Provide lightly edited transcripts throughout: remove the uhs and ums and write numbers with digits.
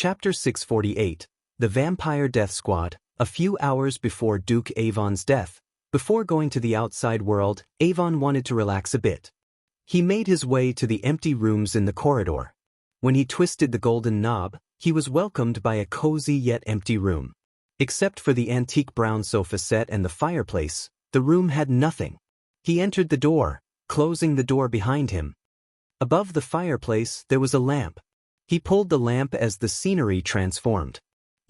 Chapter 648, The Vampire Death Squad. A few hours before Duke Avon's death, before going to the outside world, Avon wanted to relax a bit. He made his way to the empty rooms in the corridor. When he twisted the golden knob, he was welcomed by a cozy yet empty room. Except for the antique brown sofa set and the fireplace, the room had nothing. He entered the door, closing the door behind him. Above the fireplace there was a lamp. He pulled the lamp as the scenery transformed.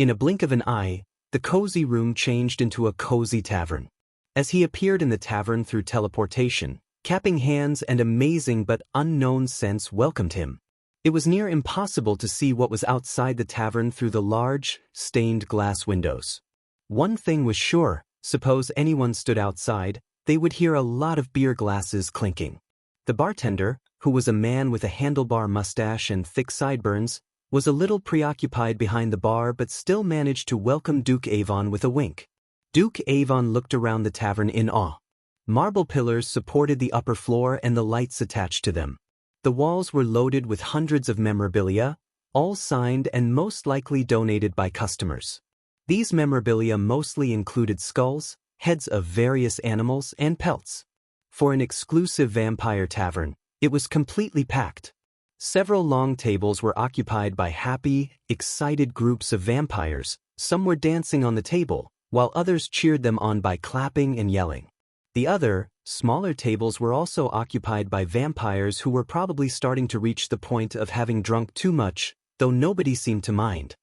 In a blink of an eye, the cozy room changed into a cozy tavern. As he appeared in the tavern through teleportation, clapping hands and amazing but unknown scents welcomed him. It was near impossible to see what was outside the tavern through the large, stained glass windows. One thing was sure, suppose anyone stood outside, they would hear a lot of beer glasses clinking. The bartender, who was a man with a handlebar mustache and thick sideburns, was a little preoccupied behind the bar but still managed to welcome Duke Avon with a wink. Duke Avon looked around the tavern in awe. Marble pillars supported the upper floor and the lights attached to them. The walls were loaded with hundreds of memorabilia, all signed and most likely donated by customers. These memorabilia mostly included skulls, heads of various animals, and pelts. For an exclusive vampire tavern, it was completely packed. Several long tables were occupied by happy, excited groups of vampires. Some were dancing on the table, while others cheered them on by clapping and yelling. The other, smaller tables were also occupied by vampires who were probably starting to reach the point of having drunk too much, though nobody seemed to mind.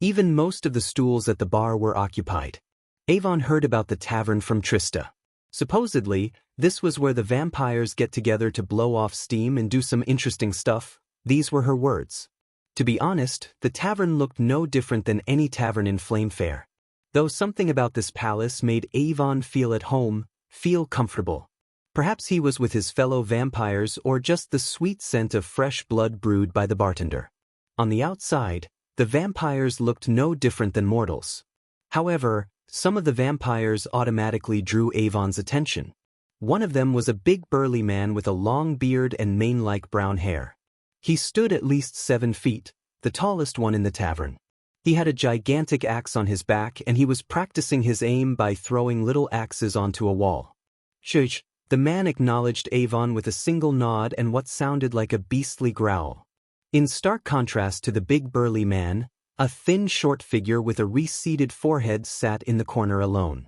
Even most of the stools at the bar were occupied. Avon heard about the tavern from Trista. Supposedly, this was where the vampires get together to blow off steam and do some interesting stuff. These were her words. To be honest, the tavern looked no different than any tavern in Flamefair. Though something about this palace made Avon feel at home, feel comfortable. Perhaps he was with his fellow vampires or just the sweet scent of fresh blood brewed by the bartender. On the outside, the vampires looked no different than mortals. However, some of the vampires automatically drew Avon's attention. One of them was a big burly man with a long beard and mane-like brown hair. He stood at least 7 feet, the tallest one in the tavern. He had a gigantic axe on his back and he was practicing his aim by throwing little axes onto a wall. Shush! The man acknowledged Avon with a single nod and what sounded like a beastly growl. In stark contrast to the big burly man, a thin short figure with a receded forehead sat in the corner alone.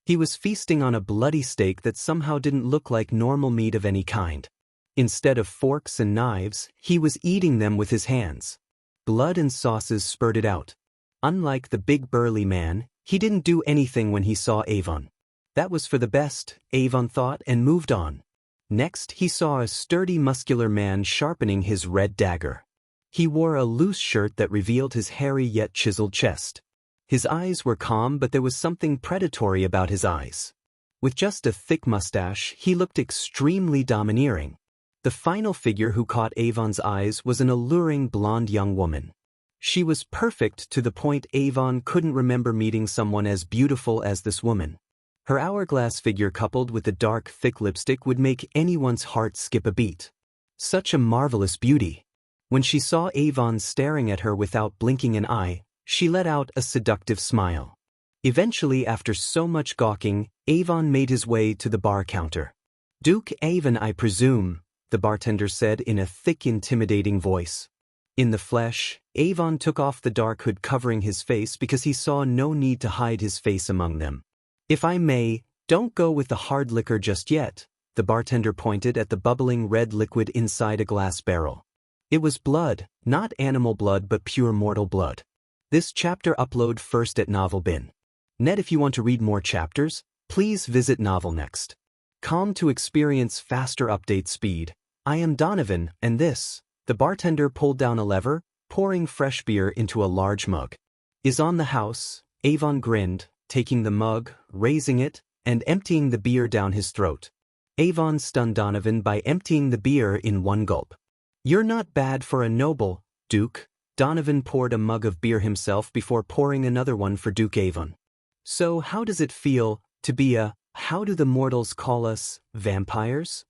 He was feasting on a bloody steak that somehow didn't look like normal meat of any kind. Instead of forks and knives, he was eating them with his hands. Blood and sauces spurted out. Unlike the big burly man, he didn't do anything when he saw Avon. That was for the best, Avon thought, and moved on. Next, he saw a sturdy muscular man sharpening his red dagger. He wore a loose shirt that revealed his hairy yet chiseled chest. His eyes were calm, but there was something predatory about his eyes. With just a thick mustache, he looked extremely domineering. The final figure who caught Avon's eyes was an alluring blonde young woman. She was perfect to the point Avon couldn't remember meeting someone as beautiful as this woman. Her hourglass figure coupled with the dark, thick lipstick would make anyone's heart skip a beat. Such a marvelous beauty. When she saw Avon staring at her without blinking an eye, she let out a seductive smile. Eventually, after so much gawking, Avon made his way to the bar counter. "Duke Avon, I presume," the bartender said in a thick, intimidating voice. In the flesh, Avon took off the dark hood covering his face because he saw no need to hide his face among them. "If I may, don't go with the hard liquor just yet," the bartender pointed at the bubbling red liquid inside a glass barrel. It was blood, not animal blood but pure mortal blood. This chapter upload first at Novelbin. Net. If you want to read more chapters, please visit Novel Next. Calm to experience faster update speed. I am Donovan, and this, the bartender pulled down a lever, pouring fresh beer into a large mug. "Is on the house," Avon grinned, taking the mug, raising it, and emptying the beer down his throat. Avon stunned Donovan by emptying the beer in one gulp. "You're not bad for a noble, Duke." Donovan poured a mug of beer himself before pouring another one for Duke Avon. "So how does it feel to be how do the mortals call us, vampires?"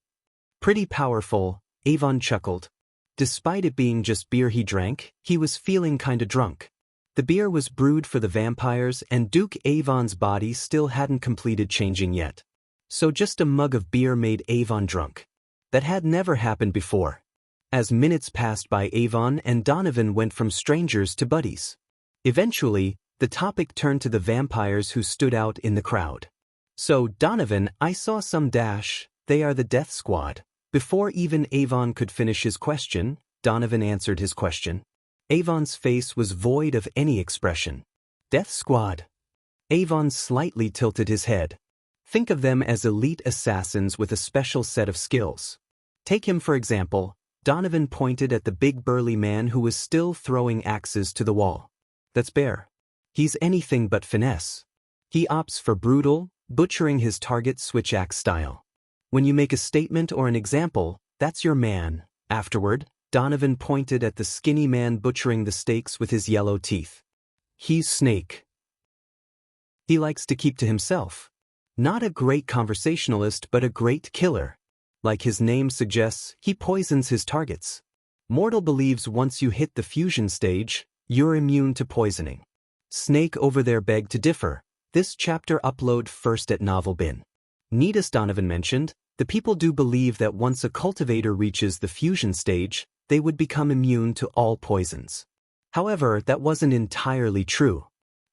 "Pretty powerful," Avon chuckled. Despite it being just beer he drank, he was feeling kinda drunk. The beer was brewed for the vampires and Duke Avon's body still hadn't completed changing yet. So just a mug of beer made Avon drunk. That had never happened before. As minutes passed by, Avon and Donovan went from strangers to buddies. Eventually, the topic turned to the vampires who stood out in the crowd. So, Donovan, I saw some dash, they are the Death Squad. Before even Avon could finish his question, Donovan answered his question. Avon's face was void of any expression. Death Squad. Avon slightly tilted his head. Think of them as elite assassins with a special set of skills. Take him for example. Donovan pointed at the big burly man who was still throwing axes to the wall. That's Bear. He's anything but finesse. He opts for brutal, butchering his target switch-axe style. When you make a statement or an example, that's your man. Afterward, Donovan pointed at the skinny man butchering the steaks with his yellow teeth. He's Snake. He likes to keep to himself. Not a great conversationalist but a great killer. Like his name suggests, he poisons his targets. Mortal believes once you hit the fusion stage, you're immune to poisoning. Snake over there begged to differ. This chapter upload first at Novel Bin. Neat, as Donovan mentioned, the people do believe that once a cultivator reaches the fusion stage, they would become immune to all poisons. However, that wasn't entirely true.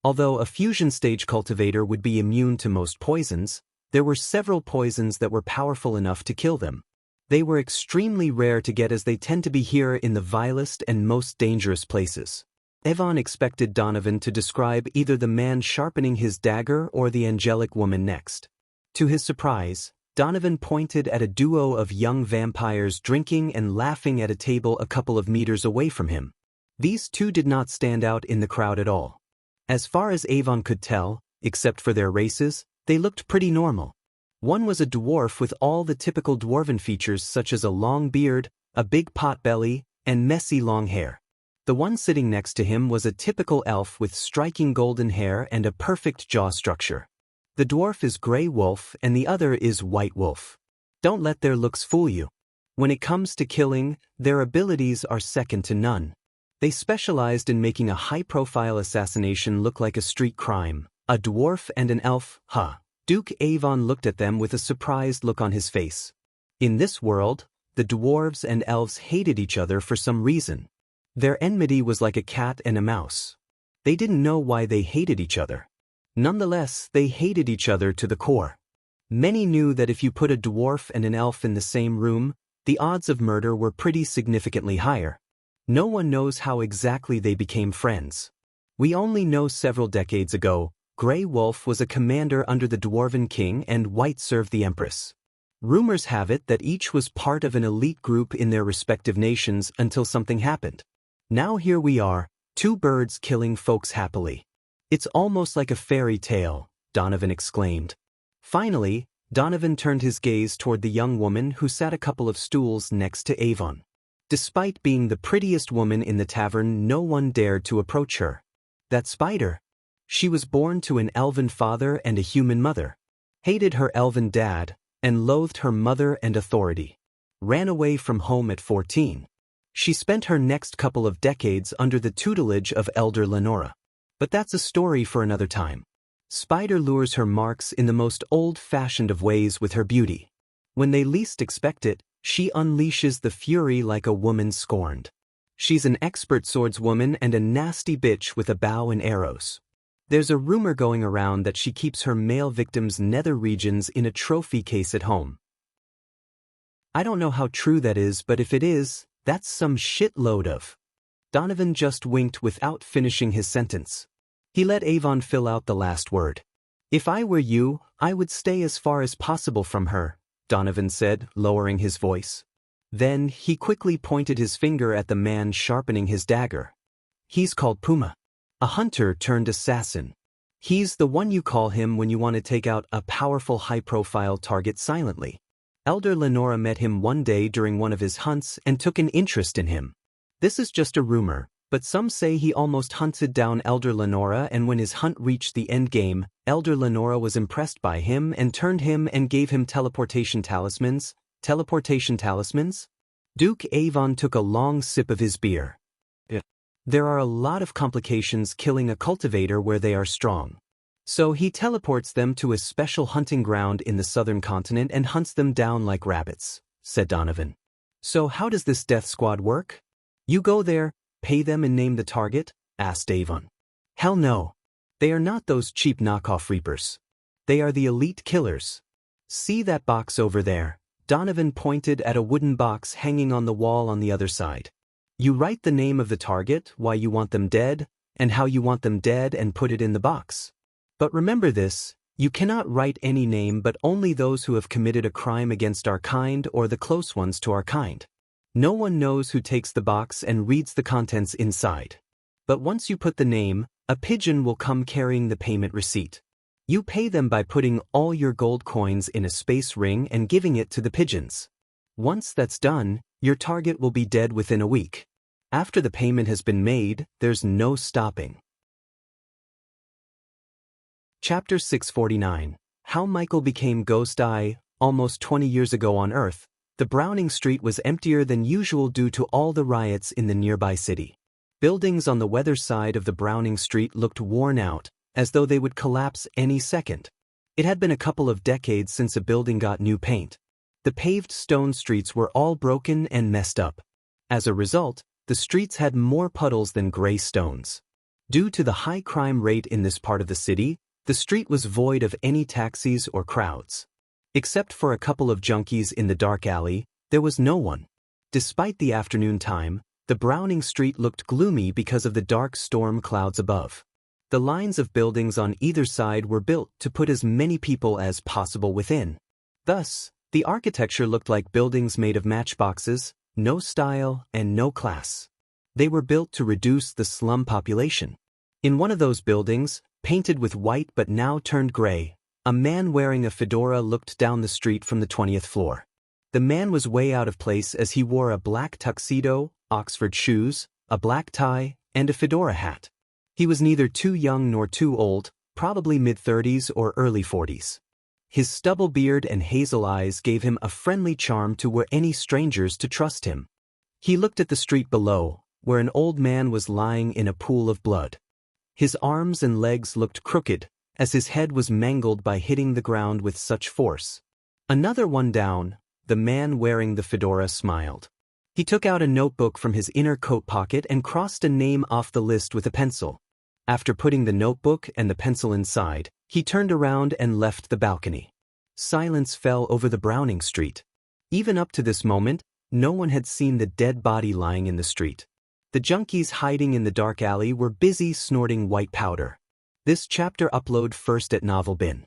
Although a fusion stage cultivator would be immune to most poisons, there were several poisons that were powerful enough to kill them. They were extremely rare to get as they tend to be here in the vilest and most dangerous places. Avon expected Donovan to describe either the man sharpening his dagger or the angelic woman next. To his surprise, Donovan pointed at a duo of young vampires drinking and laughing at a table a couple of meters away from him. These two did not stand out in the crowd at all. As far as Avon could tell, except for their races, they looked pretty normal. One was a dwarf with all the typical dwarven features such as a long beard, a big pot belly, and messy long hair. The one sitting next to him was a typical elf with striking golden hair and a perfect jaw structure. The dwarf is Grey Wolf and the other is White Wolf. Don't let their looks fool you. When it comes to killing, their abilities are second to none. They specialized in making a high-profile assassination look like a street crime. A dwarf and an elf, huh? Duke Avon looked at them with a surprised look on his face. In this world, the dwarves and elves hated each other for some reason. Their enmity was like a cat and a mouse. They didn't know why they hated each other. Nonetheless, they hated each other to the core. Many knew that if you put a dwarf and an elf in the same room, the odds of murder were pretty significantly higher. No one knows how exactly they became friends. We only know several decades ago, Grey Wolf was a commander under the Dwarven King and White served the Empress. Rumors have it that each was part of an elite group in their respective nations until something happened. Now here we are, two birds killing folks happily. It's almost like a fairy tale, Donovan exclaimed. Finally, Donovan turned his gaze toward the young woman who sat a couple of stools next to Avon. Despite being the prettiest woman in the tavern, no one dared to approach her. That spider. She was born to an elven father and a human mother. Hated her elven dad, and loathed her mother and authority. Ran away from home at 14. She spent her next couple of decades under the tutelage of Elder Lenora. But that's a story for another time. Spider lures her marks in the most old-fashioned of ways with her beauty. When they least expect it, she unleashes the fury like a woman scorned. She's an expert swordswoman and a nasty bitch with a bow and arrows. There's a rumor going around that she keeps her male victims' nether regions in a trophy case at home. I don't know how true that is, but if it is, that's some shitload of. Donovan just winked without finishing his sentence. He let Avon fill out the last word. If I were you, I would stay as far as possible from her, Donovan said, lowering his voice. Then, he quickly pointed his finger at the man sharpening his dagger. He's called Puma. A hunter turned assassin. He's the one you call him when you want to take out a powerful high-profile target silently. Elder Lenora met him one day during one of his hunts and took an interest in him. This is just a rumor, but some say he almost hunted down Elder Lenora, and when his hunt reached the end game, Elder Lenora was impressed by him and turned him and gave him teleportation talismans. Teleportation talismans? Duke Avon took a long sip of his beer. There are a lot of complications killing a cultivator where they are strong. So he teleports them to a special hunting ground in the southern continent and hunts them down like rabbits, said Donovan. So how does this death squad work? You go there, pay them and name the target? Asked Avon. Hell no. They are not those cheap knockoff reapers. They are the elite killers. See that box over there? Donovan pointed at a wooden box hanging on the wall on the other side. You write the name of the target, why you want them dead, and how you want them dead and put it in the box. But remember this, you cannot write any name but only those who have committed a crime against our kind or the close ones to our kind. No one knows who takes the box and reads the contents inside. But once you put the name, a pigeon will come carrying the payment receipt. You pay them by putting all your gold coins in a space ring and giving it to the pigeons. Once that's done, your target will be dead within a week. After the payment has been made, there's no stopping. Chapter 649. How Michael Became Ghost Eye. Almost 20 years ago on Earth, the Browning Street was emptier than usual due to all the riots in the nearby city. Buildings on the weather side of the Browning Street looked worn out, as though they would collapse any second. It had been a couple of decades since a building got new paint. The paved stone streets were all broken and messed up. As a result, the streets had more puddles than gray stones. Due to the high crime rate in this part of the city, the street was void of any taxis or crowds. Except for a couple of junkies in the dark alley, there was no one. Despite the afternoon time, the Browning Street looked gloomy because of the dark storm clouds above. The lines of buildings on either side were built to put as many people as possible within. Thus, the architecture looked like buildings made of matchboxes, no style and no class. They were built to reduce the slum population. In one of those buildings, painted with white but now turned gray, a man wearing a fedora looked down the street from the 20th floor. The man was way out of place as he wore a black tuxedo, Oxford shoes, a black tie, and a fedora hat. He was neither too young nor too old, probably mid-30s or early 40s. His stubble beard and hazel eyes gave him a friendly charm to were any strangers to trust him. He looked at the street below, where an old man was lying in a pool of blood. His arms and legs looked crooked, as his head was mangled by hitting the ground with such force. Another one down, the man wearing the fedora smiled. He took out a notebook from his inner coat pocket and crossed a name off the list with a pencil. After putting the notebook and the pencil inside, he turned around and left the balcony. Silence fell over the Browning Street. Even up to this moment, no one had seen the dead body lying in the street. The junkies hiding in the dark alley were busy snorting white powder. This chapter upload first at Novelbin.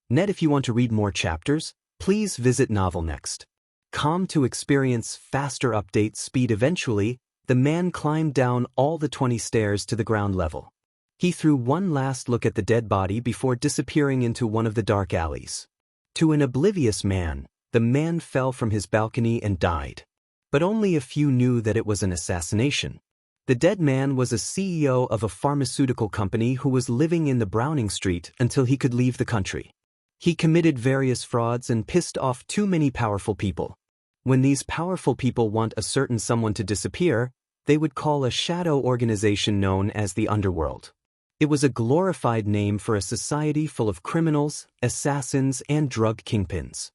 Net. If you want to read more chapters, please visit Novel Next. To experience faster update speed. Eventually, the man climbed down all the 20 stairs to the ground level. He threw one last look at the dead body before disappearing into one of the dark alleys. To an oblivious man, the man fell from his balcony and died. But only a few knew that it was an assassination. The dead man was a CEO of a pharmaceutical company who was living in the Browning Street until he could leave the country. He committed various frauds and pissed off too many powerful people. When these powerful people want a certain someone to disappear, they would call a shadow organization known as the Underworld. It was a glorified name for a society full of criminals, assassins, and drug kingpins.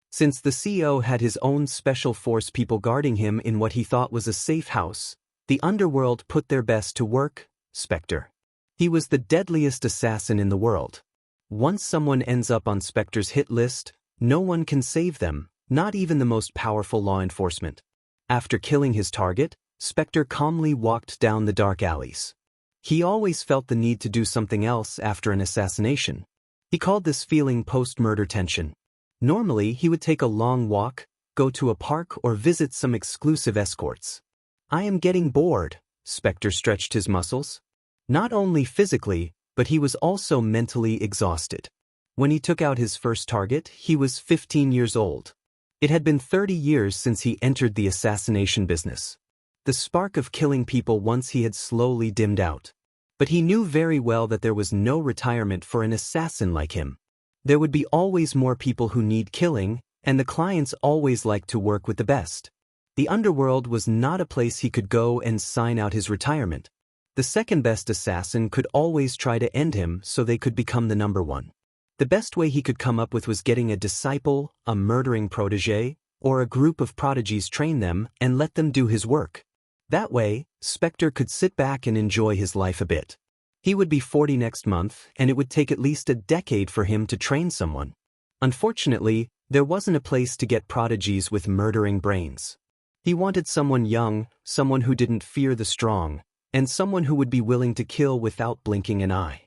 Since the CEO had his own special force people guarding him in what he thought was a safe house, the Underworld put their best to work. Spectre. He was the deadliest assassin in the world. Once someone ends up on Spectre's hit list, no one can save them, not even the most powerful law enforcement. After killing his target, Spectre calmly walked down the dark alleys. He always felt the need to do something else after an assassination. He called this feeling post-murder tension. Normally, he would take a long walk, go to a park, or visit some exclusive escorts. I am getting bored, Spectre stretched his muscles. Not only physically, but he was also mentally exhausted. When he took out his first target, he was 15 years old. It had been 30 years since he entered the assassination business. The spark of killing people once he had slowly dimmed out. But he knew very well that there was no retirement for an assassin like him. There would be always more people who need killing, and the clients always liked to work with the best. The underworld was not a place he could go and sign out his retirement. The second best assassin could always try to end him so they could become the number one. The best way he could come up with was getting a disciple, a murdering protege, or a group of prodigies train them and let them do his work. That way, Spectre could sit back and enjoy his life a bit. He would be 40 next month, and it would take at least a decade for him to train someone. Unfortunately, there wasn't a place to get prodigies with murdering brains. He wanted someone young, someone who didn't fear the strong, and someone who would be willing to kill without blinking an eye.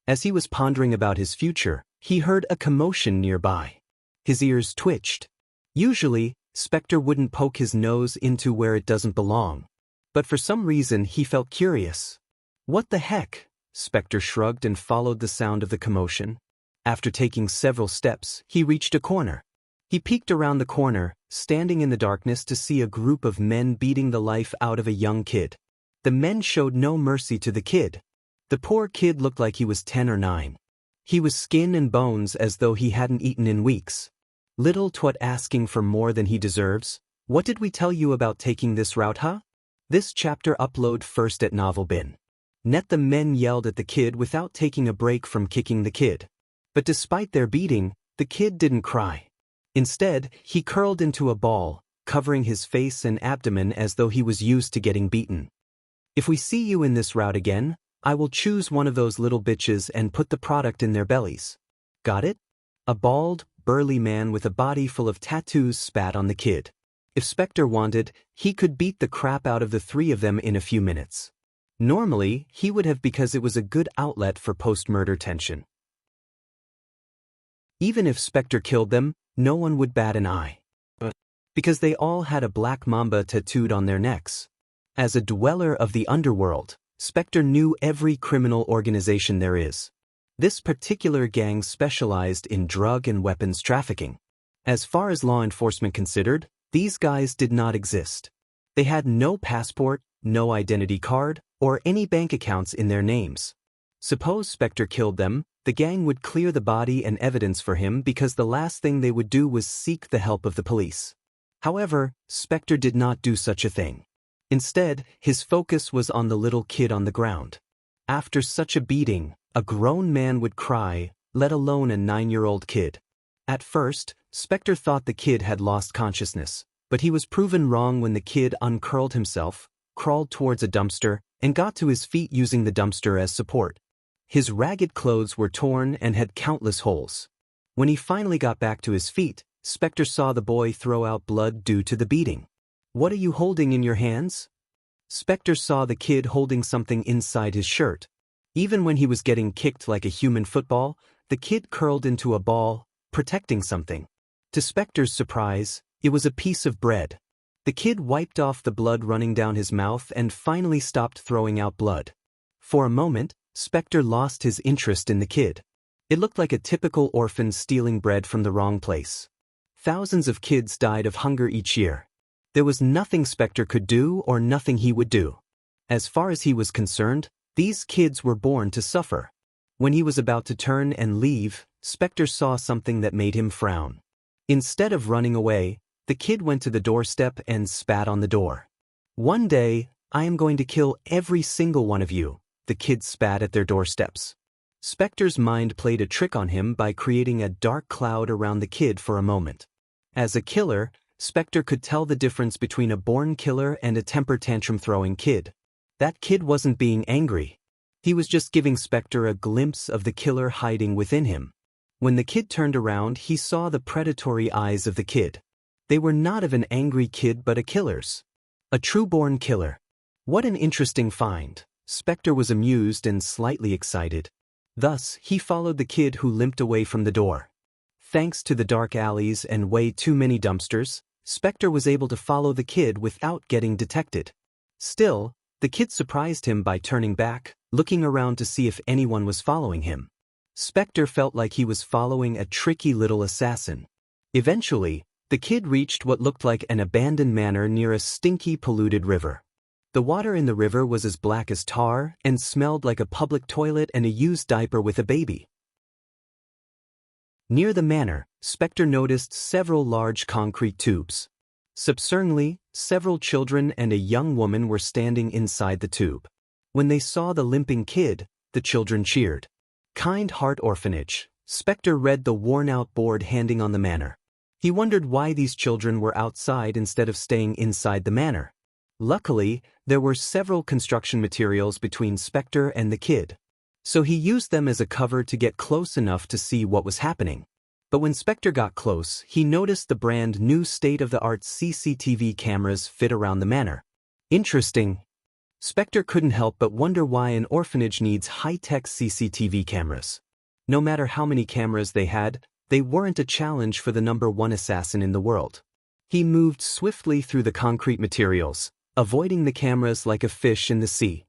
As he was pondering about his future, he heard a commotion nearby. His ears twitched. Usually, Spectre wouldn't poke his nose into where it doesn't belong. But for some reason he felt curious. What the heck? Spectre shrugged and followed the sound of the commotion. After taking several steps, he reached a corner. He peeked around the corner, standing in the darkness to see a group of men beating the life out of a young kid. The men showed no mercy to the kid. The poor kid looked like he was 10 or 9. He was skin and bones as though he hadn't eaten in weeks. Little twat asking for more than he deserves. What did we tell you about taking this route, huh? This chapter upload first at Novel Bin. Net the men yelled at the kid without taking a break from kicking the kid. But despite their beating, the kid didn't cry. Instead, he curled into a ball, covering his face and abdomen as though he was used to getting beaten. If we see you in this route again, I will choose one of those little bitches and put the product in their bellies. Got it? A bald, burly man with a body full of tattoos spat on the kid. If Spectre wanted, he could beat the crap out of the three of them in a few minutes. Normally, he would have because it was a good outlet for post-murder tension. Even if Spectre killed them, no one would bat an eye. Because they all had a black mamba tattooed on their necks. As a dweller of the underworld, Spectre knew every criminal organization there is. This particular gang specialized in drug and weapons trafficking. As far as law enforcement considered, these guys did not exist. They had no passport, no identity card, or any bank accounts in their names. Suppose Spectre killed them, the gang would clear the body and evidence for him because the last thing they would do was seek the help of the police. However, Spectre did not do such a thing. Instead, his focus was on the little kid on the ground. After such a beating, a grown man would cry, let alone a 9-year-old kid. At first, Spectre thought the kid had lost consciousness, but he was proven wrong when the kid uncurled himself, crawled towards a dumpster, and got to his feet using the dumpster as support. His ragged clothes were torn and had countless holes. When he finally got back to his feet, Spectre saw the boy throw out blood due to the beating. What are you holding in your hands? Spectre saw the kid holding something inside his shirt. Even when he was getting kicked like a human football, the kid curled into a ball, protecting something. To Spectre's surprise, it was a piece of bread. The kid wiped off the blood running down his mouth and finally stopped throwing out blood. For a moment, Spectre lost his interest in the kid. It looked like a typical orphan stealing bread from the wrong place. Thousands of kids died of hunger each year. There was nothing Spectre could do or nothing he would do. As far as he was concerned, these kids were born to suffer. When he was about to turn and leave, Spectre saw something that made him frown. Instead of running away, the kid went to the doorstep and spat on the door. One day, I am going to kill every single one of you, the kid spat at their doorsteps. Spectre's mind played a trick on him by creating a dark cloud around the kid for a moment. As a killer, Spectre could tell the difference between a born killer and a temper tantrum-throwing kid. That kid wasn't being angry. He was just giving Spectre a glimpse of the killer hiding within him. When the kid turned around, he saw the predatory eyes of the kid. They were not of an angry kid but a killer's. A true-born killer. What an interesting find. Spectre was amused and slightly excited. Thus, he followed the kid who limped away from the door. Thanks to the dark alleys and way too many dumpsters, Spectre was able to follow the kid without getting detected. Still, the kid surprised him by turning back, looking around to see if anyone was following him. Spectre felt like he was following a tricky little assassin. Eventually, the kid reached what looked like an abandoned manor near a stinky, polluted river. The water in the river was as black as tar and smelled like a public toilet and a used diaper with a baby. Near the manor, Spectre noticed several large concrete tubes. Subsequently, several children and a young woman were standing inside the tube. When they saw the limping kid, the children cheered. Kind Heart Orphanage. Spectre read the worn-out board handing on the manor. He wondered why these children were outside instead of staying inside the manor. Luckily, there were several construction materials between Spectre and the kid. So he used them as a cover to get close enough to see what was happening. But when Spectre got close, he noticed the brand new state-of-the-art CCTV cameras fit around the manor. Interesting. Spectre couldn't help but wonder why an orphanage needs high-tech CCTV cameras. No matter how many cameras they had, they weren't a challenge for the #1 assassin in the world. He moved swiftly through the concrete materials, avoiding the cameras like a fish in the sea.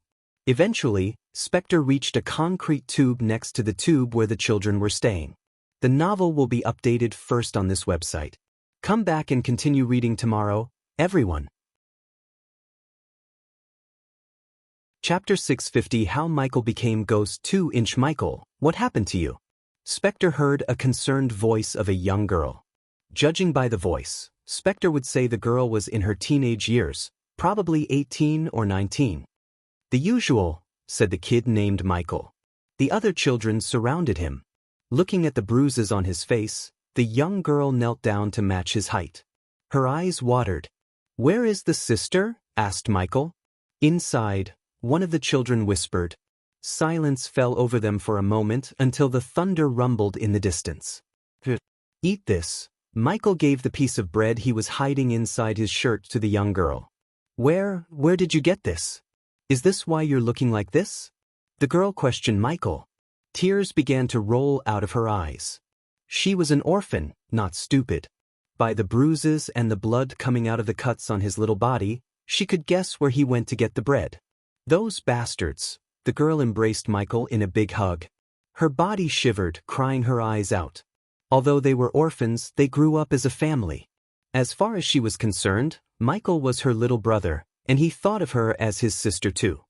Eventually, Spectre reached a concrete tube next to the tube where the children were staying. The novel will be updated first on this website. Come back and continue reading tomorrow, everyone. Chapter 650 How Michael Became Ghost 2-inch Michael, what happened to you? Spectre heard a concerned voice of a young girl. Judging by the voice, Spectre would say the girl was in her teenage years, probably 18 or 19. The usual, said the kid named Michael. The other children surrounded him. Looking at the bruises on his face, the young girl knelt down to match his height. Her eyes watered. Where is the sister? Asked Michael. Inside, one of the children whispered. Silence fell over them for a moment until the thunder rumbled in the distance. Eat this. Michael gave the piece of bread he was hiding inside his shirt to the young girl. Where did you get this? Is this why you're looking like this? The girl questioned Michael. Tears began to roll out of her eyes. She was an orphan, not stupid. By the bruises and the blood coming out of the cuts on his little body, she could guess where he went to get the bread. Those bastards. The girl embraced Michael in a big hug. Her body shivered, crying her eyes out. Although they were orphans, they grew up as a family. As far as she was concerned, Michael was her little brother, and he thought of her as his sister too.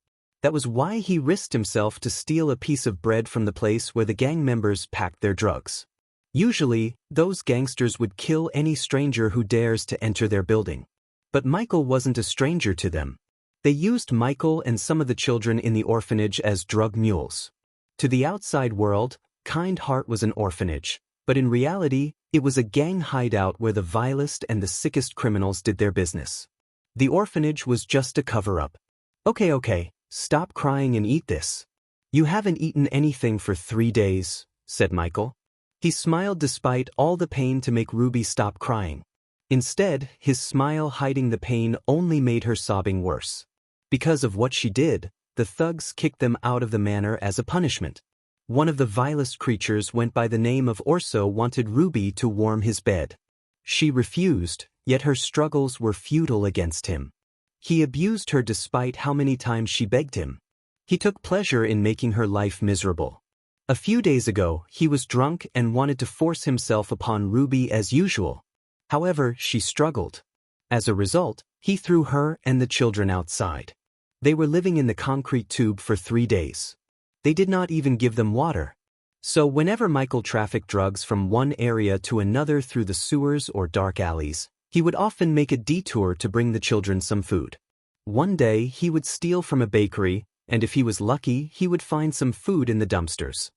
That was why he risked himself to steal a piece of bread from the place where the gang members packed their drugs. Usually, those gangsters would kill any stranger who dares to enter their building. But Michael wasn't a stranger to them. They used Michael and some of the children in the orphanage as drug mules. To the outside world, Kind Heart was an orphanage, but in reality, it was a gang hideout where the vilest and the sickest criminals did their business. The orphanage was just a cover-up. Okay, stop crying and eat this. You haven't eaten anything for 3 days, said Michael. He smiled despite all the pain to make Ruby stop crying. Instead, his smile hiding the pain only made her sobbing worse. Because of what she did, the thugs kicked them out of the manor as a punishment. One of the vilest creatures went by the name of Orso wanted Ruby to warm his bed. She refused, yet her struggles were futile against him. He abused her despite how many times she begged him. He took pleasure in making her life miserable. A few days ago, he was drunk and wanted to force himself upon Ruby as usual. However, she struggled. As a result, he threw her and the children outside. They were living in the concrete tube for 3 days. They did not even give them water. So whenever Michael trafficked drugs from one area to another through the sewers or dark alleys, he would often make a detour to bring the children some food. One day, he would steal from a bakery, and if he was lucky, he would find some food in the dumpsters.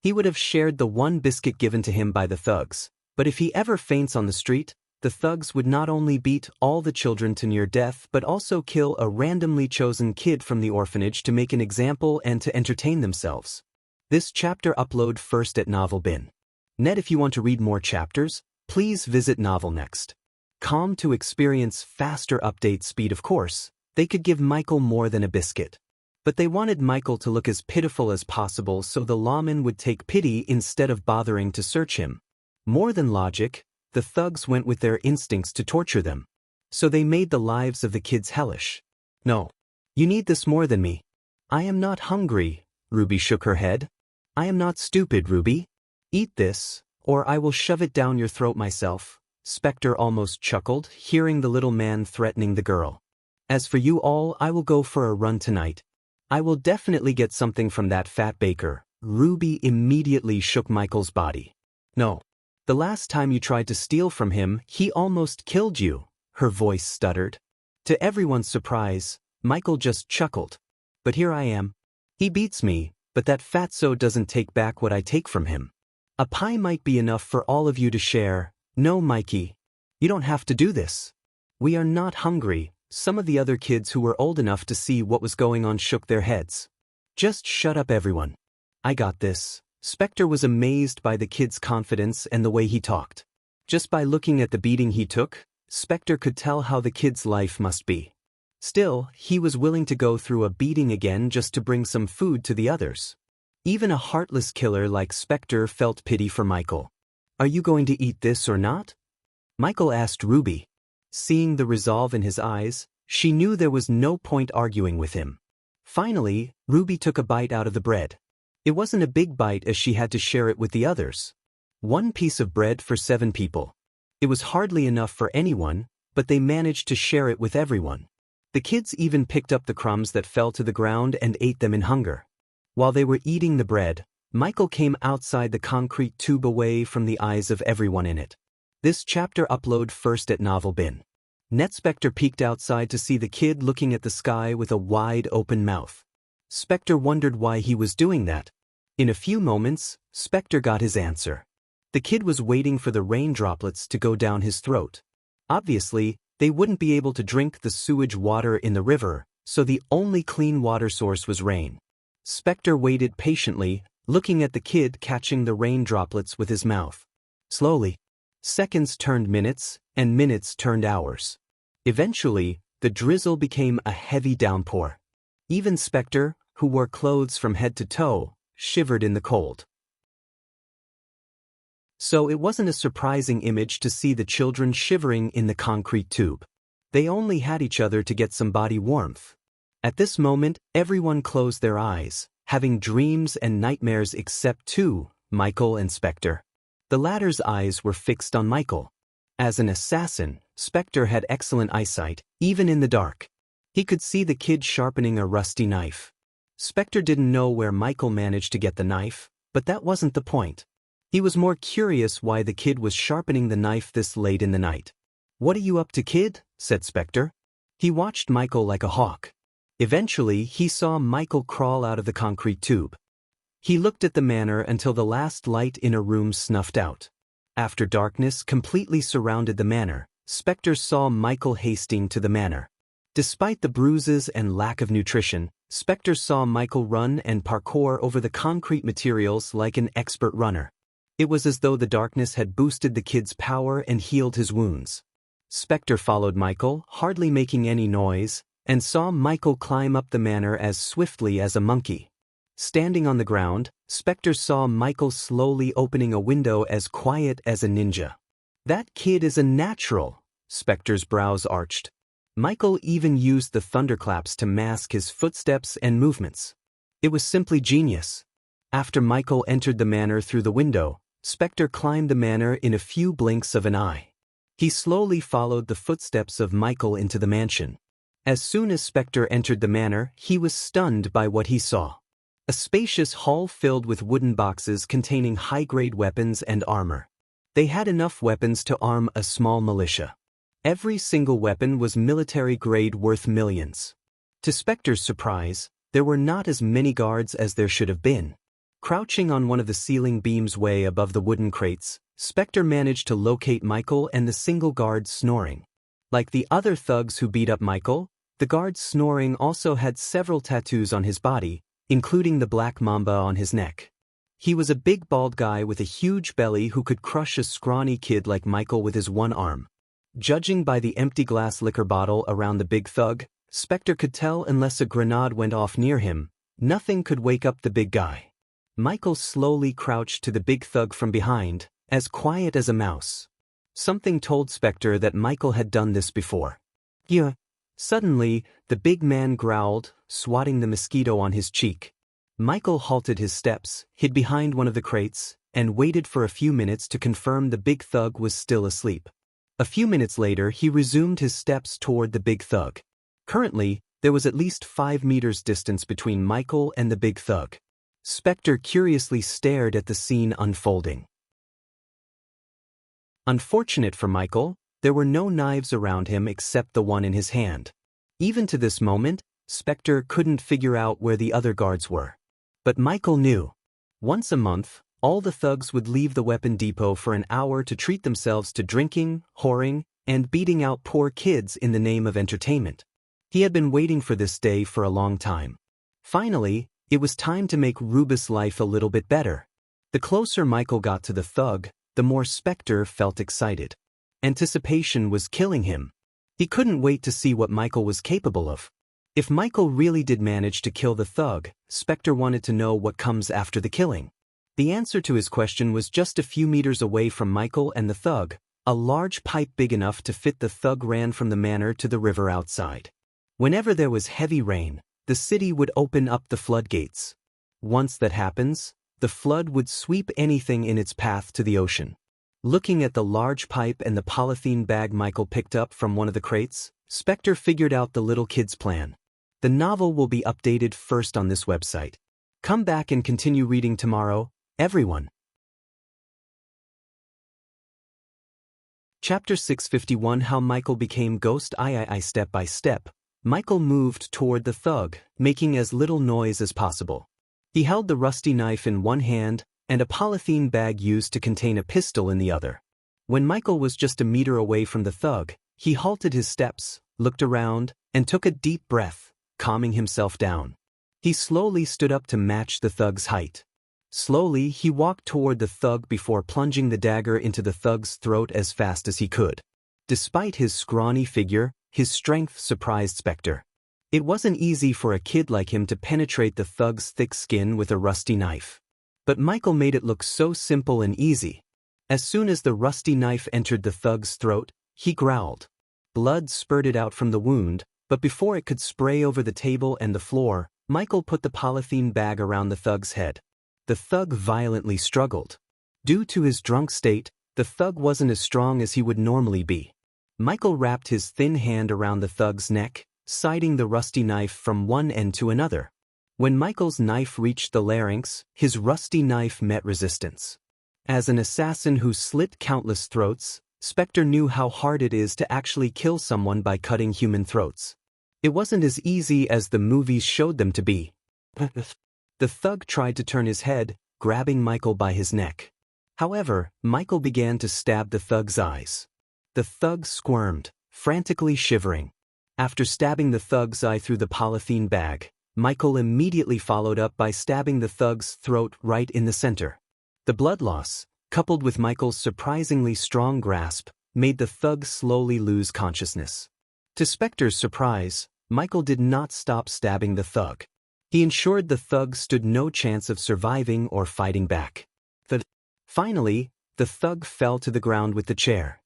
He would have shared the one biscuit given to him by the thugs, but if he ever faints on the street, the thugs would not only beat all the children to near death but also kill a randomly chosen kid from the orphanage to make an example and to entertain themselves. This chapter upload first at Novel Bin. Net if you want to read more chapters, please visit Novel Next. Com to experience faster update speed of course, they could give Michael more than a biscuit. But they wanted Michael to look as pitiful as possible so the lawman would take pity instead of bothering to search him. More than logic, the thugs went with their instincts to torture them. So they made the lives of the kids hellish. No. You need this more than me. I am not hungry, Ruby shook her head. I am not stupid, Ruby. Eat this, or I will shove it down your throat myself. Spectre almost chuckled, hearing the little man threatening the girl. As for you all, I will go for a run tonight. I will definitely get something from that fat baker. Ruby immediately shook Michael's body. No. The last time you tried to steal from him, he almost killed you, her voice stuttered. To everyone's surprise, Michael just chuckled. But here I am. He beats me, but that fatso doesn't take back what I take from him. A pie might be enough for all of you to share. No, Mikey. You don't have to do this. We are not hungry. Some of the other kids who were old enough to see what was going on shook their heads. Just shut up, everyone. I got this. Spectre was amazed by the kid's confidence and the way he talked. Just by looking at the beating he took, Spectre could tell how the kid's life must be. Still, he was willing to go through a beating again just to bring some food to the others. Even a heartless killer like Spectre felt pity for Michael. Are you going to eat this or not? Michael asked Ruby. Seeing the resolve in his eyes, she knew there was no point arguing with him. Finally, Ruby took a bite out of the bread. It wasn't a big bite as she had to share it with the others. 1 piece of bread for 7 people. It was hardly enough for anyone, but they managed to share it with everyone. The kids even picked up the crumbs that fell to the ground and ate them in hunger. While they were eating the bread, Michael came outside the concrete tube away from the eyes of everyone in it. This chapter upload first at Novel Bin. NetSpectre peeked outside to see the kid looking at the sky with a wide open mouth. Spectre wondered why he was doing that. In a few moments, Spectre got his answer. The kid was waiting for the rain droplets to go down his throat. Obviously, they wouldn't be able to drink the sewage water in the river, so the only clean water source was rain. Spectre waited patiently, looking at the kid catching the rain droplets with his mouth. Slowly, seconds turned minutes, and minutes turned hours. Eventually, the drizzle became a heavy downpour. Even Spectre, who wore clothes from head to toe, shivered in the cold. So it wasn't a surprising image to see the children shivering in the concrete tube. They only had each other to get some body warmth. At this moment, everyone closed their eyes, having dreams and nightmares except 2, Michael and Spectre. The latter's eyes were fixed on Michael. As an assassin, Spectre had excellent eyesight, even in the dark. He could see the kid sharpening a rusty knife. Spectre didn't know where Michael managed to get the knife, but that wasn't the point. He was more curious why the kid was sharpening the knife this late in the night. "What are you up to, kid?" said Spectre. He watched Michael like a hawk. Eventually, he saw Michael crawl out of the concrete tube. He looked at the manor until the last light in a room snuffed out. After darkness completely surrounded the manor, Spectre saw Michael hasting to the manor. Despite the bruises and lack of nutrition, Spectre saw Michael run and parkour over the concrete materials like an expert runner. It was as though the darkness had boosted the kid's power and healed his wounds. Spectre followed Michael, hardly making any noise, and saw Michael climb up the manor as swiftly as a monkey. Standing on the ground, Spectre saw Michael slowly opening a window as quiet as a ninja. "That kid is a natural," Spectre's brows arched. Michael even used the thunderclaps to mask his footsteps and movements. It was simply genius. After Michael entered the manor through the window, Spectre climbed the manor in a few blinks of an eye. He slowly followed the footsteps of Michael into the mansion. As soon as Spectre entered the manor, he was stunned by what he saw. A spacious hall filled with wooden boxes containing high-grade weapons and armor. They had enough weapons to arm a small militia. Every single weapon was military grade worth millions. To Spectre's surprise, there were not as many guards as there should have been. Crouching on one of the ceiling beams way above the wooden crates, Spectre managed to locate Michael and the single guard snoring. Like the other thugs who beat up Michael, the guard snoring also had several tattoos on his body, including the black mamba on his neck. He was a big bald guy with a huge belly who could crush a scrawny kid like Michael with his one arm. Judging by the empty glass liquor bottle around the big thug, Spectre could tell unless a grenade went off near him, nothing could wake up the big guy. Michael slowly crouched to the big thug from behind, as quiet as a mouse. Something told Spectre that Michael had done this before. "Yeah." Suddenly, the big man growled, swatting the mosquito on his cheek. Michael halted his steps, hid behind one of the crates, and waited for a few minutes to confirm the big thug was still asleep. A few minutes later, he resumed his steps toward the big thug. Currently, there was at least 5 meters distance between Michael and the big thug. Spectre curiously stared at the scene unfolding. Unfortunate for Michael, there were no knives around him except the one in his hand. Even to this moment, Spectre couldn't figure out where the other guards were. But Michael knew. Once a month, all the thugs would leave the weapon depot for an hour to treat themselves to drinking, whoring, and beating out poor kids in the name of entertainment. He had been waiting for this day for a long time. Finally, it was time to make Rubus' life a little bit better. The closer Michael got to the thug, the more Spectre felt excited. Anticipation was killing him. He couldn't wait to see what Michael was capable of. If Michael really did manage to kill the thug, Spectre wanted to know what comes after the killing. The answer to his question was just a few meters away from Michael and the thug. A large pipe big enough to fit the thug ran from the manor to the river outside. Whenever there was heavy rain, the city would open up the floodgates. Once that happens, the flood would sweep anything in its path to the ocean. Looking at the large pipe and the polythene bag Michael picked up from one of the crates, Spectre figured out the little kid's plan. The novel will be updated first on this website. Come back and continue reading tomorrow, everyone. Chapter 651 How Michael Became Ghost. Step by step, Michael moved toward the thug, making as little noise as possible. He held the rusty knife in one hand and a polythene bag used to contain a pistol in the other. When Michael was just a meter away from the thug, he halted his steps, looked around, and took a deep breath, calming himself down. He slowly stood up to match the thug's height. Slowly, he walked toward the thug before plunging the dagger into the thug's throat as fast as he could. Despite his scrawny figure, his strength surprised Spectre. It wasn't easy for a kid like him to penetrate the thug's thick skin with a rusty knife. But Michael made it look so simple and easy. As soon as the rusty knife entered the thug's throat, he growled. Blood spurted out from the wound, but before it could spray over the table and the floor, Michael put the polythene bag around the thug's head. The thug violently struggled. Due to his drunk state, the thug wasn't as strong as he would normally be. Michael wrapped his thin hand around the thug's neck, siding the rusty knife from one end to another. When Michael's knife reached the larynx, his rusty knife met resistance. As an assassin who slit countless throats, Spectre knew how hard it is to actually kill someone by cutting human throats. It wasn't as easy as the movies showed them to be. The thug tried to turn his head, grabbing Michael by his neck. However, Michael began to stab the thug's eyes. The thug squirmed, frantically shivering. After stabbing the thug's eye through the polythene bag, Michael immediately followed up by stabbing the thug's throat right in the center. The blood loss, coupled with Michael's surprisingly strong grasp, made the thug slowly lose consciousness. To Spectre's surprise, Michael did not stop stabbing the thug. He ensured the thug stood no chance of surviving or fighting back. Finally, the thug fell to the ground with the chair.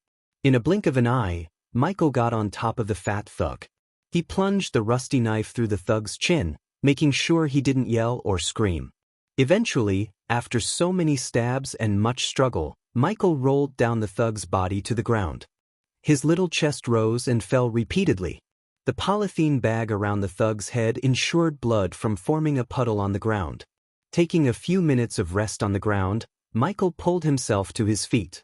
In a blink of an eye, Michael got on top of the fat thug. He plunged the rusty knife through the thug's chin, making sure he didn't yell or scream. Eventually, after so many stabs and much struggle, Michael rolled down the thug's body to the ground. His little chest rose and fell repeatedly. The polythene bag around the thug's head ensured blood from forming a puddle on the ground. Taking a few minutes of rest on the ground, Michael pulled himself to his feet.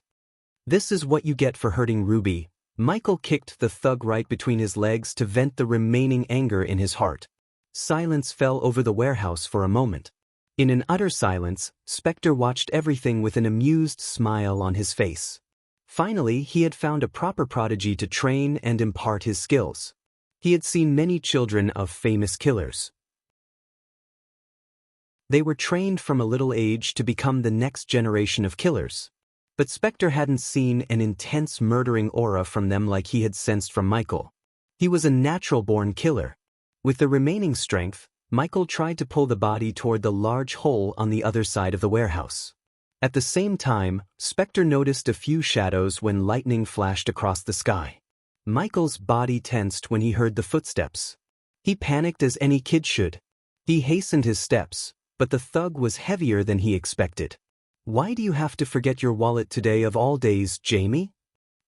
"This is what you get for hurting Ruby." Michael kicked the thug right between his legs to vent the remaining anger in his heart. Silence fell over the warehouse for a moment. In an utter silence, Spectre watched everything with an amused smile on his face. Finally, he had found a proper prodigy to train and impart his skills. He had seen many children of famous killers. They were trained from a little age to become the next generation of killers. But Spectre hadn't seen an intense murdering aura from them like he had sensed from Michael. He was a natural-born killer. With the remaining strength, Michael tried to pull the body toward the large hole on the other side of the warehouse. At the same time, Spectre noticed a few shadows when lightning flashed across the sky. Michael's body tensed when he heard the footsteps. He panicked as any kid should. He hastened his steps, but the thug was heavier than he expected. "Why do you have to forget your wallet today of all days, Jamie?"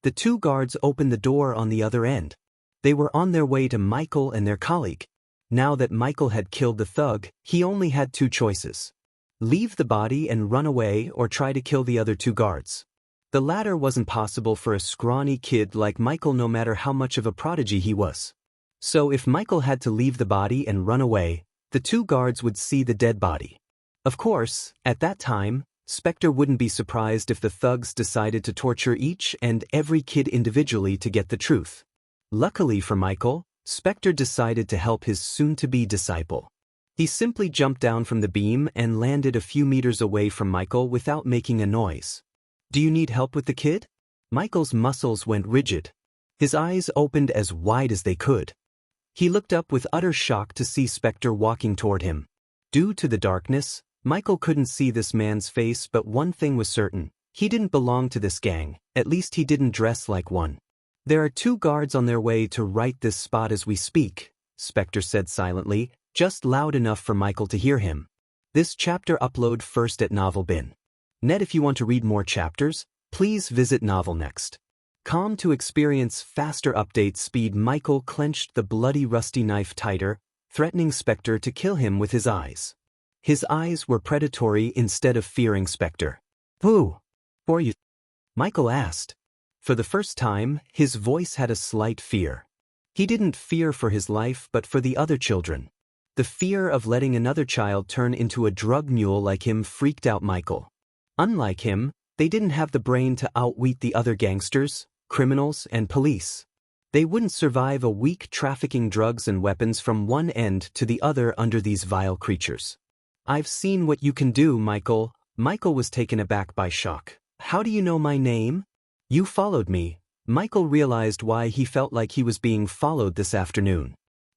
The two guards opened the door on the other end. They were on their way to Michael and their colleague. Now that Michael had killed the thug, he only had two choices: leave the body and run away or try to kill the other two guards. The latter wasn't possible for a scrawny kid like Michael no matter how much of a prodigy he was. So if Michael had to leave the body and run away, the two guards would see the dead body. Of course, at that time, Spectre wouldn't be surprised if the thugs decided to torture each and every kid individually to get the truth. Luckily for Michael, Spectre decided to help his soon-to-be disciple. He simply jumped down from the beam and landed a few meters away from Michael without making a noise. "Do you need help with the kid?" Michael's muscles went rigid. His eyes opened as wide as they could. He looked up with utter shock to see Spectre walking toward him. Due to the darkness, Michael couldn't see this man's face, but one thing was certain: he didn't belong to this gang, at least he didn't dress like one. "There are two guards on their way to right this spot as we speak," Spectre said silently, just loud enough for Michael to hear him. This chapter upload first at Novelbin. Net. If you want to read more chapters, please visit Novel Next. Calm to experience faster update speed. Michael clenched the bloody rusty knife tighter, threatening Spectre to kill him with his eyes. His eyes were predatory instead of fearing Spectre. "Who are you?" Michael asked. For the first time, his voice had a slight fear. He didn't fear for his life but for the other children. The fear of letting another child turn into a drug mule like him freaked out Michael. Unlike him, they didn't have the brain to outwit the other gangsters, criminals, and police. They wouldn't survive a week trafficking drugs and weapons from one end to the other under these vile creatures. "I've seen what you can do, Michael." Michael was taken aback by shock. "How do you know my name?" "You followed me." Michael realized why he felt like he was being followed this afternoon.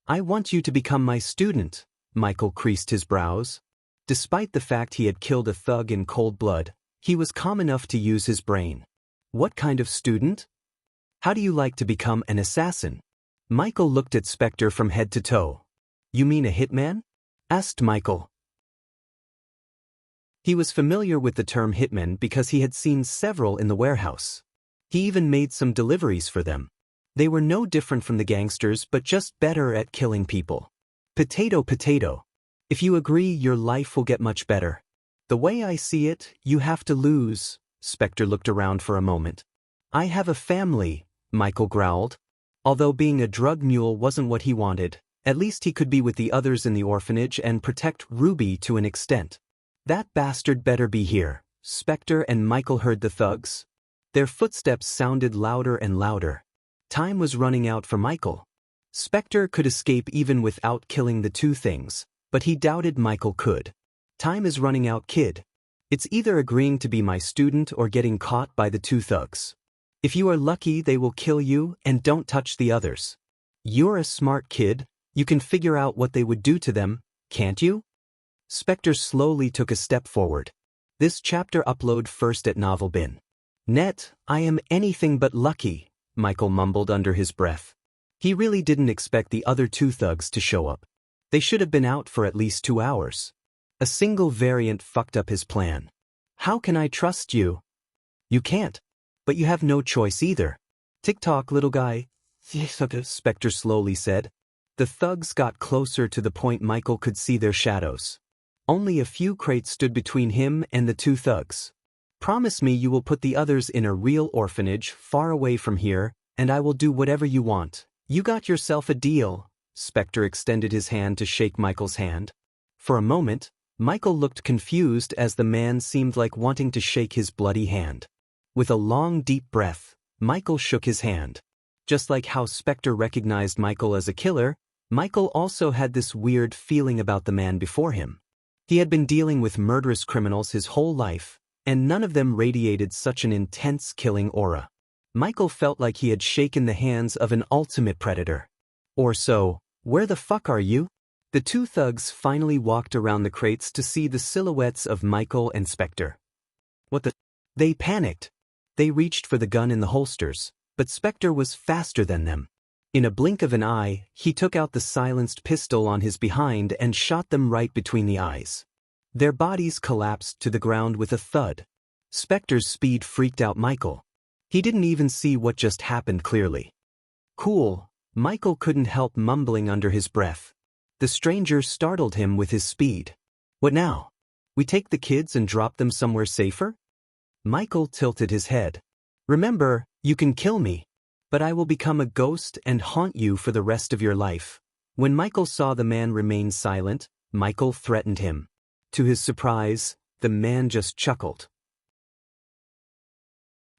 "I want you to become my student." Michael creased his brows. Despite the fact he had killed a thug in cold blood, he was calm enough to use his brain. "What kind of student? How do you like to become an assassin?" Michael looked at Spectre from head to toe. "You mean a hitman?" asked Michael. He was familiar with the term hitman because he had seen several in the warehouse. He even made some deliveries for them. They were no different from the gangsters but just better at killing people. Potato potato. If you agree, your life will get much better. The way I see it, you have to lose. Spectre looked around for a moment. "I have a family," Michael growled. Although being a drug mule wasn't what he wanted, at least he could be with the others in the orphanage and protect Ruby to an extent. "That bastard better be here." Spectre and Michael heard the thugs. Their footsteps sounded louder and louder. Time was running out for Michael. Spectre could escape even without killing the two things, but he doubted Michael could. "Time is running out, kid. It's either agreeing to be my student or getting caught by the two thugs. If you are lucky, they will kill you, and don't touch the others. You're a smart kid, you can figure out what they would do to them, can't you?" Spectre slowly took a step forward. This chapter upload first at Novelbin. Net. "I am anything but lucky," Michael mumbled under his breath. He really didn't expect the other two thugs to show up. They should have been out for at least 2 hours. A single variant fucked up his plan. "How can I trust you?" "You can't. But you have no choice either." "Tick-tock, little guy," Spectre slowly said. The thugs got closer to the point Michael could see their shadows. Only a few crates stood between him and the two thugs. "Promise me you will put the others in a real orphanage far away from here, and I will do whatever you want. You got yourself a deal." Spectre extended his hand to shake Michael's hand. For a moment, Michael looked confused as the man seemed like wanting to shake his bloody hand. With a long, deep breath, Michael shook his hand. Just like how Spectre recognized Michael as a killer, Michael also had this weird feeling about the man before him. He had been dealing with murderous criminals his whole life, and none of them radiated such an intense killing aura. Michael felt like he had shaken the hands of an ultimate predator. Or so. "Where the fuck are you?" The two thugs finally walked around the crates to see the silhouettes of Michael and Spectre. "What the?" They panicked. They reached for the gun in the holsters, but Spectre was faster than them. In a blink of an eye, he took out the silenced pistol on his behind and shot them right between the eyes. Their bodies collapsed to the ground with a thud. Spectre's speed freaked out Michael. He didn't even see what just happened clearly. "Cool," Michael couldn't help mumbling under his breath. The stranger startled him with his speed. "What now? We take the kids and drop them somewhere safer?" Michael tilted his head. Remember, you can kill me, but I will become a ghost and haunt you for the rest of your life. When Michael saw the man remain silent, Michael threatened him. To his surprise, the man just chuckled.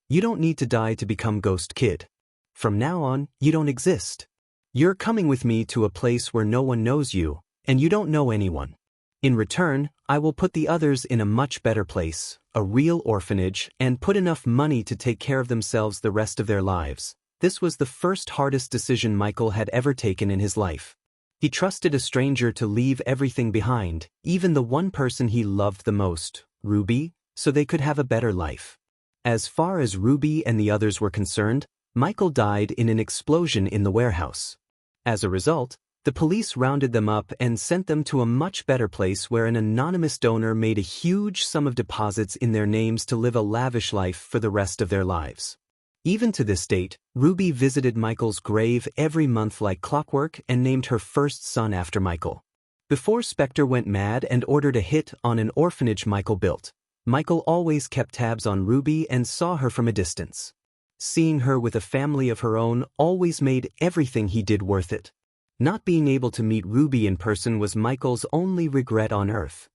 You don't need to die to become Ghost Kid. From now on, you don't exist. You're coming with me to a place where no one knows you, and you don't know anyone. In return, I will put the others in a much better place, a real orphanage, and put enough money to take care of themselves the rest of their lives. This was the first hardest decision Michael had ever taken in his life. He trusted a stranger to leave everything behind, even the one person he loved the most, Ruby, so they could have a better life. As far as Ruby and the others were concerned, Michael died in an explosion in the warehouse. As a result, the police rounded them up and sent them to a much better place where an anonymous donor made a huge sum of deposits in their names to live a lavish life for the rest of their lives. Even to this date, Ruby visited Michael's grave every month like clockwork and named her first son after Michael. Before Spectre went mad and ordered a hit on an orphanage Michael built, Michael always kept tabs on Ruby and saw her from a distance. Seeing her with a family of her own always made everything he did worth it. Not being able to meet Ruby in person was Michael's only regret on Earth.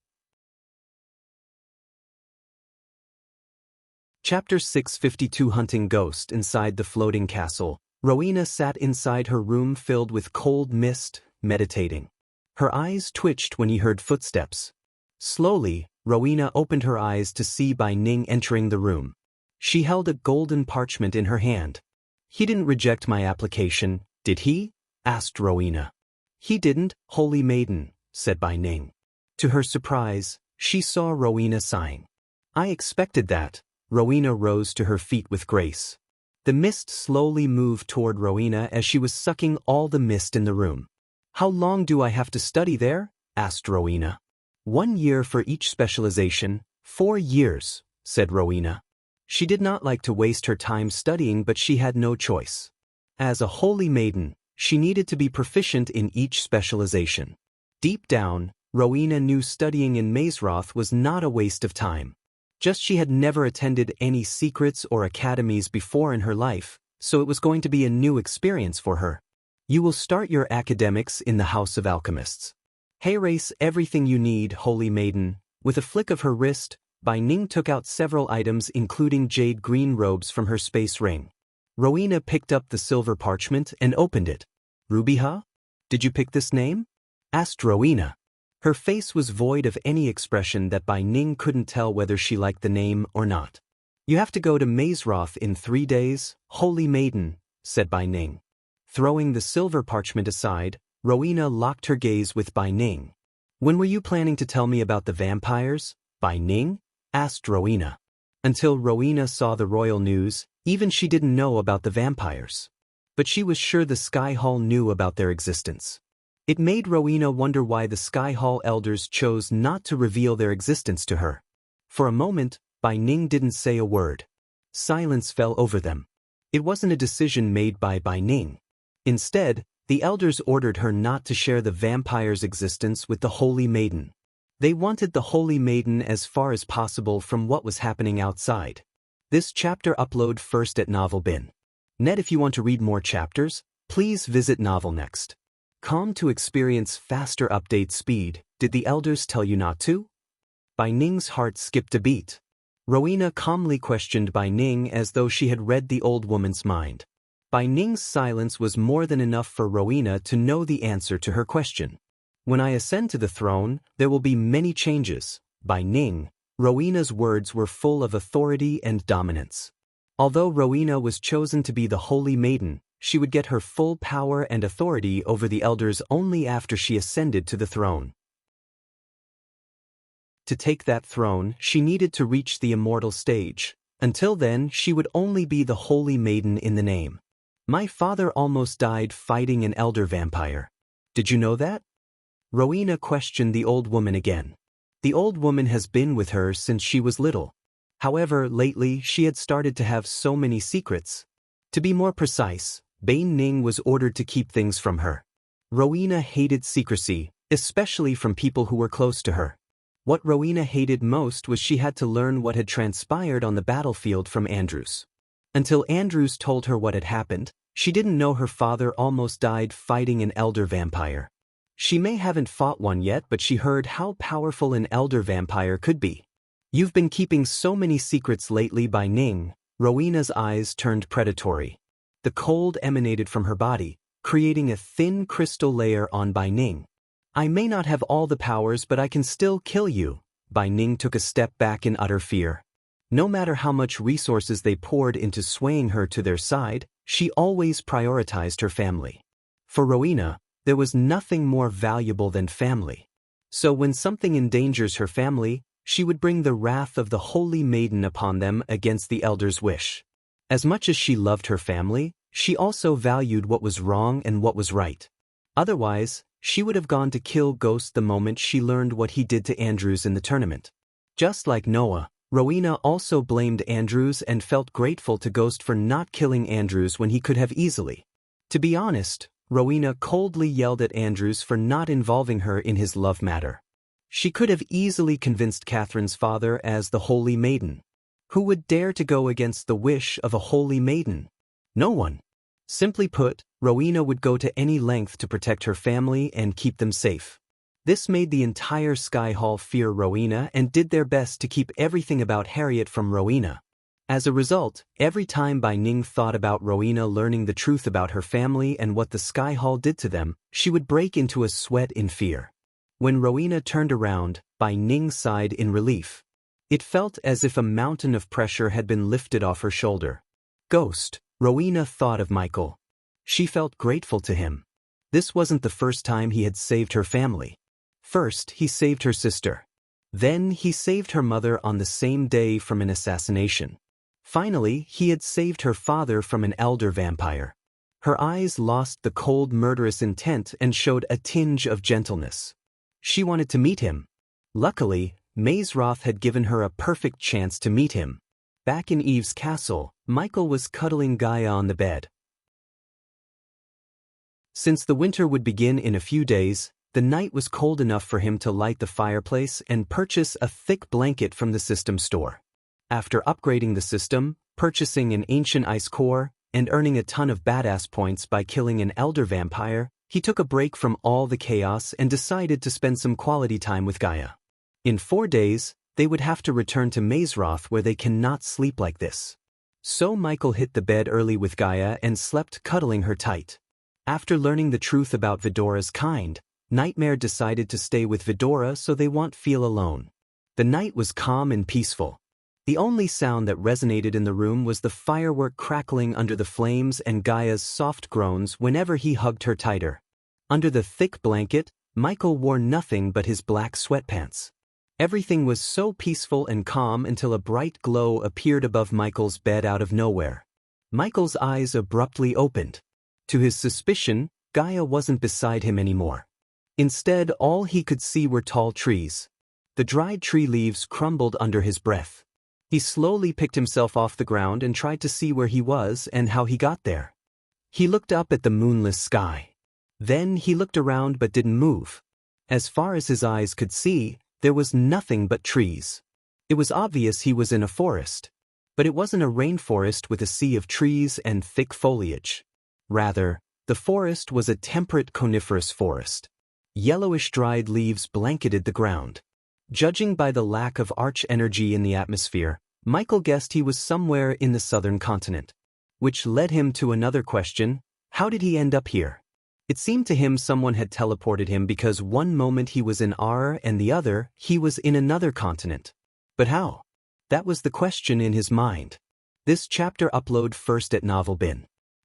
Chapter 652 Hunting Ghost. Inside the floating castle, Rowena sat inside her room filled with cold mist, meditating. Her eyes twitched when he heard footsteps. Slowly, Rowena opened her eyes to see Bai Ning entering the room. She held a golden parchment in her hand. He didn't reject my application, did he? Asked Rowena. He didn't, holy maiden, said Bai Ning. To her surprise, she saw Rowena sighing. I expected that. Rowena rose to her feet with grace. The mist slowly moved toward Rowena as she was sucking all the mist in the room. How long do I have to study there? Asked Rowena. 1 year for each specialization, 4 years, said Rowena. She did not like to waste her time studying, but she had no choice. As a holy maiden, she needed to be proficient in each specialization. Deep down, Rowena knew studying in Mazeroth was not a waste of time. Just she had never attended any secrets or academies before in her life, so it was going to be a new experience for her. You will start your academics in the House of Alchemists. Race everything you need, holy maiden. With a flick of her wrist, Bai Ning took out several items including jade green robes from her space ring. Rowena picked up the silver parchment and opened it. Rubiha? Did you pick this name? Asked Rowena. Her face was void of any expression that Bai Ning couldn't tell whether she liked the name or not. You have to go to Mazeroth in 3 days, holy maiden, said Bai Ning. Throwing the silver parchment aside, Rowena locked her gaze with Bai Ning. When were you planning to tell me about the vampires, Bai Ning? Asked Rowena. Until Rowena saw the royal news, even she didn't know about the vampires. But she was sure the Sky Hall knew about their existence. It made Rowena wonder why the Sky Hall elders chose not to reveal their existence to her. For a moment, Bai Ning didn't say a word. Silence fell over them. It wasn't a decision made by Bai Ning. Instead, the elders ordered her not to share the vampire's existence with the Holy Maiden. They wanted the Holy Maiden as far as possible from what was happening outside. This chapter upload first at Novel Bin. Net. If you want to read more chapters, please visit Novel Next. Com to experience faster update speed. Did the elders tell you not to? Bai Ning's heart skipped a beat. Rowena calmly questioned Bai Ning as though she had read the old woman's mind. Bai Ning's silence was more than enough for Rowena to know the answer to her question. When I ascend to the throne, there will be many changes. Bai Ning. Rowena's words were full of authority and dominance. Although Rowena was chosen to be the Holy Maiden, she would get her full power and authority over the elders only after she ascended to the throne. To take that throne, she needed to reach the immortal stage. Until then, she would only be the Holy Maiden in the name. My father almost died fighting an elder vampire. Did you know that? Rowena questioned the old woman again. The old woman has been with her since she was little. However, lately she had started to have so many secrets. To be more precise, Bai Ning was ordered to keep things from her. Rowena hated secrecy, especially from people who were close to her. What Rowena hated most was she had to learn what had transpired on the battlefield from Andrews. Until Andrews told her what had happened, she didn't know her father almost died fighting an elder vampire. She may haven't fought one yet, but she heard how powerful an elder vampire could be. You've been keeping so many secrets lately by Ning. Rowena's eyes turned predatory. The cold emanated from her body, creating a thin crystal layer on Bai Ning. I may not have all the powers, but I can still kill you. Bai Ning took a step back in utter fear. No matter how much resources they poured into swaying her to their side, she always prioritized her family. For Rowena, there was nothing more valuable than family. So when something endangers her family, she would bring the wrath of the Holy Maiden upon them against the Elder's wish. As much as she loved her family, she also valued what was wrong and what was right. Otherwise, she would have gone to kill Ghost the moment she learned what he did to Andrews in the tournament. Just like Noah, Rowena also blamed Andrews and felt grateful to Ghost for not killing Andrews when he could have easily. To be honest, Rowena coldly yelled at Andrews for not involving her in his love matter. She could have easily convinced Catherine's father as the Holy Maiden. Who would dare to go against the wish of a Holy Maiden? No one. Simply put, Rowena would go to any length to protect her family and keep them safe. This made the entire Sky Hall fear Rowena and did their best to keep everything about Harriet from Rowena. As a result, every time Bai Ning thought about Rowena learning the truth about her family and what the Sky Hall did to them, she would break into a sweat in fear. When Rowena turned around, Bai Ning sighed in relief. It felt as if a mountain of pressure had been lifted off her shoulder. Ghost. Rowena thought of Michael. She felt grateful to him. This wasn't the first time he had saved her family. First, he saved her sister. Then, he saved her mother on the same day from an assassination. Finally, he had saved her father from an elder vampire. Her eyes lost the cold, murderous intent and showed a tinge of gentleness. She wanted to meet him. Luckily, Mazeroth had given her a perfect chance to meet him. Back in Eve's castle, Michael was cuddling Gaia on the bed. Since the winter would begin in a few days, the night was cold enough for him to light the fireplace and purchase a thick blanket from the system store. After upgrading the system, purchasing an ancient ice core, and earning a ton of badass points by killing an elder vampire, he took a break from all the chaos and decided to spend some quality time with Gaia. In 4 days, they would have to return to Mazeroth where they cannot sleep like this. So Michael hit the bed early with Gaia and slept cuddling her tight. After learning the truth about Vidora's kind, Nightmare decided to stay with Vidora so they won't feel alone. The night was calm and peaceful. The only sound that resonated in the room was the firework crackling under the flames and Gaia's soft groans whenever he hugged her tighter. Under the thick blanket, Michael wore nothing but his black sweatpants. Everything was so peaceful and calm until a bright glow appeared above Michael's bed out of nowhere. Michael's eyes abruptly opened. To his suspicion, Gaia wasn't beside him anymore. Instead, all he could see were tall trees. The dried tree leaves crumbled under his breath. He slowly picked himself off the ground and tried to see where he was and how he got there. He looked up at the moonless sky. Then he looked around but didn't move. As far as his eyes could see, there was nothing but trees. It was obvious he was in a forest. But it wasn't a rainforest with a sea of trees and thick foliage. Rather, the forest was a temperate coniferous forest. Yellowish dried leaves blanketed the ground. Judging by the lack of arch energy in the atmosphere, Michael guessed he was somewhere in the southern continent. Which led him to another question: how did he end up here? It seemed to him someone had teleported him because one moment he was in R and the other, he was in another continent. But how? That was the question in his mind. This chapter upload first at Novelbin.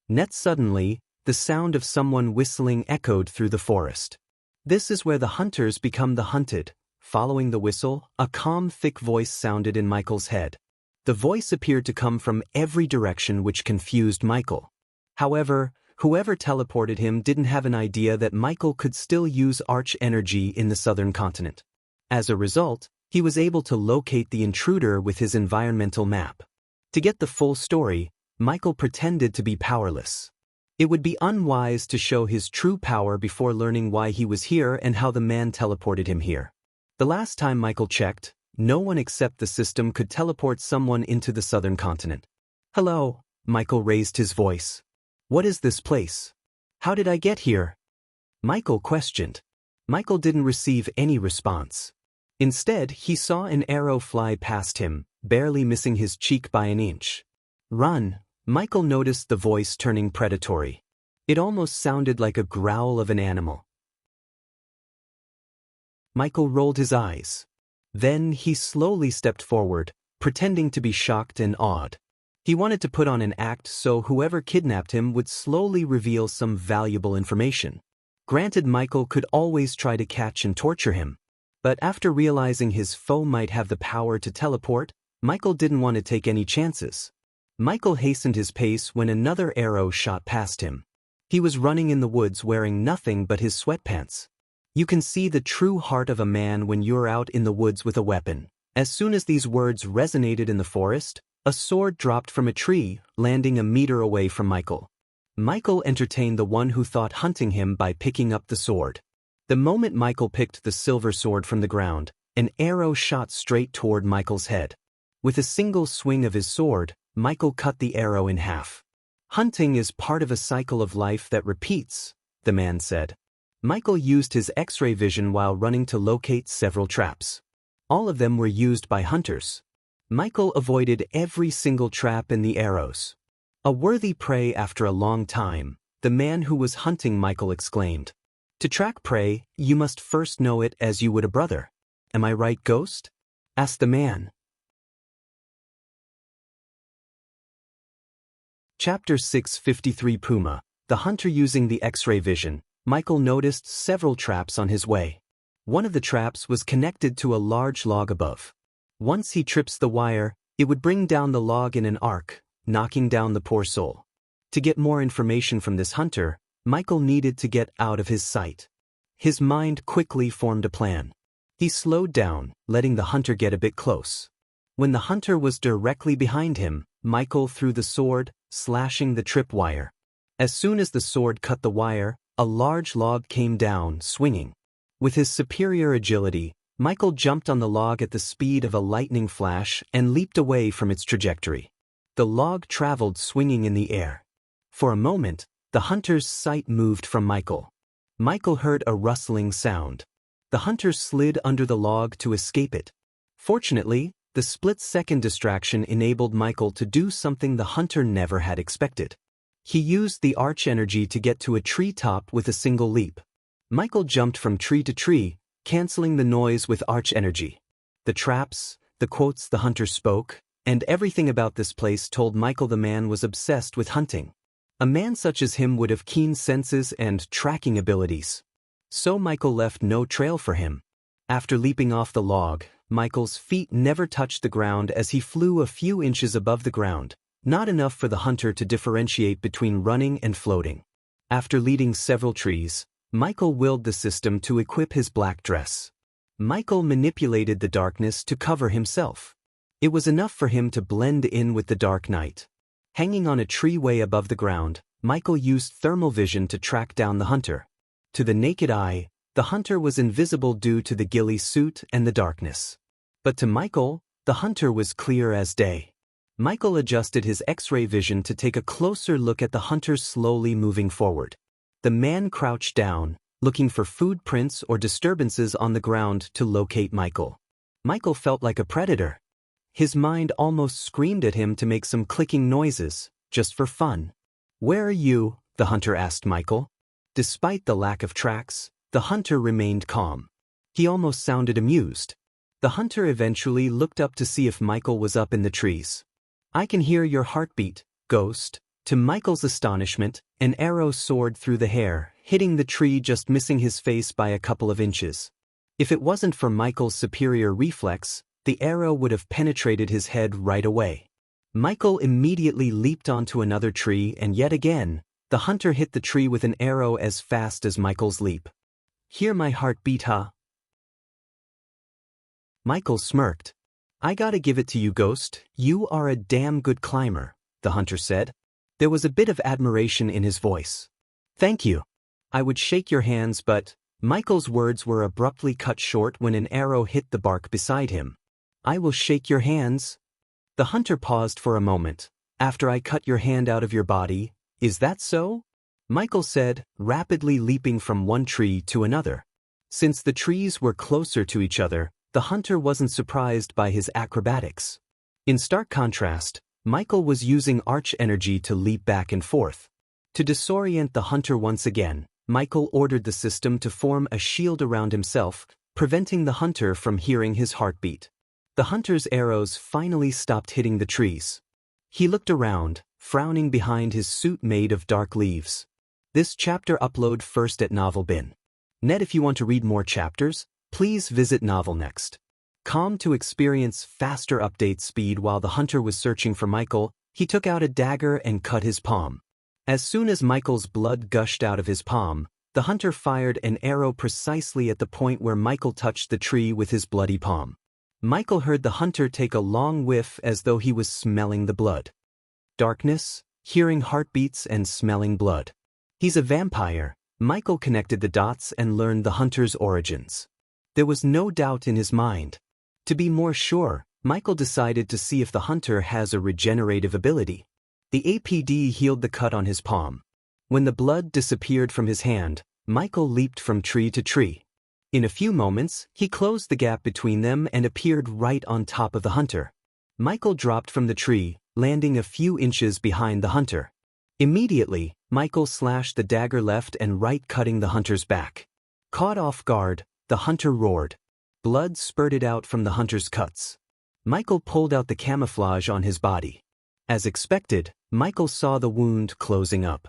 Net suddenly, the sound of someone whistling echoed through the forest. This is where the hunters become the hunted. Following the whistle, a calm, thick voice sounded in Michael's head. The voice appeared to come from every direction, which confused Michael. However, whoever teleported him didn't have an idea that Michael could still use arch energy in the southern continent. As a result, he was able to locate the intruder with his environmental map. To get the full story, Michael pretended to be powerless. It would be unwise to show his true power before learning why he was here and how the man teleported him here. The last time Michael checked, no one except the system could teleport someone into the southern continent. Hello, Michael raised his voice. What is this place? How did I get here? Michael questioned. Michael didn't receive any response. Instead, he saw an arrow fly past him, barely missing his cheek by an inch. Run, Michael noticed the voice turning predatory. It almost sounded like a growl of an animal. Michael rolled his eyes. Then he slowly stepped forward, pretending to be shocked and awed. He wanted to put on an act so whoever kidnapped him would slowly reveal some valuable information. Granted, Michael could always try to catch and torture him. But after realizing his foe might have the power to teleport, Michael didn't want to take any chances. Michael hastened his pace when another arrow shot past him. He was running in the woods wearing nothing but his sweatpants. You can see the true heart of a man when you're out in the woods with a weapon. As soon as these words resonated in the forest, a sword dropped from a tree, landing a meter away from Michael. Michael entertained the one who thought hunting him by picking up the sword. The moment Michael picked the silver sword from the ground, an arrow shot straight toward Michael's head. With a single swing of his sword, Michael cut the arrow in half. Hunting is part of a cycle of life that repeats, the man said. Michael used his X-ray vision while running to locate several traps. All of them were used by hunters. Michael avoided every single trap in the arrows. A worthy prey after a long time, the man who was hunting Michael exclaimed. To track prey, you must first know it as you would a brother. Am I right, Ghost? Asked the man. Chapter 653 Puma, the hunter using the X-ray vision. Michael noticed several traps on his way. One of the traps was connected to a large log above. Once he trips the wire, it would bring down the log in an arc, knocking down the poor soul. To get more information from this hunter, Michael needed to get out of his sight. His mind quickly formed a plan. He slowed down, letting the hunter get a bit close. When the hunter was directly behind him, Michael threw the sword, slashing the tripwire. As soon as the sword cut the wire, a large log came down, swinging. With his superior agility, Michael jumped on the log at the speed of a lightning flash and leaped away from its trajectory. The log traveled swinging in the air. For a moment, the hunter's sight moved from Michael. Michael heard a rustling sound. The hunter slid under the log to escape it. Fortunately, the split-second distraction enabled Michael to do something the hunter never had expected. He used the arch energy to get to a treetop with a single leap. Michael jumped from tree to tree, canceling the noise with arch energy. The traps, the quotes the hunter spoke, and everything about this place told Michael the man was obsessed with hunting. A man such as him would have keen senses and tracking abilities. So Michael left no trail for him. After leaping off the log, Michael's feet never touched the ground as he flew a few inches above the ground, not enough for the hunter to differentiate between running and floating. After leading several trees, Michael willed the system to equip his black dress. Michael manipulated the darkness to cover himself. It was enough for him to blend in with the dark night. Hanging on a tree way above the ground, Michael used thermal vision to track down the hunter. To the naked eye, the hunter was invisible due to the ghillie suit and the darkness. But to Michael, the hunter was clear as day. Michael adjusted his X-ray vision to take a closer look at the hunter slowly moving forward. The man crouched down, looking for food prints or disturbances on the ground to locate Michael. Michael felt like a predator. His mind almost screamed at him to make some clicking noises, just for fun. "Where are you?" the hunter asked Michael. Despite the lack of tracks, the hunter remained calm. He almost sounded amused. The hunter eventually looked up to see if Michael was up in the trees. "I can hear your heartbeat, Ghost." To Michael's astonishment, an arrow soared through the hair, hitting the tree just missing his face by a couple of inches. If it wasn't for Michael's superior reflex, the arrow would have penetrated his head right away. Michael immediately leaped onto another tree and yet again, the hunter hit the tree with an arrow as fast as Michael's leap. "Hear my heart beat, huh?" Michael smirked. "I gotta give it to you, Ghost. You are a damn good climber," the hunter said. There was a bit of admiration in his voice. "Thank you. I would shake your hands, but Michael's words were abruptly cut short when an arrow hit the bark beside him. I will shake your hands. The hunter paused for a moment. After I cut your hand out of your body, is that so? Michael said, rapidly leaping from one tree to another. Since the trees were closer to each other, the hunter wasn't surprised by his acrobatics. In stark contrast, Michael was using arch energy to leap back and forth. To disorient the hunter once again, Michael ordered the system to form a shield around himself, preventing the hunter from hearing his heartbeat. The hunter's arrows finally stopped hitting the trees. He looked around, frowning behind his suit made of dark leaves. This chapter upload first at Novel Bin. Net, if you want to read more chapters, please visit Novel Next. To experience faster update speed while the hunter was searching for Michael, he took out a dagger and cut his palm. As soon as Michael's blood gushed out of his palm, the hunter fired an arrow precisely at the point where Michael touched the tree with his bloody palm. Michael heard the hunter take a long whiff as though he was smelling the blood. Darkness, hearing heartbeats and smelling blood. He's a vampire. Michael connected the dots and learned the hunter's origins. There was no doubt in his mind. To be more sure, Michael decided to see if the hunter has a regenerative ability. The APD healed the cut on his palm. When the blood disappeared from his hand, Michael leaped from tree to tree. In a few moments, he closed the gap between them and appeared right on top of the hunter. Michael dropped from the tree, landing a few inches behind the hunter. Immediately, Michael slashed the dagger left and right, cutting the hunter's back. Caught off guard, the hunter roared. Blood spurted out from the hunter's cuts. Michael pulled out the camouflage on his body. As expected, Michael saw the wound closing up.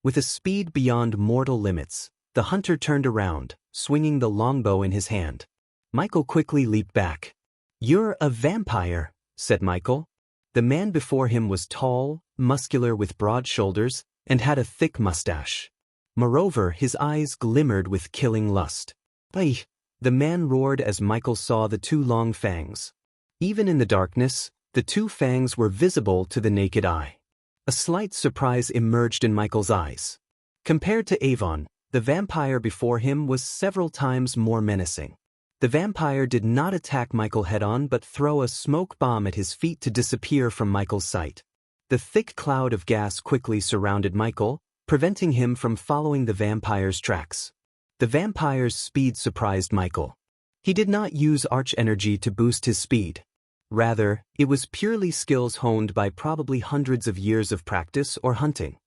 With a speed beyond mortal limits, the hunter turned around, swinging the longbow in his hand. Michael quickly leaped back. "You're a vampire," said Michael. The man before him was tall, muscular with broad shoulders, and had a thick mustache. Moreover, his eyes glimmered with killing lust. "Hey!" the man roared as Michael saw the two long fangs. Even in the darkness, the two fangs were visible to the naked eye. A slight surprise emerged in Michael's eyes. Compared to Avon, the vampire before him was several times more menacing. The vampire did not attack Michael head-on but throw a smoke bomb at his feet to disappear from Michael's sight. The thick cloud of gas quickly surrounded Michael, preventing him from following the vampire's tracks. The vampire's speed surprised Michael. He did not use arch energy to boost his speed. Rather, it was purely skills honed by probably hundreds of years of practice or hunting.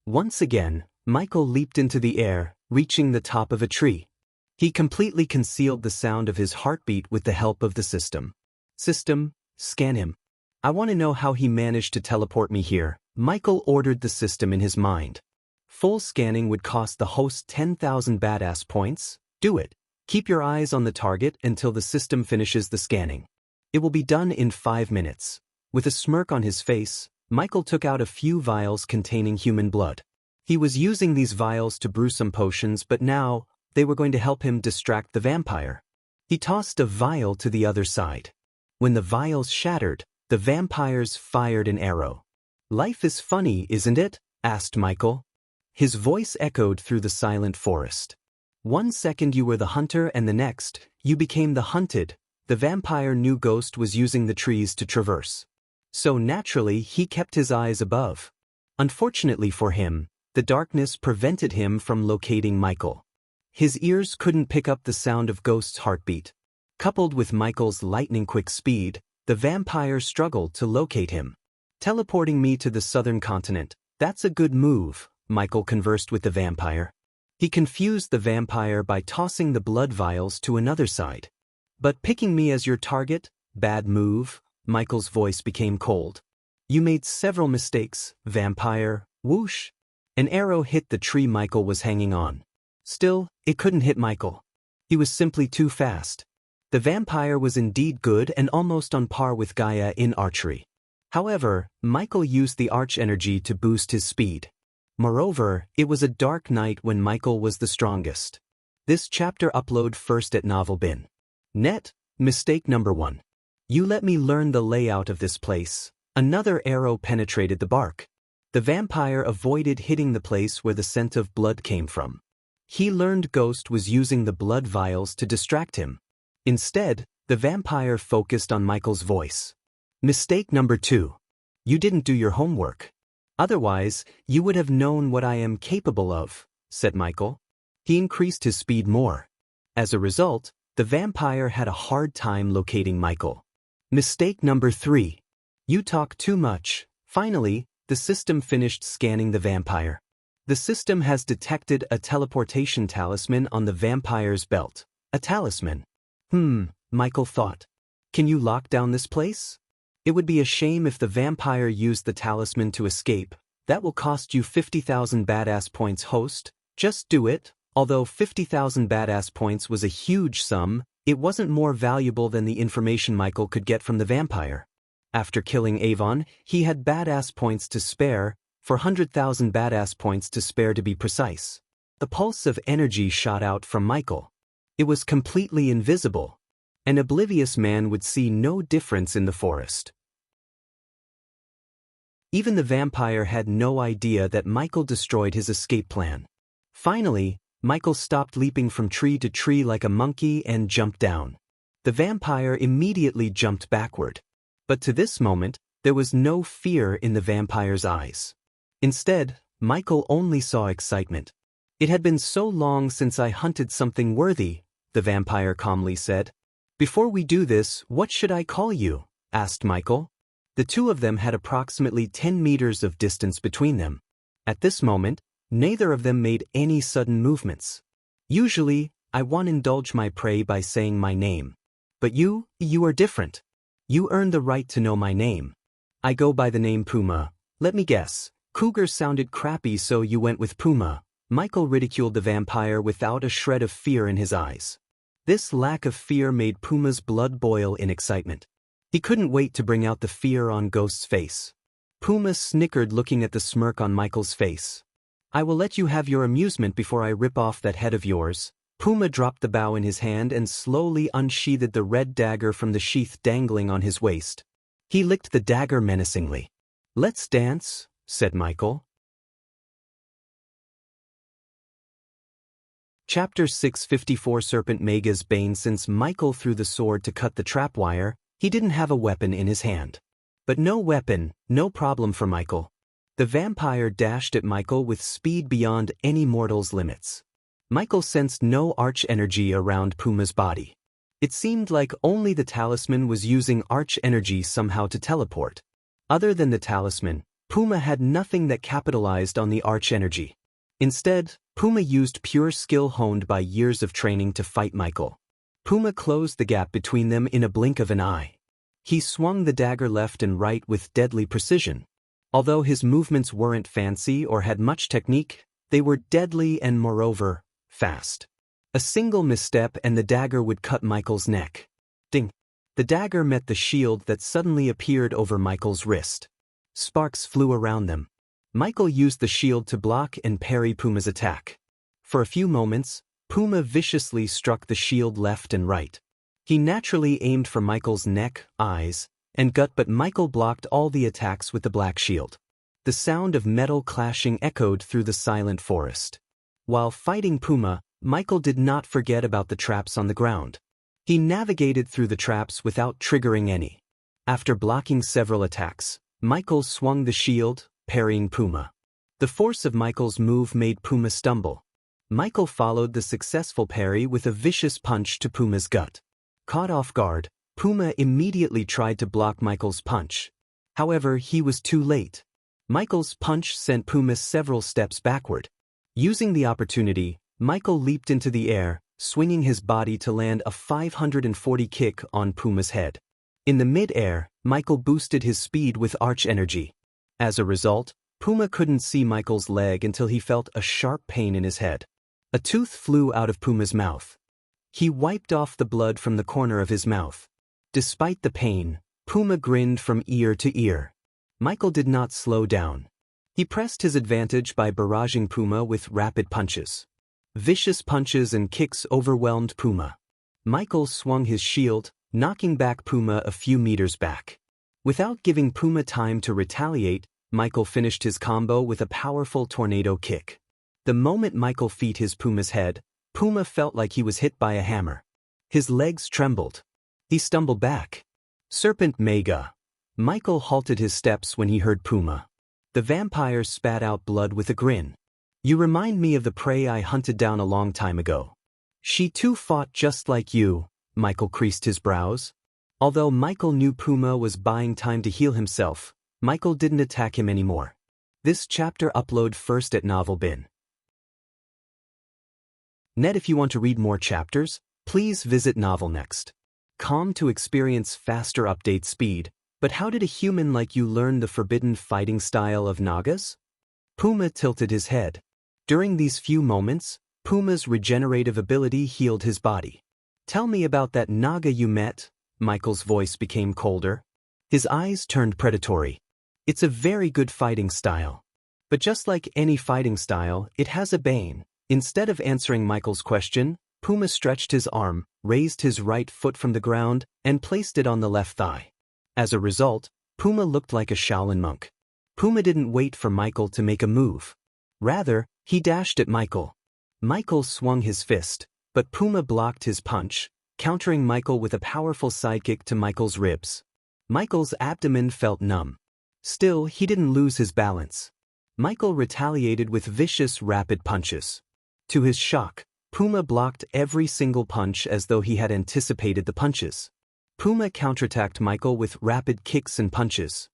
Once again, Michael leaped into the air, reaching the top of a tree. He completely concealed the sound of his heartbeat with the help of the system. "System, scan him. I want to know how he managed to teleport me here," Michael ordered the system in his mind. Full scanning would cost the host 10,000 badass points. Do it. Keep your eyes on the target until the system finishes the scanning. It will be done in 5 minutes. With a smirk on his face, Michael took out a few vials containing human blood. He was using these vials to brew some potions, but now, they were going to help him distract the vampire. He tossed a vial to the other side. When the vials shattered, the vampires fired an arrow. "Life is funny, isn't it?" asked Michael. His voice echoed through the silent forest. "One second you were the hunter and the next, you became the hunted." The vampire knew Ghost was using the trees to traverse. So naturally, he kept his eyes above. Unfortunately for him, the darkness prevented him from locating Michael. His ears couldn't pick up the sound of Ghost's heartbeat. Coupled with Michael's lightning-quick speed, the vampire struggled to locate him. "Teleporting me to the southern continent, that's a good move," Michael conversed with the vampire. He confused the vampire by tossing the blood vials to another side. "But picking me as your target? Bad move." Michael's voice became cold. "You made several mistakes, vampire." Whoosh! An arrow hit the tree Michael was hanging on. Still, it couldn't hit Michael. He was simply too fast. The vampire was indeed good and almost on par with Gaia in archery. However, Michael used the arch energy to boost his speed. Moreover, it was a dark night when Michael was the strongest. This chapter upload first at Novel Bin. Net, mistake number 1. You let me learn the layout of this place. Another arrow penetrated the bark. The vampire avoided hitting the place where the scent of blood came from. He learned Ghost was using the blood vials to distract him. Instead, the vampire focused on Michael's voice. Mistake number 2. You didn't do your homework. Otherwise, you would have known what I am capable of, said Michael. He increased his speed more. As a result, the vampire had a hard time locating Michael. Mistake number 3. You talk too much. Finally, the system finished scanning the vampire. The system has detected a teleportation talisman on the vampire's belt. A talisman. Michael thought. Can you lock down this place? It would be a shame if the vampire used the talisman to escape. That will cost you 50,000 badass points, host. Just do it. Although 50,000 badass points was a huge sum, it wasn't more valuable than the information Michael could get from the vampire. After killing Avon, he had badass points to spare, 400,000 badass points to spare to be precise. The pulse of energy shot out from Michael. It was completely invisible. An oblivious man would see no difference in the forest. Even the vampire had no idea that Michael destroyed his escape plan. Finally, Michael stopped leaping from tree to tree like a monkey and jumped down. The vampire immediately jumped backward. But to this moment, there was no fear in the vampire's eyes. Instead, Michael only saw excitement. It had been so long since I hunted something worthy, the vampire calmly said. Before we do this, what should I call you? Asked Michael. The two of them had approximately 10 meters of distance between them. At this moment, neither of them made any sudden movements. Usually, I want to indulge my prey by saying my name. But you are different. You earned the right to know my name. I go by the name Puma. Let me guess. Cougar sounded crappy, so you went with Puma. Michael ridiculed the vampire without a shred of fear in his eyes. This lack of fear made Puma's blood boil in excitement. He couldn't wait to bring out the fear on Ghost's face. Puma snickered, looking at the smirk on Michael's face. I will let you have your amusement before I rip off that head of yours. Puma dropped the bow in his hand and slowly unsheathed the red dagger from the sheath dangling on his waist. He licked the dagger menacingly. Let's dance, said Michael. Chapter 654 Serpent Mega's Bane. Since Michael threw the sword to cut the trapwire, he didn't have a weapon in his hand. But no weapon, no problem for Michael. The vampire dashed at Michael with speed beyond any mortal's limits. Michael sensed no arch energy around Puma's body. It seemed like only the talisman was using arch energy somehow to teleport. Other than the talisman, Puma had nothing that capitalized on the arch energy. Instead, Puma used pure skill honed by years of training to fight Michael. Puma closed the gap between them in a blink of an eye. He swung the dagger left and right with deadly precision. Although his movements weren't fancy or had much technique, they were deadly and, moreover, fast. A single misstep and the dagger would cut Michael's neck. Ding! The dagger met the shield that suddenly appeared over Michael's wrist. Sparks flew around them. Michael used the shield to block and parry Puma's attack. For a few moments, Puma viciously struck the shield left and right. He naturally aimed for Michael's neck, eyes, and gut, but Michael blocked all the attacks with the black shield. The sound of metal clashing echoed through the silent forest. While fighting Puma, Michael did not forget about the traps on the ground. He navigated through the traps without triggering any. After blocking several attacks, Michael swung the shield, parrying Puma. The force of Michael's move made Puma stumble. Michael followed the successful parry with a vicious punch to Puma's gut. Caught off guard, Puma immediately tried to block Michael's punch. However, he was too late. Michael's punch sent Puma several steps backward. Using the opportunity, Michael leaped into the air, swinging his body to land a 540 kick on Puma's head. In the mid-air, Michael boosted his speed with arch energy. As a result, Puma couldn't see Michael's leg until he felt a sharp pain in his head. A tooth flew out of Puma's mouth. He wiped off the blood from the corner of his mouth. Despite the pain, Puma grinned from ear to ear. Michael did not slow down. He pressed his advantage by barraging Puma with rapid punches. Vicious punches and kicks overwhelmed Puma. Michael swung his shield, knocking back Puma a few meters back. Without giving Puma time to retaliate, Michael finished his combo with a powerful tornado kick. The moment Michael feet his Puma's head, Puma felt like he was hit by a hammer. His legs trembled. He stumbled back. Serpent Mega. Michael halted his steps when he heard Puma. The vampire spat out blood with a grin. You remind me of the prey I hunted down a long time ago. She too fought just like you, Michael creased his brows. Although Michael knew Puma was buying time to heal himself, Michael didn't attack him anymore. This chapter upload first at Novel Bin. Net if you want to read more chapters, please visit Novel Next. Com to experience faster update speed, but how did a human like you learn the forbidden fighting style of Nagas? Puma tilted his head. During these few moments, Puma's regenerative ability healed his body. Tell me about that Naga you met. Michael's voice became colder. His eyes turned predatory. It's a very good fighting style. But just like any fighting style, it has a bane. Instead of answering Michael's question, Puma stretched his arm, raised his right foot from the ground, and placed it on the left thigh. As a result, Puma looked like a Shaolin monk. Puma didn't wait for Michael to make a move. Rather, he dashed at Michael. Michael swung his fist, but Puma blocked his punch, countering Michael with a powerful sidekick to Michael's ribs. Michael's abdomen felt numb. Still, he didn't lose his balance. Michael retaliated with vicious, rapid punches. To his shock, Puma blocked every single punch as though he had anticipated the punches. Puma counterattacked Michael with rapid kicks and punches.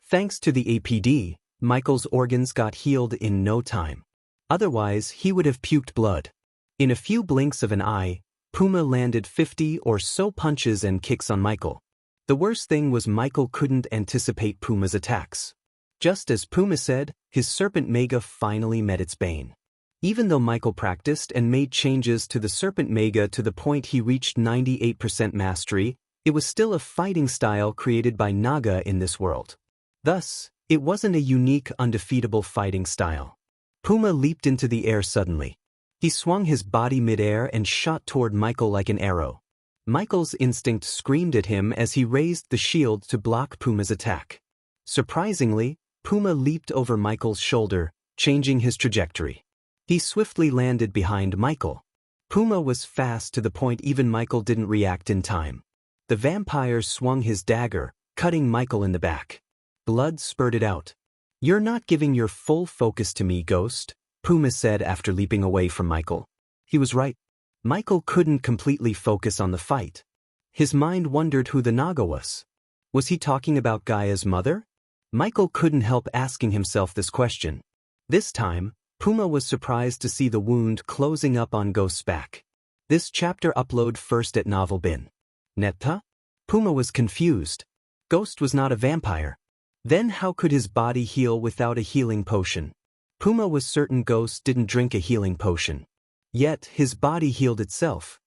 Thanks to the APD, Michael's organs got healed in no time. Otherwise, he would have puked blood. In a few blinks of an eye, Puma landed 50 or so punches and kicks on Michael. The worst thing was Michael couldn't anticipate Puma's attacks. Just as Puma said, his Serpent Mega finally met its bane. Even though Michael practiced and made changes to the Serpent Mega to the point he reached 98% mastery, it was still a fighting style created by Naga in this world. Thus, it wasn't a unique, undefeatable fighting style. Puma leaped into the air suddenly. He swung his body mid-air and shot toward Michael like an arrow. Michael's instinct screamed at him as he raised the shield to block Puma's attack. Surprisingly, Puma leaped over Michael's shoulder, changing his trajectory. He swiftly landed behind Michael. Puma was fast to the point even Michael didn't react in time. The vampire swung his dagger, cutting Michael in the back. Blood spurted out. You're not giving your full focus to me, Ghost, Puma said after leaping away from Michael. He was right. Michael couldn't completely focus on the fight. His mind wondered who the Naga was. Was he talking about Gaia's mother? Michael couldn't help asking himself this question. This time, Puma was surprised to see the wound closing up on Ghost's back. This chapter upload first at Novel Bin. Netta? Puma was confused. Ghost was not a vampire. Then how could his body heal without a healing potion? Puma was certain Ghost didn't drink a healing potion. Yet, his body healed itself.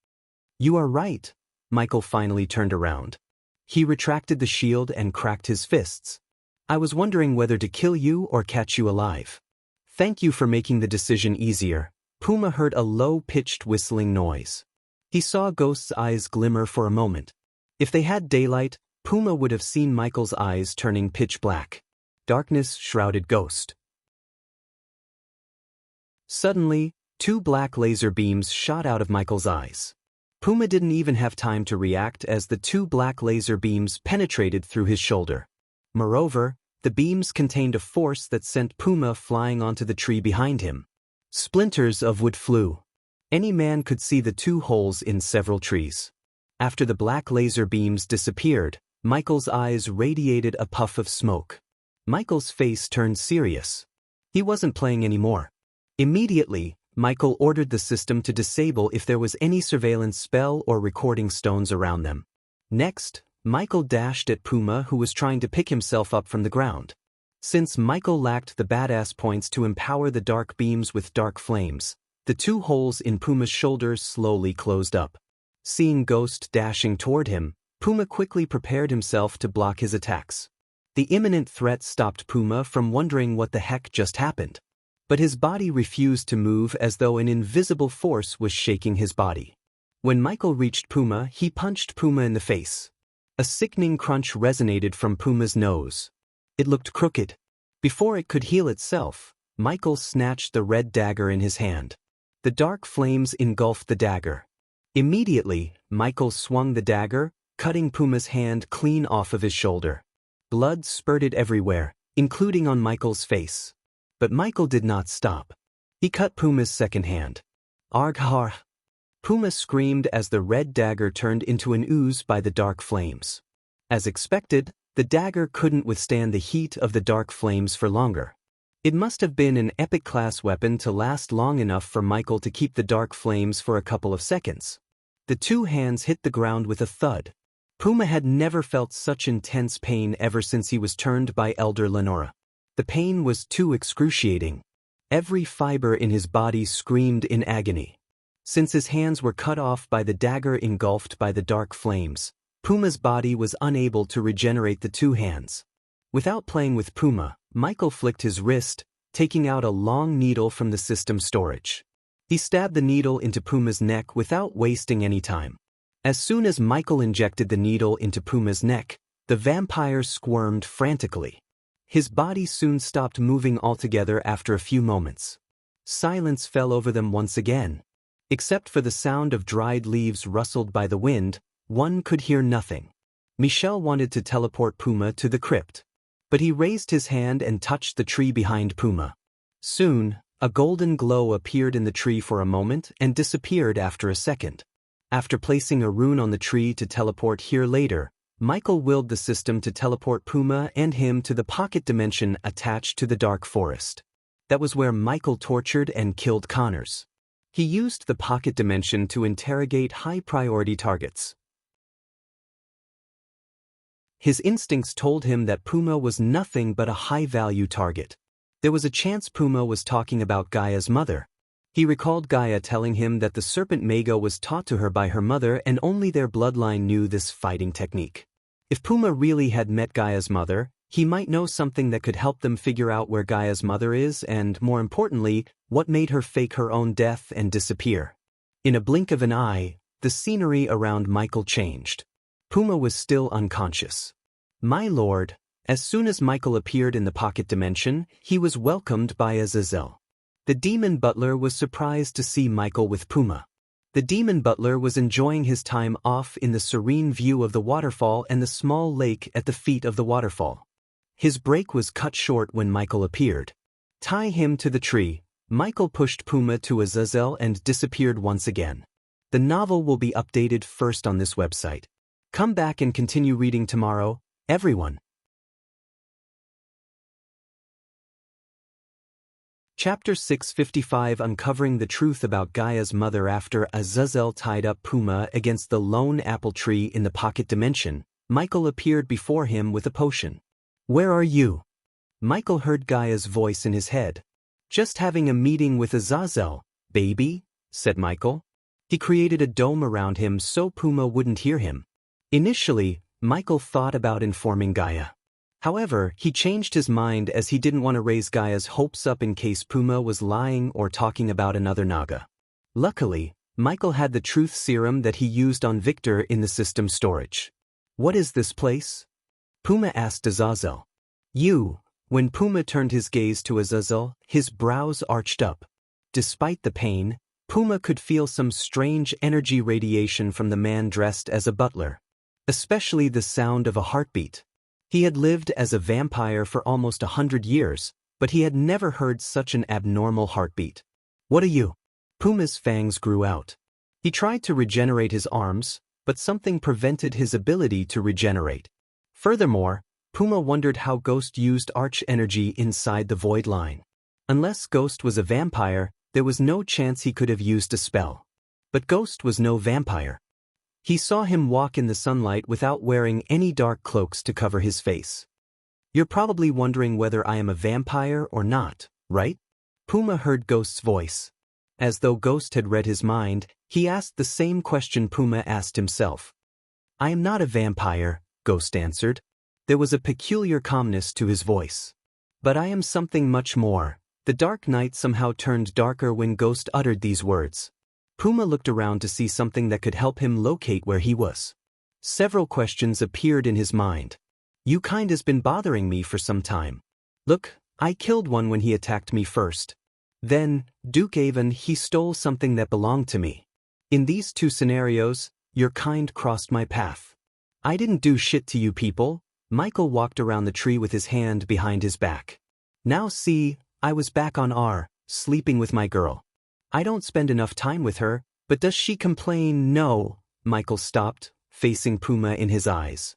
You are right. Michael finally turned around. He retracted the shield and cracked his fists. I was wondering whether to kill you or catch you alive. Thank you for making the decision easier. Puma heard a low-pitched whistling noise. He saw Ghost's eyes glimmer for a moment. If they had daylight, Puma would have seen Michael's eyes turning pitch black. Darkness shrouded Ghost. Suddenly, 2 black laser beams shot out of Michael's eyes. Puma didn't even have time to react as the 2 black laser beams penetrated through his shoulder. Moreover, the beams contained a force that sent Puma flying onto the tree behind him. Splinters of wood flew. Any man could see the 2 holes in several trees. After the black laser beams disappeared, Michael's eyes radiated a puff of smoke. Michael's face turned serious. He wasn't playing anymore. Immediately, Michael ordered the system to disable if there was any surveillance spell or recording stones around them. Next, Michael dashed at Puma, who was trying to pick himself up from the ground. Since Michael lacked the badass points to empower the dark beams with dark flames, the 2 holes in Puma's shoulders slowly closed up. Seeing Ghost dashing toward him, Puma quickly prepared himself to block his attacks. The imminent threat stopped Puma from wondering what the heck just happened. But his body refused to move as though an invisible force was shaking his body. When Michael reached Puma, he punched Puma in the face. A sickening crunch resonated from Puma's nose. It looked crooked. Before it could heal itself, Michael snatched the red dagger in his hand. The dark flames engulfed the dagger. Immediately, Michael swung the dagger, cutting Puma's hand clean off of his shoulder. Blood spurted everywhere, including on Michael's face. But Michael did not stop. He cut Puma's second hand. Arghar! Puma screamed as the red dagger turned into an ooze by the dark flames. As expected, the dagger couldn't withstand the heat of the dark flames for longer. It must have been an epic class weapon to last long enough for Michael to keep the dark flames for a couple of seconds. The two hands hit the ground with a thud. Puma had never felt such intense pain ever since he was turned by Elder Lenora. The pain was too excruciating. Every fiber in his body screamed in agony. Since his hands were cut off by the dagger engulfed by the dark flames, Puma's body was unable to regenerate the two hands. Without playing with Puma, Michael flicked his wrist, taking out a long needle from the system storage. He stabbed the needle into Puma's neck without wasting any time. As soon as Michael injected the needle into Puma's neck, the vampire squirmed frantically. His body soon stopped moving altogether after a few moments. Silence fell over them once again. Except for the sound of dried leaves rustled by the wind, one could hear nothing. Michel wanted to teleport Puma to the crypt. But he raised his hand and touched the tree behind Puma. Soon, a golden glow appeared in the tree for a moment and disappeared after a second. After placing a rune on the tree to teleport here later, Michael willed the system to teleport Puma and him to the pocket dimension attached to the dark forest. That was where Michael tortured and killed Connors. He used the pocket dimension to interrogate high-priority targets. His instincts told him that Puma was nothing but a high-value target. There was a chance Puma was talking about Gaia's mother. He recalled Gaia telling him that the serpent Mago was taught to her by her mother and only their bloodline knew this fighting technique. If Puma really had met Gaia's mother, he might know something that could help them figure out where Gaia's mother is and, more importantly, what made her fake her own death and disappear. In a blink of an eye, the scenery around Michael changed. Puma was still unconscious. My lord, as soon as Michael appeared in the pocket dimension, he was welcomed by Azazel. The demon butler was surprised to see Michael with Puma. The demon butler was enjoying his time off in the serene view of the waterfall and the small lake at the feet of the waterfall. His break was cut short when Michael appeared. Tie him to the tree. Michael pushed Puma to Azazel and disappeared once again. The novel will be updated first on this website. Come back and continue reading tomorrow, everyone. Chapter 655 Uncovering the Truth About Gaia's Mother. After Azazel tied up Puma against the lone apple tree in the pocket dimension, Michael appeared before him with a potion. Where are you? Michael heard Gaia's voice in his head. Just having a meeting with Azazel, baby, said Michael. He created a dome around him so Puma wouldn't hear him. Initially, Michael thought about informing Gaia. However, he changed his mind as he didn't want to raise Gaia's hopes up in case Puma was lying or talking about another Naga. Luckily, Michael had the truth serum that he used on Victor in the system storage. What is this place? Puma asked Azazel. When Puma turned his gaze to Azazel, his brows arched up. Despite the pain, Puma could feel some strange energy radiation from the man dressed as a butler. Especially the sound of a heartbeat. He had lived as a vampire for almost 100 years, but he had never heard such an abnormal heartbeat. What are you? Puma's fangs grew out. He tried to regenerate his arms, but something prevented his ability to regenerate. Furthermore, Puma wondered how Ghost used arch energy inside the void line. Unless Ghost was a vampire, there was no chance he could have used a spell. But Ghost was no vampire. He saw him walk in the sunlight without wearing any dark cloaks to cover his face. You're probably wondering whether I am a vampire or not, right? Puma heard Ghost's voice. As though Ghost had read his mind, he asked the same question Puma asked himself. I am not a vampire, Ghost answered. There was a peculiar calmness to his voice. But I am something much more. The dark night somehow turned darker when Ghost uttered these words. Puma looked around to see something that could help him locate where he was. Several questions appeared in his mind. You kind has been bothering me for some time. Look, I killed one when he attacked me first. Then, Duke Avon, he stole something that belonged to me. In these two scenarios, your kind crossed my path. I didn't do shit to you people. Michael walked around the tree with his hand behind his back. Now see, I was back on R, sleeping with my girl. I don't spend enough time with her, but does she complain? No. Michael stopped, facing Puma in his eyes.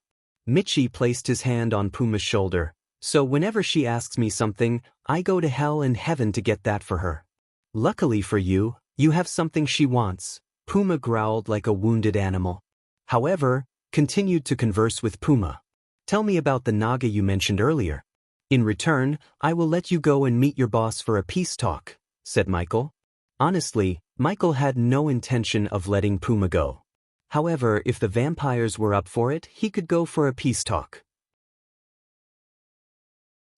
Michi placed his hand on Puma's shoulder, so whenever she asks me something, I go to hell and heaven to get that for her. Luckily for you, you have something she wants. Puma growled like a wounded animal. However, continued to converse with Puma. Tell me about the Naga you mentioned earlier. In return, I will let you go and meet your boss for a peace talk, said Michael. Honestly, Michael had no intention of letting Puma go. However, if the vampires were up for it, he could go for a peace talk.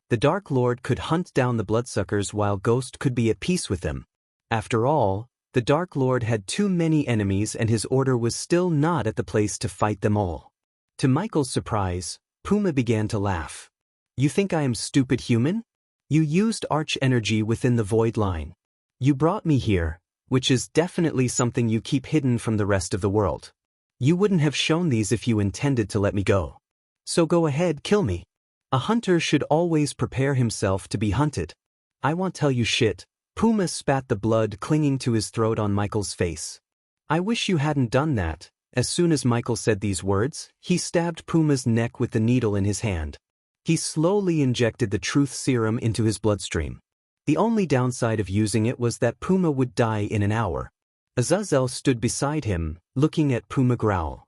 The Dark Lord could hunt down the bloodsuckers while Ghost could be at peace with them. After all, the Dark Lord had too many enemies and his order was still not at the place to fight them all. To Michael's surprise, Puma began to laugh. You think I am stupid human? You used arch energy within the void line. You brought me here, which is definitely something you keep hidden from the rest of the world. You wouldn't have shown these if you intended to let me go. So go ahead, kill me. A hunter should always prepare himself to be hunted. I won't tell you shit. Puma spat the blood clinging to his throat on Michael's face. I wish you hadn't done that. As soon as Michael said these words, he stabbed Puma's neck with the needle in his hand. He slowly injected the truth serum into his bloodstream. The only downside of using it was that Puma would die in an hour. Azazel stood beside him, looking at Puma growl.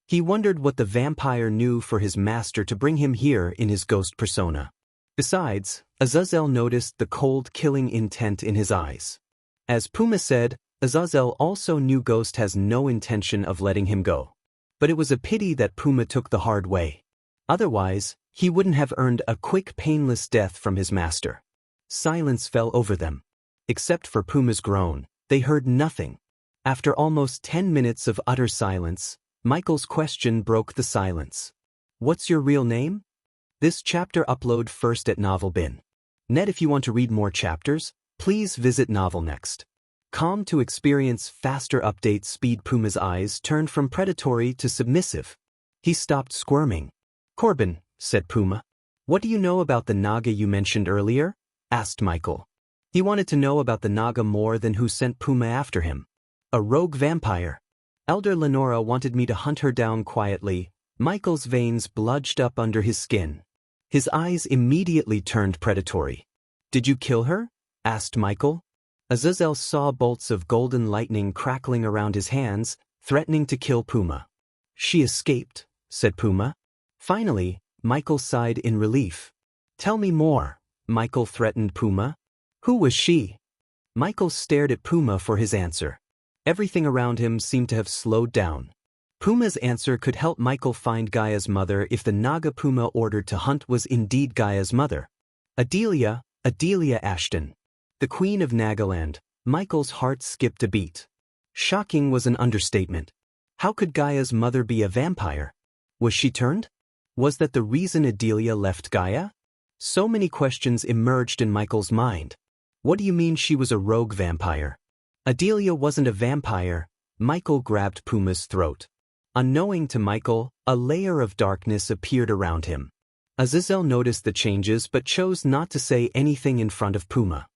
He wondered what the vampire knew for his master to bring him here in his ghost persona. Besides, Azazel noticed the cold killing intent in his eyes. As Puma said, Azazel also knew Ghost has no intention of letting him go. But it was a pity that Puma took the hard way. Otherwise, he wouldn't have earned a quick painless death from his master. Silence fell over them. Except for Puma's groan, they heard nothing. After almost 10 minutes of utter silence, Michael's question broke the silence. What's your real name? This chapter upload first at NovelBin.net. If you want to read more chapters, please visit NovelNext. Calm to experience faster update speed. Puma's eyes turned from predatory to submissive. He stopped squirming. Corbin, said Puma. What do you know about the Naga you mentioned earlier? Asked Michael. He wanted to know about the Naga more than who sent Puma after him. A rogue vampire. Elder Lenora wanted me to hunt her down quietly. Michael's veins bludged up under his skin. His eyes immediately turned predatory. Did you kill her? Asked Michael. Azazel saw bolts of golden lightning crackling around his hands, threatening to kill Puma. She escaped, said Puma. Finally, Michael sighed in relief. Tell me more, Michael threatened Puma. Who was she? Michael stared at Puma for his answer. Everything around him seemed to have slowed down. Puma's answer could help Michael find Gaia's mother if the Naga Puma ordered to hunt was indeed Gaia's mother. Adelia Ashton. The Queen of Nagaland. Michael's heart skipped a beat. Shocking was an understatement. How could Gaia's mother be a vampire? Was she turned? Was that the reason Adelia left Gaia? So many questions emerged in Michael's mind. What do you mean she was a rogue vampire? Adelia wasn't a vampire. Michael grabbed Puma's throat. Unknowing to Michael, a layer of darkness appeared around him. Azazel noticed the changes but chose not to say anything in front of Puma.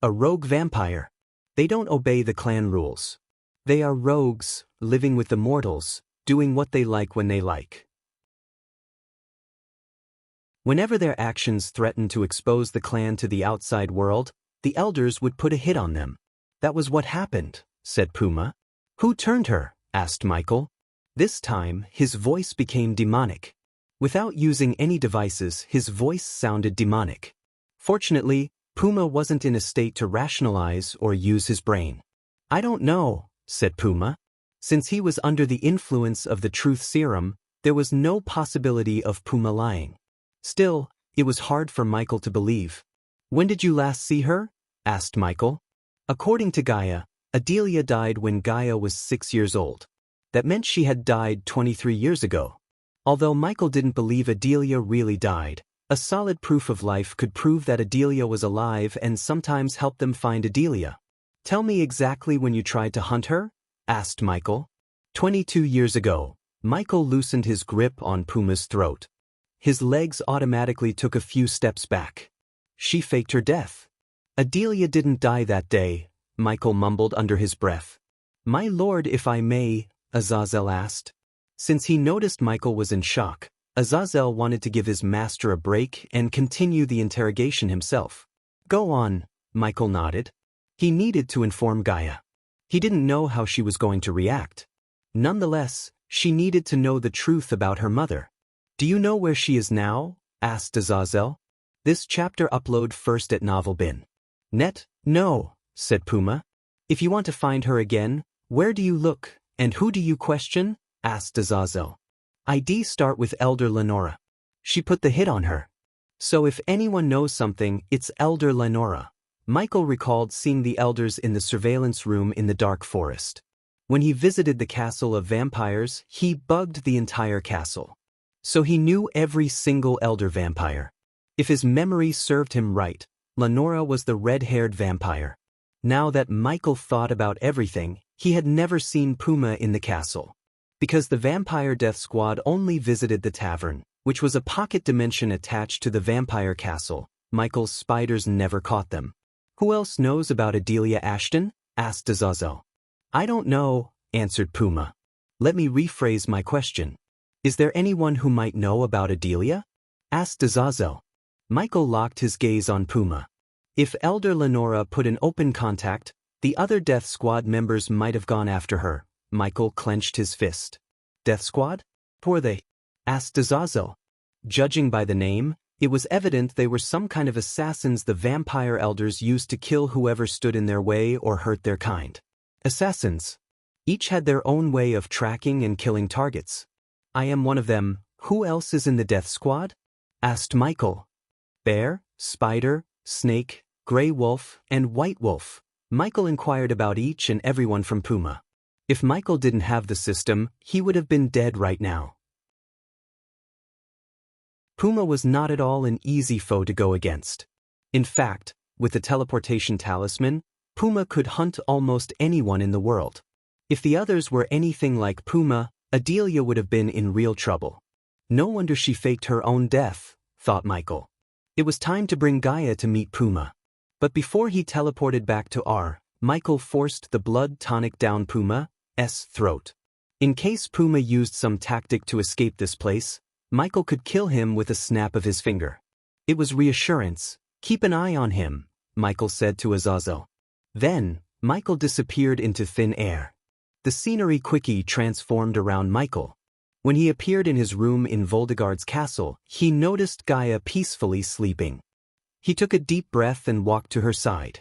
A rogue vampire. They don't obey the clan rules. They are rogues, living with the mortals, doing what they like when they like. Whenever their actions threatened to expose the clan to the outside world, the elders would put a hit on them. That was what happened, said Puma. Who turned her? Asked Michael. This time, his voice became demonic. Without using any devices, his voice sounded demonic. Fortunately, Puma wasn't in a state to rationalize or use his brain. I don't know, said Puma. Since he was under the influence of the truth serum, there was no possibility of Puma lying. Still, it was hard for Michael to believe. When did you last see her? Asked Michael. According to Gaia, Adelia died when Gaia was 6 years old. That meant she had died 23 years ago. Although Michael didn't believe Adelia really died, A solid proof of life could prove that Adelia was alive and sometimes help them find Adelia. Tell me exactly when you tried to hunt her? Asked Michael. 22 years ago. Michael loosened his grip on Puma's throat. His legs automatically took a few steps back. She faked her death. Adelia didn't die that day, Michael mumbled under his breath. My lord, if I may, Azazel asked. Since he noticed Michael was in shock, Azazel wanted to give his master a break and continue the interrogation himself. Go on, Michael nodded. He needed to inform Gaia. He didn't know how she was going to react. Nonetheless, she needed to know the truth about her mother. Do you know where she is now? Asked Azazel. This chapter upload first at novelbin.net? No, said Puma. If you want to find her again, where do you look, and who do you question? Asked Azazel. ID start with Elder Lenora. She put the hit on her. So if anyone knows something, it's Elder Lenora. Michael recalled seeing the elders in the surveillance room in the dark forest. When he visited the castle of vampires, he bugged the entire castle. So he knew every single elder vampire. If his memory served him right, Lenora was the red-haired vampire. Now that Michael thought about everything, he had never seen Puma in the castle. Because the Vampire Death Squad only visited the tavern, which was a pocket dimension attached to the vampire castle, Michael's spiders never caught them. Who else knows about Adelia Ashton? Asked Azazel. I don't know, answered Puma. Let me rephrase my question. Is there anyone who might know about Adelia? Asked Azazel. Michael locked his gaze on Puma. If Elder Lenora put an open contact, the other Death Squad members might have gone after her. Michael clenched his fist. Death Squad? Who are they? Asked Azazel. Judging by the name, it was evident they were some kind of assassins the vampire elders used to kill whoever stood in their way or hurt their kind. Assassins. Each had their own way of tracking and killing targets. I am one of them. Who else is in the Death Squad? Asked Michael. Bear, spider, snake, gray wolf, and white wolf. Michael inquired about each and everyone from Puma. If Michael didn't have the system, he would have been dead right now. Puma was not at all an easy foe to go against. In fact, with the teleportation talisman, Puma could hunt almost anyone in the world. If the others were anything like Puma, Adelia would have been in real trouble. No wonder she faked her own death, thought Michael. It was time to bring Gaia to meet Puma. But before he teleported back to R, Michael forced the blood tonic down Puma's throat. In case Puma used some tactic to escape this place, Michael could kill him with a snap of his finger. It was reassurance. Keep an eye on him, Michael said to Azazel. Then, Michael disappeared into thin air. The scenery quickly transformed around Michael. When he appeared in his room in Voldegard's castle, he noticed Gaia peacefully sleeping. He took a deep breath and walked to her side.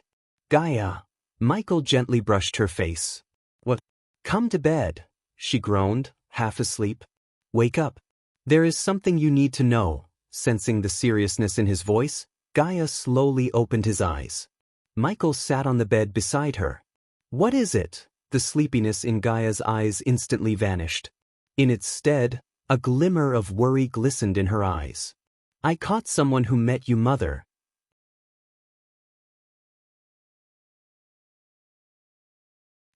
Gaia. Michael gently brushed her face. What? Come to bed, she groaned, half asleep. Wake up. There is something you need to know. Sensing the seriousness in his voice, Gaia slowly opened his eyes. Michael sat on the bed beside her. What is it? The sleepiness in Gaia's eyes instantly vanished. In its stead, a glimmer of worry glistened in her eyes. I caught someone who met you, mother.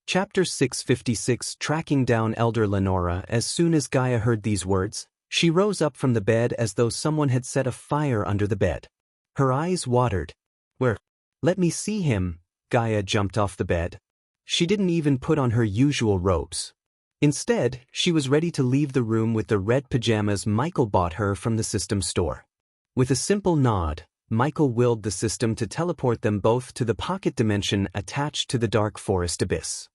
Chapter 656 Tracking down Elder Lenora. As soon as Gaia heard these words, she rose up from the bed as though someone had set a fire under the bed. Her eyes watered. Where? Let me see him. Gaia jumped off the bed. She didn't even put on her usual robes. Instead, she was ready to leave the room with the red pajamas Michael bought her from the system store. With a simple nod, Michael willed the system to teleport them both to the pocket dimension attached to the dark forest abyss.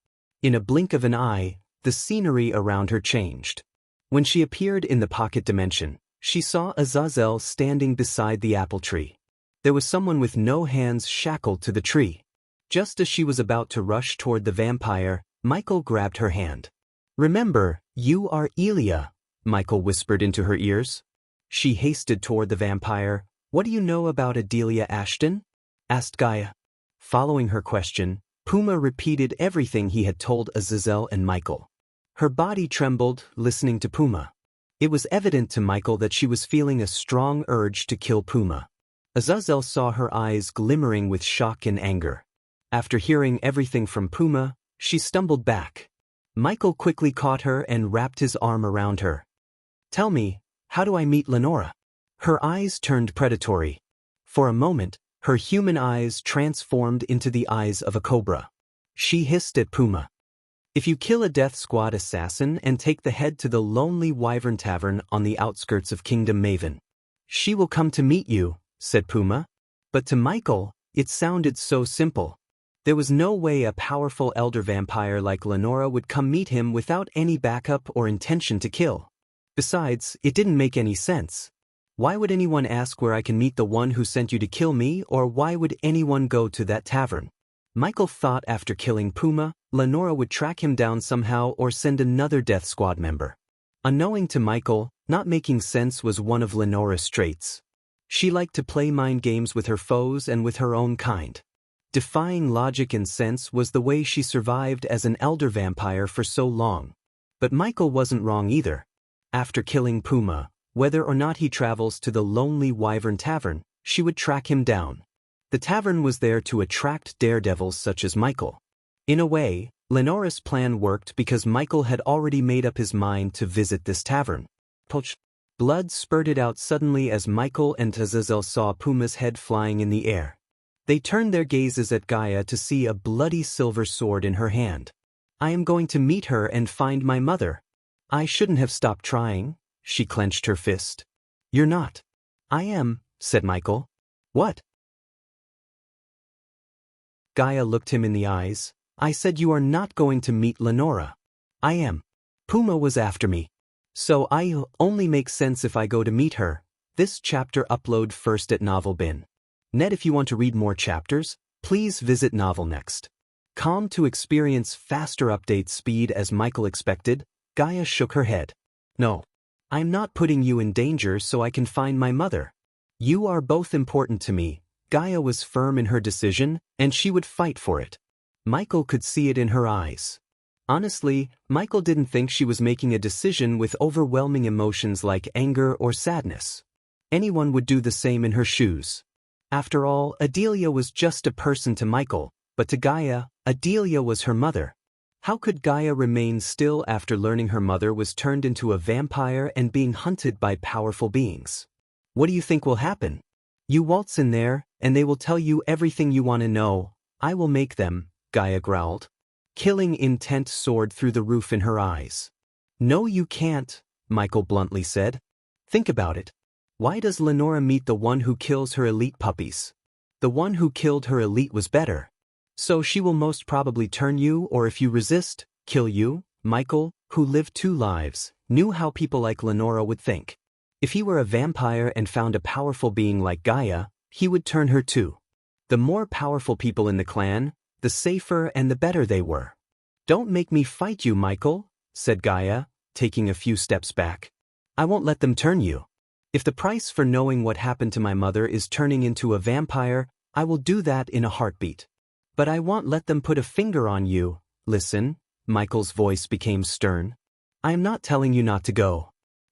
In a blink of an eye, the scenery around her changed. When she appeared in the pocket dimension, she saw Azazel standing beside the apple tree. There was someone with no hands shackled to the tree. Just as she was about to rush toward the vampire, Michael grabbed her hand. Remember, you are Elia, Michael whispered into her ears. She hasted toward the vampire. What do you know about Adelia Ashton? Asked Gaia. Following her question, Puma repeated everything he had told Azazel and Michael. Her body trembled, listening to Puma. It was evident to Michael that she was feeling a strong urge to kill Puma. Azazel saw her eyes glimmering with shock and anger. After hearing everything from Puma, she stumbled back. Michael quickly caught her and wrapped his arm around her. "Tell me, how do I meet Lenora?" Her eyes turned predatory. For a moment, her human eyes transformed into the eyes of a cobra. She hissed at Puma. "If you kill a Death Squad assassin and take the head to the Lonely Wyvern Tavern on the outskirts of Kingdom Maven, she will come to meet you," said Puma. But to Michael, it sounded so simple. There was no way a powerful elder vampire like Lenora would come meet him without any backup or intention to kill. Besides, it didn't make any sense. Why would anyone ask where I can meet the one who sent you to kill me, or why would anyone go to that tavern? Michael thought after killing Puma, Lenora would track him down somehow or send another Death Squad member. Unknowing to Michael, not making sense was one of Lenora's traits. She liked to play mind games with her foes and with her own kind. Defying logic and sense was the way she survived as an elder vampire for so long. But Michael wasn't wrong either. After killing Puma, whether or not he travels to the Lonely Wyvern Tavern, she would track him down. The tavern was there to attract daredevils such as Michael. In a way, Lenora's plan worked because Michael had already made up his mind to visit this tavern. Blood spurted out suddenly as Michael and Azazel saw Puma's head flying in the air. They turned their gazes at Gaia to see a bloody silver sword in her hand. "I am going to meet her and find my mother. I shouldn't have stopped trying." She clenched her fist. "You're not." "I am," said Michael. "What?" Gaia looked him in the eyes. "I said you are not going to meet Lenora." "I am. Puma was after me. So I'll only make sense if I go to meet her." This chapter upload first at Novelbin. Net, if you want to read more chapters, please visit Novel Next. Calm to experience faster update speed as Michael expected, Gaia shook her head. "No. I'm not putting you in danger so I can find my mother. You are both important to me." Gaia was firm in her decision, and she would fight for it. Michael could see it in her eyes. Honestly, Michael didn't think she was making a decision with overwhelming emotions like anger or sadness. Anyone would do the same in her shoes. After all, Adelia was just a person to Michael, but to Gaia, Adelia was her mother. How could Gaia remain still after learning her mother was turned into a vampire and being hunted by powerful beings? "What do you think will happen? You waltz in there, and they will tell you everything you want to know. I will make them," Gaia growled. Killing intent soared through the roof in her eyes. "No, you can't," Michael bluntly said. "Think about it. Why does Lenora meet the one who kills her elite puppies? The one who killed her elite was better. So she will most probably turn you, or if you resist, kill you." Michael, who lived 2 lives, knew how people like Lenora would think. If he were a vampire and found a powerful being like Gaia, he would turn her too. The more powerful people in the clan, the safer and the better they were. "Don't make me fight you, Michael," said Gaia, taking a few steps back. "I won't let them turn you. If the price for knowing what happened to my mother is turning into a vampire, I will do that in a heartbeat. But I won't let them put a finger on you." "Listen," Michael's voice became stern. "I am not telling you not to go.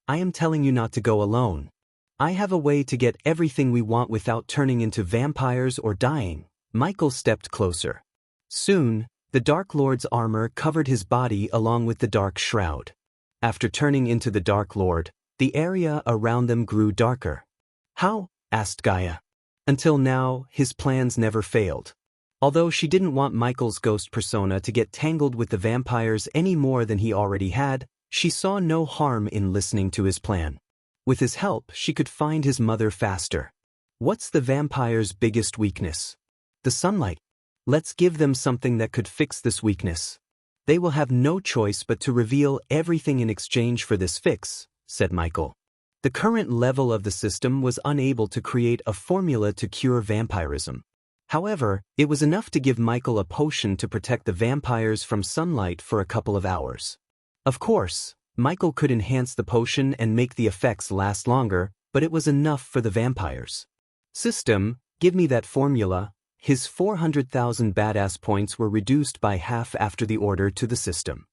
I am telling you not to go alone. I have a way to get everything we want without turning into vampires or dying." Michael stepped closer. Soon, the Dark Lord's armor covered his body along with the Dark Shroud. After turning into the Dark Lord, the area around them grew darker. "How?" asked Gaia. Until now, his plans never failed. Although she didn't want Michael's ghost persona to get tangled with the vampires any more than he already had, she saw no harm in listening to his plan. With his help, she could find his mother faster. What's the vampire's biggest weakness? The sunlight. Let's give them something that could fix this weakness. They will have no choice but to reveal everything in exchange for this fix, said Michael. The current level of the system was unable to create a formula to cure vampirism. However, it was enough to give Michael a potion to protect the vampires from sunlight for a couple of hours. Of course, Michael could enhance the potion and make the effects last longer, but it was enough for the vampires. System, give me that formula. His 400,000 badass points were reduced by half after the order to the system.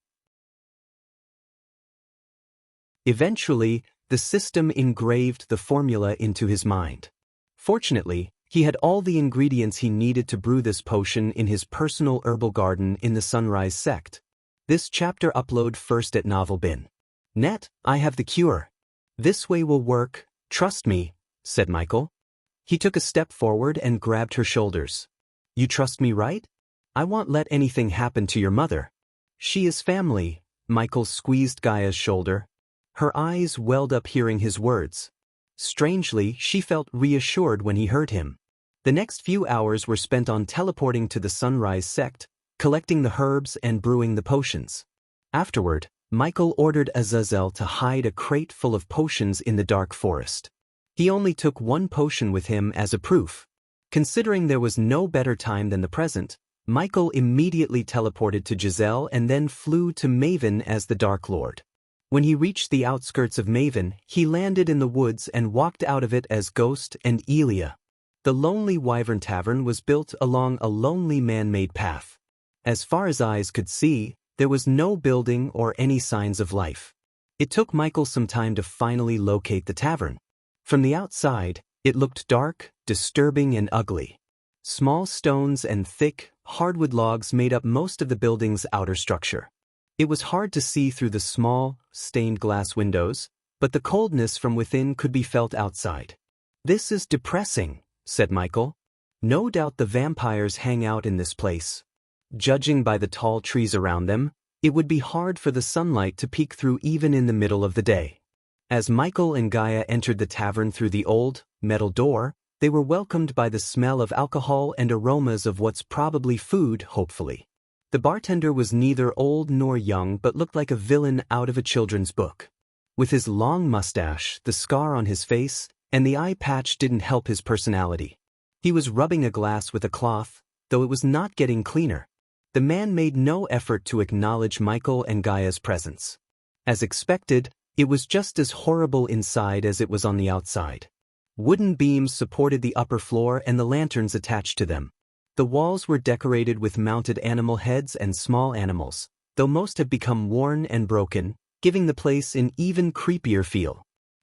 Eventually, the system engraved the formula into his mind. Fortunately, he had all the ingredients he needed to brew this potion in his personal herbal garden in the Sunrise sect. This chapter upload first at novelbin.net. I have the cure. This way will work, trust me, said Michael. He took a step forward and grabbed her shoulders. You trust me, right? I won't let anything happen to your mother. She is family. Michael squeezed Gaia's shoulder. Her eyes welled up hearing his words. Strangely, she felt reassured when he heard him. The next few hours were spent on teleporting to the Sunrise sect, collecting the herbs and brewing the potions. Afterward, Michael ordered Azazel to hide a crate full of potions in the dark forest. He only took one potion with him as a proof. Considering there was no better time than the present, Michael immediately teleported to Giselle and then flew to Maven as the Dark Lord. When he reached the outskirts of Maven, he landed in the woods and walked out of it as Ghost and Elia. The Lonely Wyvern Tavern was built along a lonely man-made path. As far as eyes could see, there was no building or any signs of life. It took Michael some time to finally locate the tavern. From the outside, it looked dark, disturbing and ugly. Small stones and thick, hardwood logs made up most of the building's outer structure. It was hard to see through the small, stained glass windows, but the coldness from within could be felt outside. This is depressing, said Michael. No doubt the vampires hang out in this place. Judging by the tall trees around them, it would be hard for the sunlight to peek through even in the middle of the day. As Michael and Gaia entered the tavern through the old, metal door, they were welcomed by the smell of alcohol and aromas of what's probably food, hopefully. The bartender was neither old nor young but looked like a villain out of a children's book. With his long mustache, the scar on his face, and the eye patch didn't help his personality. He was rubbing a glass with a cloth, though it was not getting cleaner. The man made no effort to acknowledge Michael and Gaia's presence. As expected, it was just as horrible inside as it was on the outside. Wooden beams supported the upper floor and the lanterns attached to them. The walls were decorated with mounted animal heads and small animals, though most have become worn and broken, giving the place an even creepier feel.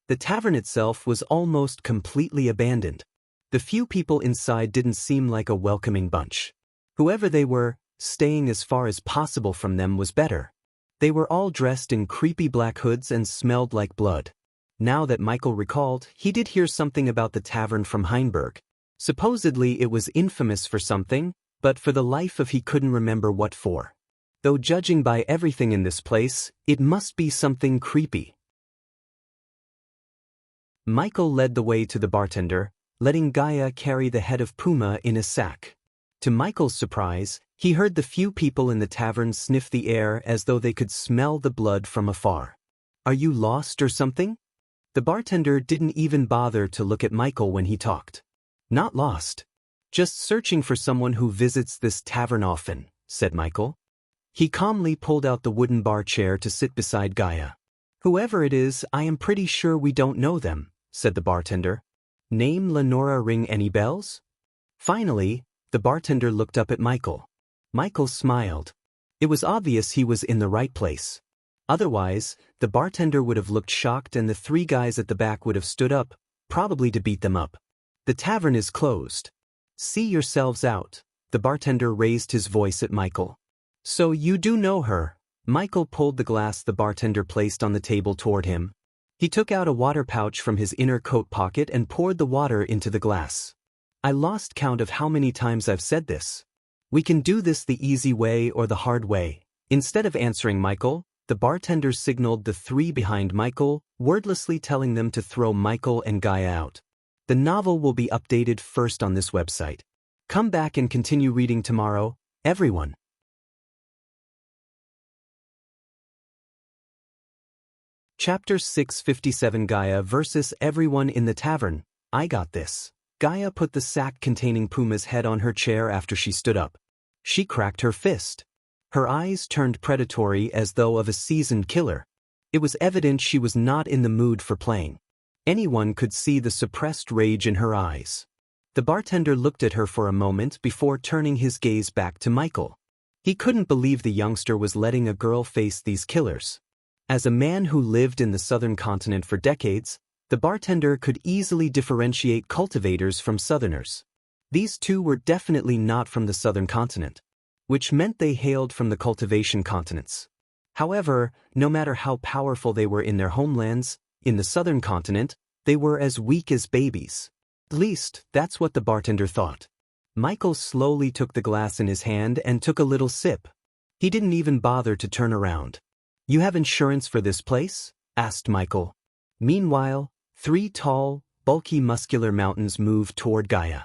The tavern itself was almost completely abandoned. The few people inside didn't seem like a welcoming bunch. Whoever they were, staying as far as possible from them was better. They were all dressed in creepy black hoods and smelled like blood. Now that Michael recalled, he did hear something about the tavern from Heinberg. Supposedly it was infamous for something, but for the life of he couldn't remember what for. Though judging by everything in this place, it must be something creepy. Michael led the way to the bartender, letting Gaia carry the head of Puma in a sack. To Michael's surprise, he heard the few people in the tavern sniff the air as though they could smell the blood from afar. Are you lost or something? The bartender didn't even bother to look at Michael when he talked. Not lost. Just searching for someone who visits this tavern often, said Michael. He calmly pulled out the wooden bar chair to sit beside Gaia. Whoever it is, I am pretty sure we don't know them, said the bartender. Name Lenora ring any bells? Finally, the bartender looked up at Michael. Michael smiled. It was obvious he was in the right place. Otherwise, the bartender would have looked shocked and the three guys at the back would have stood up, probably to beat them up. The tavern is closed. See yourselves out. The bartender raised his voice at Michael. So you do know her. Michael pulled the glass the bartender placed on the table toward him. He took out a water pouch from his inner coat pocket and poured the water into the glass. I lost count of how many times I've said this. We can do this the easy way or the hard way. Instead of answering Michael, the bartender signaled the three behind Michael, wordlessly telling them to throw Michael and Gaia out. The novel will be updated first on this website. Come back and continue reading tomorrow, everyone. Chapter 657 Gaia versus everyone in the tavern. I got this. Gaia put the sack containing Puma's head on her chair after she stood up. She cracked her fist. Her eyes turned predatory as though of a seasoned killer. It was evident she was not in the mood for playing. Anyone could see the suppressed rage in her eyes. The bartender looked at her for a moment before turning his gaze back to Michael. He couldn't believe the youngster was letting a girl face these killers. As a man who lived in the southern continent for decades, the bartender could easily differentiate cultivators from southerners. These two were definitely not from the southern continent, which meant they hailed from the cultivation continents. However, no matter how powerful they were in their homelands, in the southern continent, they were as weak as babies. At least, that's what the bartender thought. Michael slowly took the glass in his hand and took a little sip. He didn't even bother to turn around. "You have insurance for this place?" asked Michael. Meanwhile, 3 tall, bulky muscular mountains moved toward Gaia.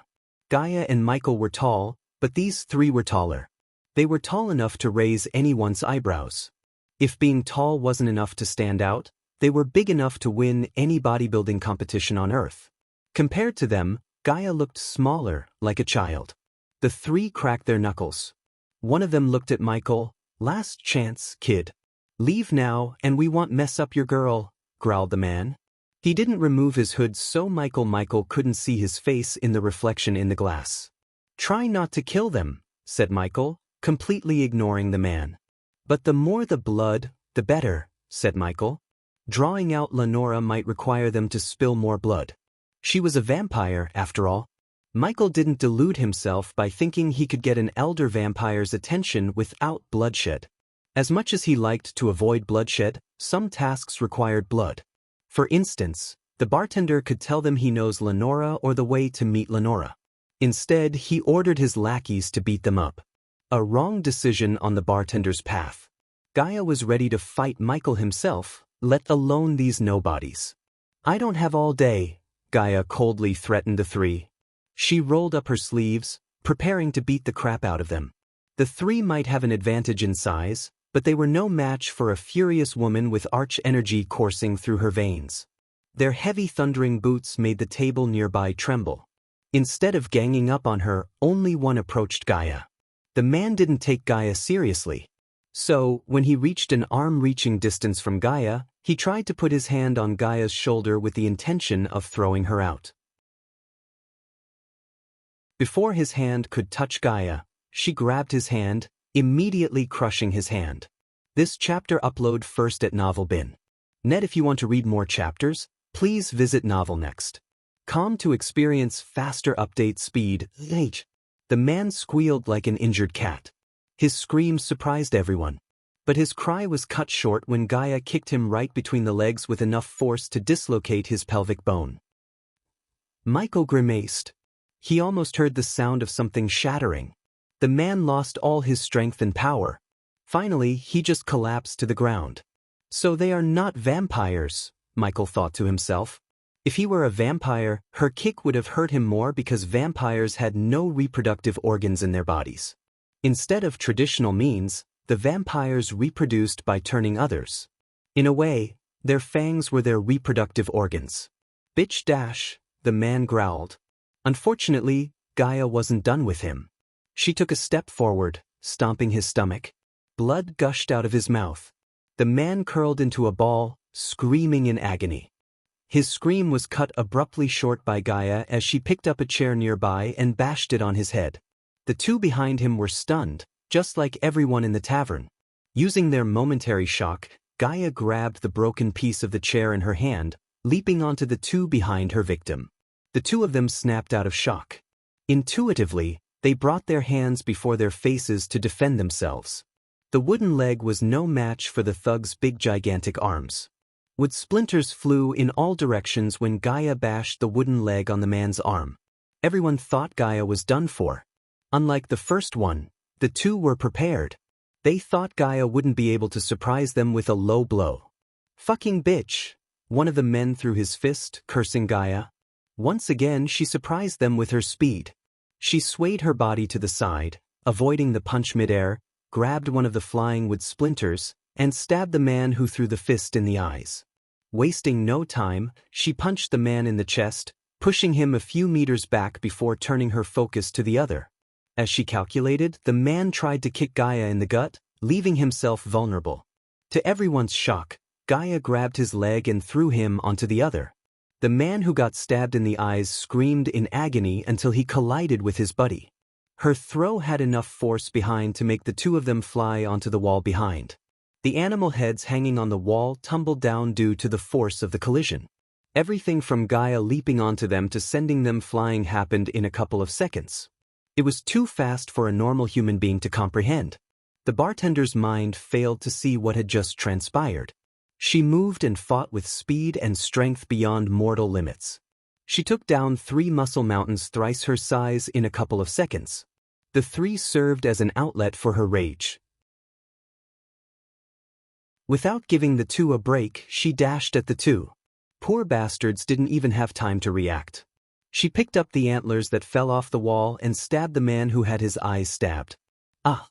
Gaia and Michael were tall, but these 3 were taller. They were tall enough to raise anyone's eyebrows. If being tall wasn't enough to stand out, they were big enough to win any bodybuilding competition on Earth. Compared to them, Gaia looked smaller, like a child. The 3 cracked their knuckles. One of them looked at Michael. "Last chance, kid. Leave now and we won't mess up your girl," growled the man. He didn't remove his hood so Michael couldn't see his face in the reflection in the glass. "Try not to kill them," said Michael, completely ignoring the man. "But the more the blood, the better," said Michael. Drawing out Lenora might require them to spill more blood. She was a vampire, after all. Michael didn't delude himself by thinking he could get an elder vampire's attention without bloodshed. As much as he liked to avoid bloodshed, some tasks required blood. For instance, the bartender could tell them he knows Lenora or the way to meet Lenora. Instead, he ordered his lackeys to beat them up. A wrong decision on the bartender's path. Gaia was ready to fight Michael himself, let alone these nobodies. "I don't have all day," Gaia coldly threatened the 3. She rolled up her sleeves, preparing to beat the crap out of them. The 3 might have an advantage in size, but they were no match for a furious woman with arch energy coursing through her veins. Their heavy thundering boots made the table nearby tremble. Instead of ganging up on her, only one approached Gaia. The man didn't take Gaia seriously. So, when he reached an arm-reaching distance from Gaia, he tried to put his hand on Gaia's shoulder with the intention of throwing her out. Before his hand could touch Gaia, she grabbed his hand, immediately crushing his hand. This chapter upload first at NovelBin.net. If you want to read more chapters, please visit NovelNext.com to experience faster update speed. The man squealed like an injured cat. His scream surprised everyone. But his cry was cut short when Gaia kicked him right between the legs with enough force to dislocate his pelvic bone. Michael grimaced. He almost heard the sound of something shattering. The man lost all his strength and power. Finally, he just collapsed to the ground. So they are not vampires, Michael thought to himself. If he were a vampire, her kick would have hurt him more because vampires had no reproductive organs in their bodies. Instead of traditional means, the vampires reproduced by turning others. In a way, their fangs were their reproductive organs. "Bitch dash," the man growled. Unfortunately, Gaia wasn't done with him. She took a step forward, stomping his stomach. Blood gushed out of his mouth. The man curled into a ball, screaming in agony. His scream was cut abruptly short by Gaia as she picked up a chair nearby and bashed it on his head. The 2 behind him were stunned, just like everyone in the tavern. Using their momentary shock, Gaia grabbed the broken piece of the chair in her hand, leaping onto the 2 behind her victim. The 2 of them snapped out of shock. Intuitively, they brought their hands before their faces to defend themselves. The wooden leg was no match for the thug's big gigantic arms. Wood splinters flew in all directions when Gaia bashed the wooden leg on the man's arm. Everyone thought Gaia was done for. Unlike the first one, the 2 were prepared. They thought Gaia wouldn't be able to surprise them with a low blow. "Fucking bitch," one of the men threw his fist, cursing Gaia. Once again she surprised them with her speed. She swayed her body to the side, avoiding the punch midair, grabbed one of the flying wood splinters, and stabbed the man who threw the fist in the eyes. Wasting no time, she punched the man in the chest, pushing him a few meters back before turning her focus to the other. As she calculated, the man tried to kick Gaia in the gut, leaving himself vulnerable. To everyone's shock, Gaia grabbed his leg and threw him onto the other. The man who got stabbed in the eyes screamed in agony until he collided with his buddy. Her throw had enough force behind to make the 2 of them fly onto the wall behind. The animal heads hanging on the wall tumbled down due to the force of the collision. Everything from Gaia leaping onto them to sending them flying happened in a couple of seconds. It was too fast for a normal human being to comprehend. The bartender's mind failed to see what had just transpired. She moved and fought with speed and strength beyond mortal limits. She took down 3 muscle mountains thrice her size in a couple of seconds. The 3 served as an outlet for her rage. Without giving the 2 a break, she dashed at the 2. Poor bastards didn't even have time to react. She picked up the antlers that fell off the wall and stabbed the man who had his eyes stabbed. Ah!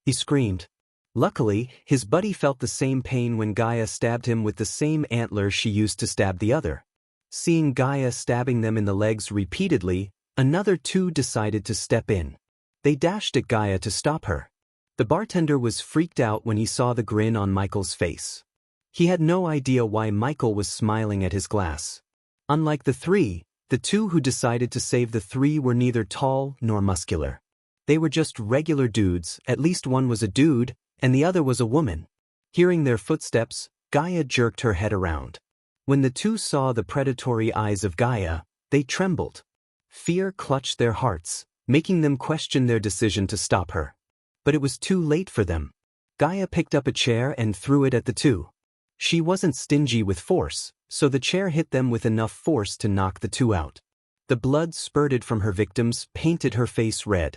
He screamed. Luckily, his buddy felt the same pain when Gaia stabbed him with the same antler she used to stab the other. Seeing Gaia stabbing them in the legs repeatedly, another 2 decided to step in. They dashed at Gaia to stop her. The bartender was freaked out when he saw the grin on Michael's face. He had no idea why Michael was smiling at his glass. Unlike the 3, the 2 who decided to save the 3 were neither tall nor muscular. They were just regular dudes, at least one was a dude, and the other was a woman. Hearing their footsteps, Gaia jerked her head around. When the 2 saw the predatory eyes of Gaia, they trembled. Fear clutched their hearts, making them question their decision to stop her. But it was too late for them. Gaia picked up a chair and threw it at the 2. She wasn't stingy with force, so the chair hit them with enough force to knock the 2 out. The blood spurted from her victims, painted her face red.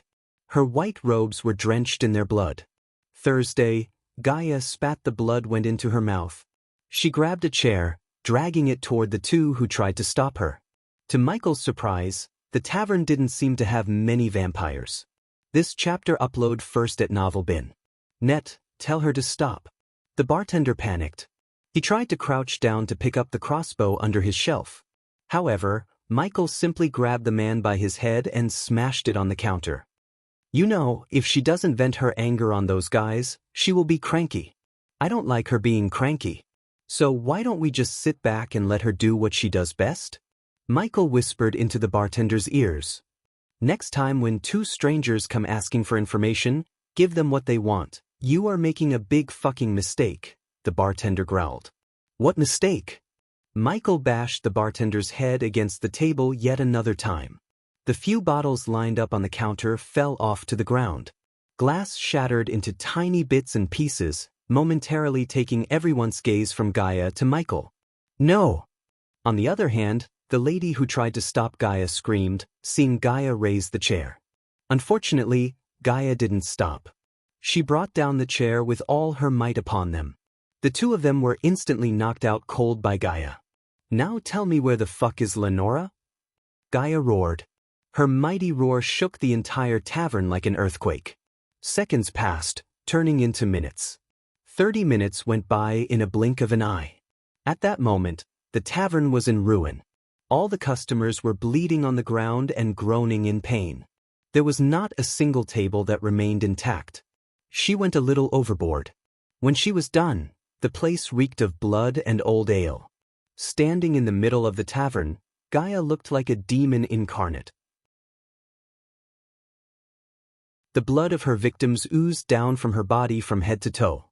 Her white robes were drenched in their blood. Thursday, Gaia spat the blood went into her mouth. She grabbed a chair, dragging it toward the 2 who tried to stop her. To Michael's surprise, the tavern didn't seem to have many vampires. This chapter upload first at Novelbin. Net, tell her to stop. The bartender panicked. He tried to crouch down to pick up the crossbow under his shelf. However, Michael simply grabbed the man by his head and smashed it on the counter. You know, if she doesn't vent her anger on those guys, she will be cranky. I don't like her being cranky. So why don't we just sit back and let her do what she does best? Michael whispered into the bartender's ears. Next time when 2 strangers come asking for information, give them what they want. You are making a big fucking mistake, the bartender growled. What mistake? Michael bashed the bartender's head against the table yet another time. The few bottles lined up on the counter fell off to the ground. Glass shattered into tiny bits and pieces, momentarily taking everyone's gaze from Gaia to Michael. No! On the other hand, the lady who tried to stop Gaia screamed, seeing Gaia raise the chair. Unfortunately, Gaia didn't stop. She brought down the chair with all her might upon them. The 2 of them were instantly knocked out cold by Gaia. Now tell me where the fuck is Lenora? Gaia roared. Her mighty roar shook the entire tavern like an earthquake. Seconds passed, turning into minutes. 30 minutes went by in a blink of an eye. At that moment, the tavern was in ruin. All the customers were bleeding on the ground and groaning in pain. There was not a single table that remained intact. She went a little overboard. When she was done, the place reeked of blood and old ale. Standing in the middle of the tavern, Gaia looked like a demon incarnate. The blood of her victims oozed down from her body from head to toe.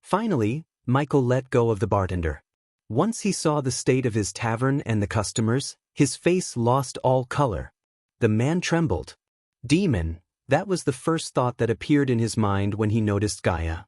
Finally, Michael let go of the bartender. Once he saw the state of his tavern and the customers, his face lost all color. The man trembled. Demon, that was the first thought that appeared in his mind when he noticed Gaia.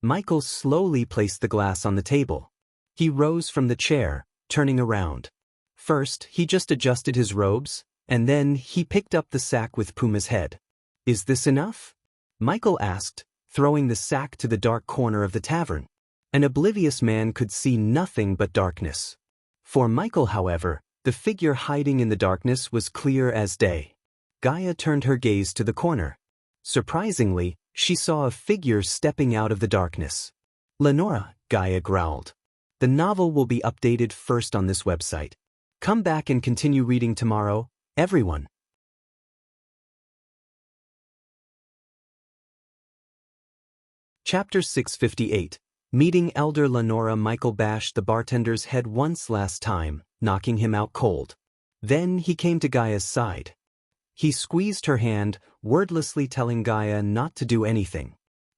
Michael slowly placed the glass on the table. He rose from the chair, turning around. First, he just adjusted his robes, and then he picked up the sack with Puma's head. Is this enough? Michael asked, throwing the sack to the dark corner of the tavern. An oblivious man could see nothing but darkness. For Michael, however, the figure hiding in the darkness was clear as day. Gaia turned her gaze to the corner. Surprisingly, she saw a figure stepping out of the darkness. Lenora, Gaia growled. The novel will be updated first on this website. Come back and continue reading tomorrow, everyone. Chapter 658. Meeting Elder Lenora. Michael bashed the bartender's head once last time, knocking him out cold. Then he came to Gaia's side. He squeezed her hand, wordlessly telling Gaia not to do anything.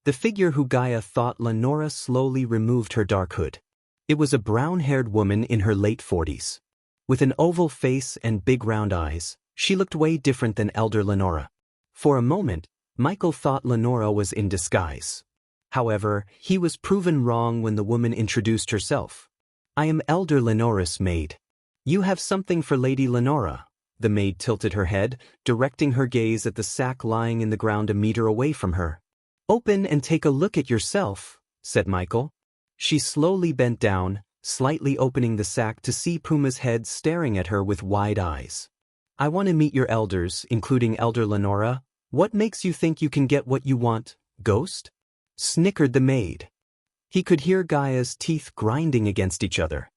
The figure who Gaia thought Lenora slowly removed her dark hood. It was a brown-haired woman in her late 40s. With an oval face and big round eyes, she looked way different than elder Lenora. For a moment, Michael thought Lenora was in disguise. However, he was proven wrong when the woman introduced herself. "I am elder Lenora's maid. You have something for Lady Lenora." The maid tilted her head, directing her gaze at the sack lying in the ground a meter away from her. "Open and take a look at yourself," said Michael. She slowly bent down, slightly opening the sack to see Puma's head staring at her with wide eyes. "I want to meet your elders, including Elder Lenora. What makes you think you can get what you want, ghost?" snickered the maid. He could hear Gaia's teeth grinding against each other.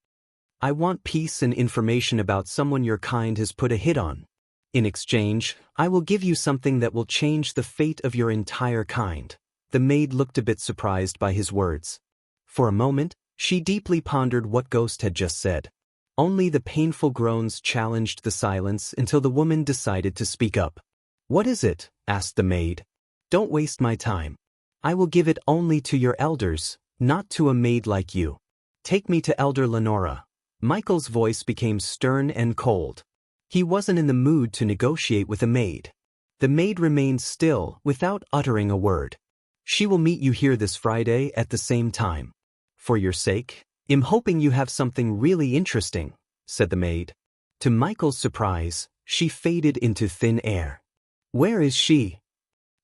"I want peace and information about someone your kind has put a hit on. In exchange, I will give you something that will change the fate of your entire kind." The maid looked a bit surprised by his words. For a moment, she deeply pondered what Ghost had just said. Only the painful groans challenged the silence until the woman decided to speak up. "What is it?" asked the maid. "Don't waste my time. I will give it only to your elders, not to a maid like you. Take me to Elder Lenora." Michael's voice became stern and cold. He wasn't in the mood to negotiate with a maid. The maid remained still, without uttering a word. "She will meet you here this Friday at the same time. For your sake, I'm hoping you have something really interesting," said the maid. To Michael's surprise, she faded into thin air. "Where is she?"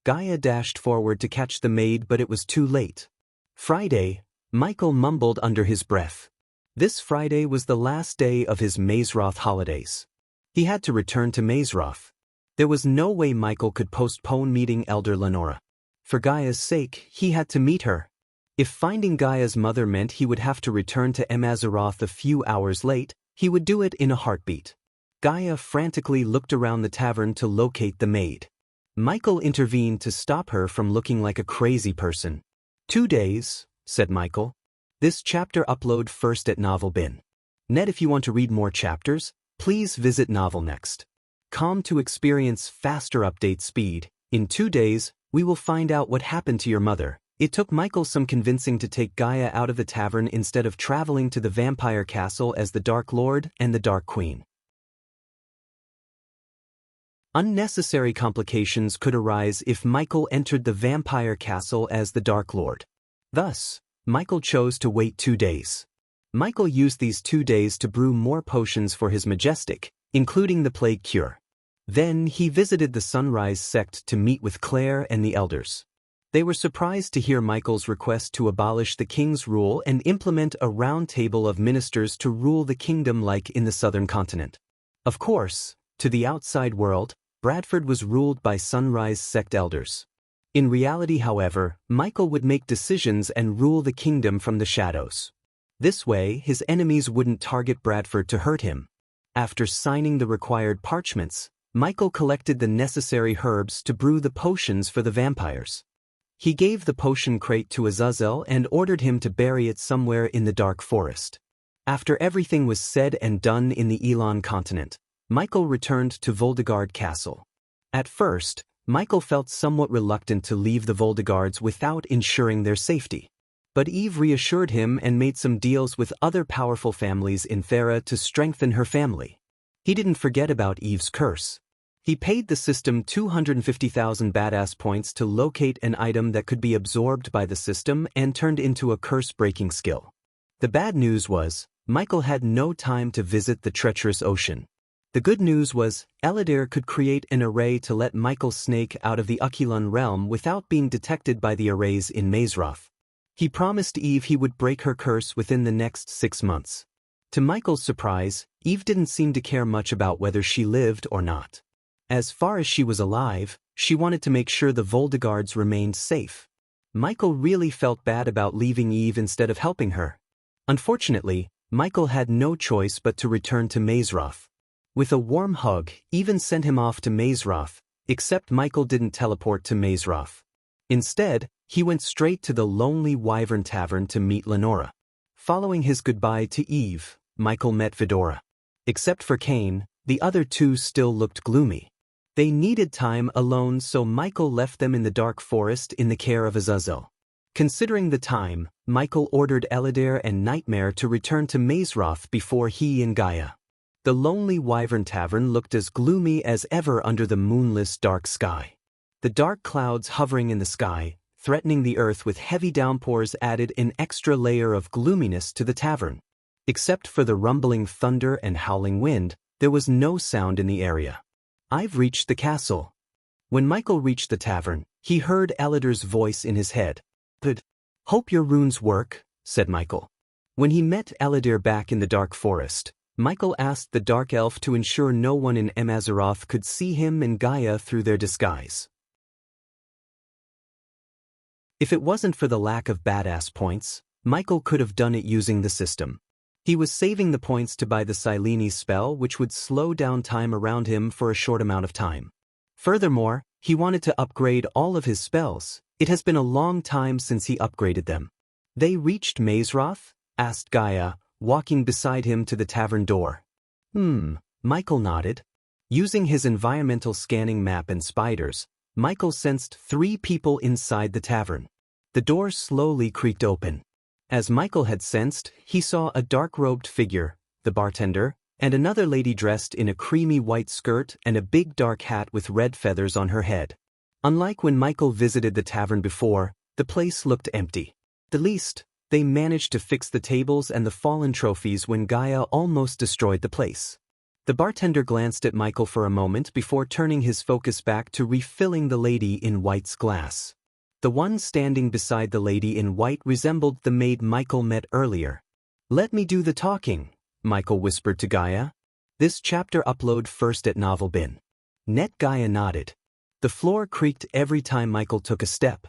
Gaia dashed forward to catch the maid, but it was too late. "Friday," Michael mumbled under his breath. This Friday was the last day of his Mazeroth holidays. He had to return to Mazeroth. There was no way Michael could postpone meeting Elder Lenora. For Gaia's sake, he had to meet her. If finding Gaia's mother meant he would have to return to Mazeroth a few hours late, he would do it in a heartbeat. Gaia frantically looked around the tavern to locate the maid. Michael intervened to stop her from looking like a crazy person. 2 days, said Michael. This chapter upload first at Novel Bin. Net, if you want to read more chapters, please visit Novel Next. Com to experience faster update speed. In 2 days, we will find out what happened to your mother. It took Michael some convincing to take Gaia out of the tavern instead of traveling to the vampire castle as the Dark Lord and the Dark Queen. Unnecessary complications could arise if Michael entered the vampire castle as the Dark Lord. Thus, Michael chose to wait 2 days. Michael used these 2 days to brew more potions for his Majestic, including the plague cure. Then he visited the Sunrise sect to meet with Claire and the elders. They were surprised to hear Michael's request to abolish the king's rule and implement a round table of ministers to rule the kingdom like in the southern continent. Of course, to the outside world, Bradford was ruled by Sunrise sect elders. In reality, however, Michael would make decisions and rule the kingdom from the shadows. This way, his enemies wouldn't target Bradford to hurt him. After signing the required parchments, Michael collected the necessary herbs to brew the potions for the vampires. He gave the potion crate to Azazel and ordered him to bury it somewhere in the dark forest. After everything was said and done in the Elon continent, Michael returned to Voldegard Castle. At first, Michael felt somewhat reluctant to leave the Voldegards without ensuring their safety. But Eve reassured him and made some deals with other powerful families in Thera to strengthen her family. He didn't forget about Eve's curse. He paid the system 250,000 badass points to locate an item that could be absorbed by the system and turned into a curse-breaking skill. The bad news was, Michael had no time to visit the treacherous ocean. The good news was, Eladir could create an array to let Michael snake out of the Aquilon realm without being detected by the arrays in Mazeroth. He promised Eve he would break her curse within the next 6 months. To Michael's surprise, Eve didn't seem to care much about whether she lived or not. As far as she was alive, she wanted to make sure the Voldegards remained safe. Michael really felt bad about leaving Eve instead of helping her. Unfortunately, Michael had no choice but to return to Mazeroth. With a warm hug, Eve sent him off to Mazeroth, except Michael didn't teleport to Mazeroth. Instead, he went straight to the Lonely Wyvern Tavern to meet Lenora. Following his goodbye to Eve, Michael met Fedora. Except for Cain, the other two still looked gloomy. They needed time alone, so Michael left them in the dark forest in the care of Azazel. Considering the time, Michael ordered Eladir and Nightmare to return to Mazeroth before he and Gaia. The lonely Wyvern Tavern looked as gloomy as ever under the moonless dark sky. The dark clouds hovering in the sky, threatening the earth with heavy downpours, added an extra layer of gloominess to the tavern. Except for the rumbling thunder and howling wind, there was no sound in the area. "I've reached the castle." When Michael reached the tavern, he heard Eladir's voice in his head. "Good. Hope your runes work," said Michael. When he met Eladir back in the dark forest, Michael asked the dark elf to ensure no one in Mazeroth could see him and Gaia through their disguise. If it wasn't for the lack of badass points, Michael could have done it using the system. He was saving the points to buy the Silene spell, which would slow down time around him for a short amount of time. Furthermore, he wanted to upgrade all of his spells. It has been a long time since he upgraded them. "They reached Mazeroth?" asked Gaia, walking beside him to the tavern door. Michael nodded. Using his environmental scanning map and spiders, Michael sensed 3 people inside the tavern. The door slowly creaked open. As Michael had sensed, he saw a dark-robed figure, the bartender, and another lady dressed in a creamy white skirt and a big dark hat with red feathers on her head. Unlike when Michael visited the tavern before, the place looked empty. At least, they managed to fix the tables and the fallen trophies when Gaia almost destroyed the place. The bartender glanced at Michael for a moment before turning his focus back to refilling the lady in white's glass. The one standing beside the lady in white resembled the maid Michael met earlier. "Let me do the talking," Michael whispered to Gaia. "This chapter upload first at Novel Bin." Net Gaia nodded. The floor creaked every time Michael took a step.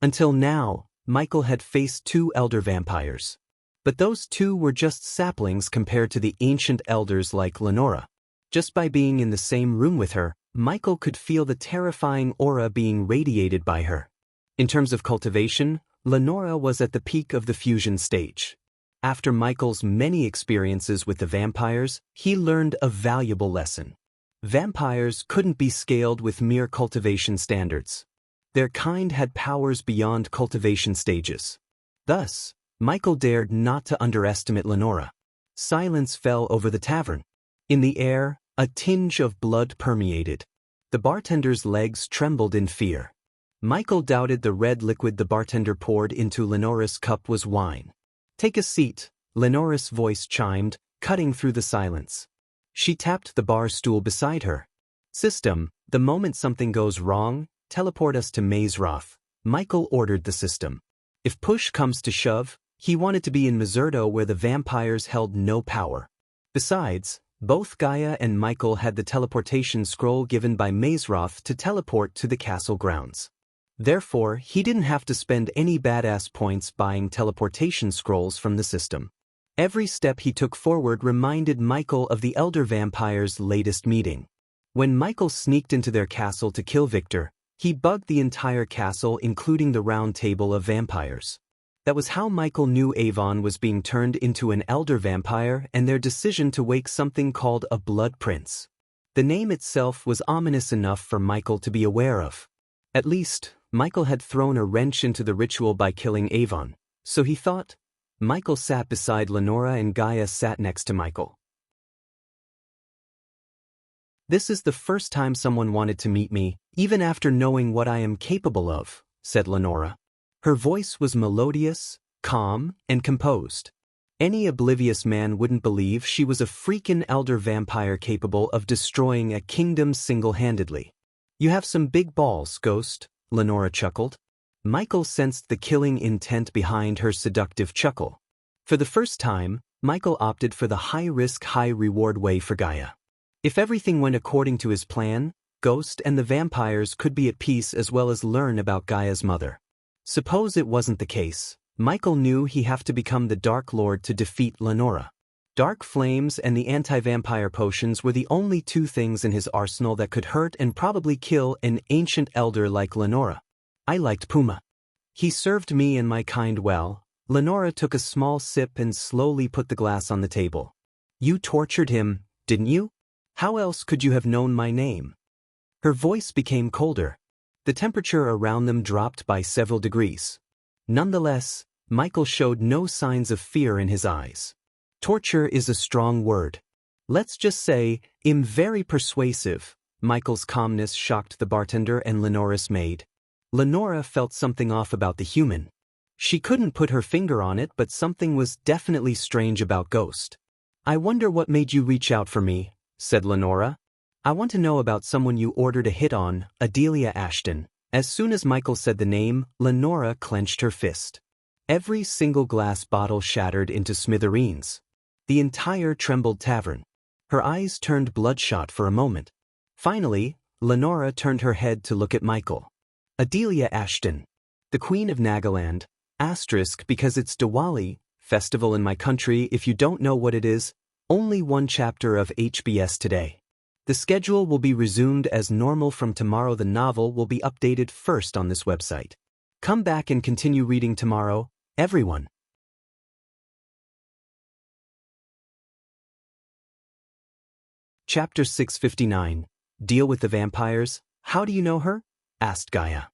Until now, Michael had faced 2 elder vampires. But those 2 were just saplings compared to the ancient elders like Lenora. Just by being in the same room with her, Michael could feel the terrifying aura being radiated by her. In terms of cultivation, Lenora was at the peak of the fusion stage. After Michael's many experiences with the vampires, he learned a valuable lesson. Vampires couldn't be scaled with mere cultivation standards. Their kind had powers beyond cultivation stages. Thus, Michael dared not to underestimate Lenora. Silence fell over the tavern. In the air, a tinge of blood permeated. The bartender's legs trembled in fear. Michael doubted the red liquid the bartender poured into Lenora's cup was wine. "Take a seat," Lenora's voice chimed, cutting through the silence. She tapped the bar stool beside her. "System, the moment something goes wrong, teleport us to Mazeroth," Michael ordered the system. If push comes to shove, he wanted to be in Mazurdo where the vampires held no power. Besides, both Gaia and Michael had the teleportation scroll given by Mazeroth to teleport to the castle grounds. Therefore, he didn't have to spend any badass points buying teleportation scrolls from the system. Every step he took forward reminded Michael of the Elder Vampire's latest meeting. When Michael sneaked into their castle to kill Victor, he bugged the entire castle including the round table of vampires. That was how Michael knew Avon was being turned into an Elder Vampire and their decision to wake something called a Blood Prince. The name itself was ominous enough for Michael to be aware of. At least, Michael had thrown a wrench into the ritual by killing Avon, so he thought. Michael sat beside Lenora and Gaia sat next to Michael. "This is the first time someone wanted to meet me, even after knowing what I am capable of," said Lenora. Her voice was melodious, calm, and composed. Any oblivious man wouldn't believe she was a freaking elder vampire capable of destroying a kingdom single-handedly. "You have some big balls, Ghost," Lenora chuckled. Michael sensed the killing intent behind her seductive chuckle. For the first time, Michael opted for the high-risk, high-reward way for Gaia. If everything went according to his plan, Ghost and the vampires could be at peace as well as learn about Gaia's mother. Suppose it wasn't the case, Michael knew he'd have to become the Dark Lord to defeat Lenora. Dark flames and the anti-vampire potions were the only 2 things in his arsenal that could hurt and probably kill an ancient elder like Lenora. I liked Puma. He served me and my kind well. Lenora took a small sip and slowly put the glass on the table. "You tortured him, didn't you? How else could you have known my name?" Her voice became colder. The temperature around them dropped by several degrees. Nonetheless, Michael showed no signs of fear in his eyes. Torture is a strong word. Let's just say, I'm very persuasive. Michael's calmness shocked the bartender and Lenora's maid. Lenora felt something off about the human. She couldn't put her finger on it, but something was definitely strange about Ghost. I wonder what made you reach out for me, said Lenora. I want to know about someone you ordered a hit on, Adelia Ashton. As soon as Michael said the name, Lenora clenched her fist. Every single glass bottle shattered into smithereens. The entire trembled tavern. Her eyes turned bloodshot for a moment. Finally, Lenora turned her head to look at Michael. Adelia Ashton, the Queen of Nagaland, asterisk because it's Diwali, festival in my country. If you don't know what it is, only one chapter of HBS today. The schedule will be resumed as normal from tomorrow. The novel will be updated first on this website. Come back and continue reading tomorrow, everyone. Chapter 659. Deal with the vampires. How do you know her? Asked Gaia.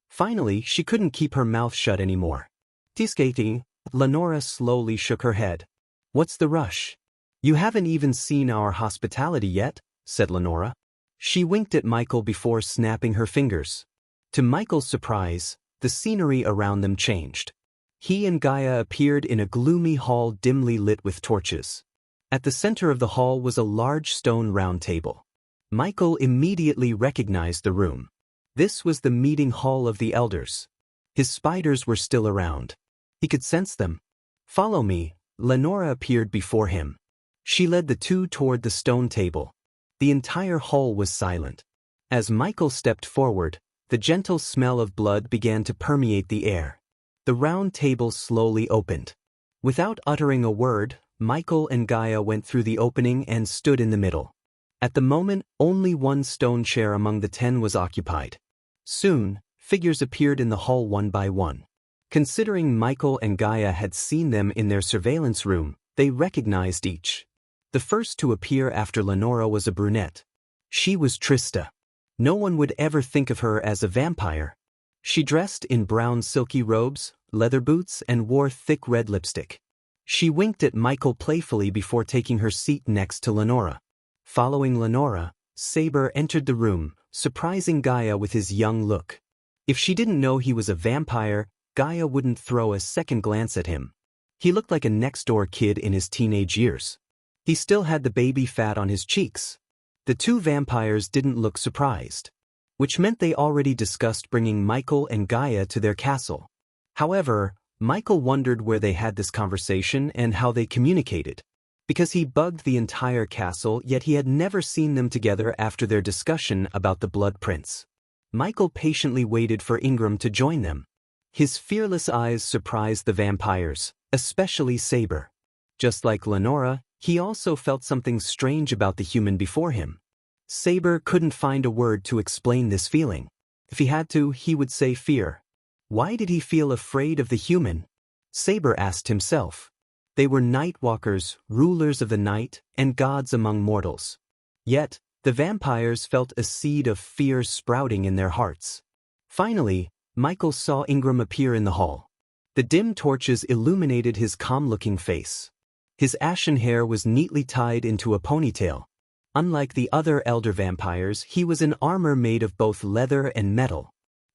Finally, she couldn't keep her mouth shut anymore. Tiskating, Lenora slowly shook her head. What's the rush? You haven't even seen our hospitality yet, said Lenora. She winked at Michael before snapping her fingers. To Michael's surprise, the scenery around them changed. He and Gaia appeared in a gloomy hall dimly lit with torches. At the center of the hall was a large stone round table. Michael immediately recognized the room. This was the meeting hall of the elders. His spiders were still around. He could sense them. Follow me, Lenora appeared before him. She led the two toward the stone table. The entire hall was silent. As Michael stepped forward, the gentle smell of blood began to permeate the air. The round table slowly opened. Without uttering a word, Michael and Gaia went through the opening and stood in the middle. At the moment, only one stone chair among the 10 was occupied. Soon, figures appeared in the hall one by one. Considering Michael and Gaia had seen them in their surveillance room, they recognized each. The first to appear after Lenora was a brunette. She was Trista. No one would ever think of her as a vampire. She dressed in brown silky robes, leather boots, and wore thick red lipstick. She winked at Michael playfully before taking her seat next to Lenora. Following Lenora, Saber entered the room, surprising Gaia with his young look. If she didn't know he was a vampire, Gaia wouldn't throw a second glance at him. He looked like a next-door kid in his teenage years. He still had the baby fat on his cheeks. The two vampires didn't look surprised, which meant they already discussed bringing Michael and Gaia to their castle. However, Michael wondered where they had this conversation and how they communicated. Because he bugged the entire castle, yet he had never seen them together after their discussion about the Blood Prince. Michael patiently waited for Ingram to join them. His fearless eyes surprised the vampires, especially Saber. Just like Lenora, he also felt something strange about the human before him. Saber couldn't find a word to explain this feeling. If he had to, he would say fear. Why did he feel afraid of the human? Saber asked himself. They were night walkers, rulers of the night, and gods among mortals. Yet, the vampires felt a seed of fear sprouting in their hearts. Finally, Michael saw Ingram appear in the hall. The dim torches illuminated his calm-looking face. His ashen hair was neatly tied into a ponytail. Unlike the other elder vampires, he was in armor made of both leather and metal.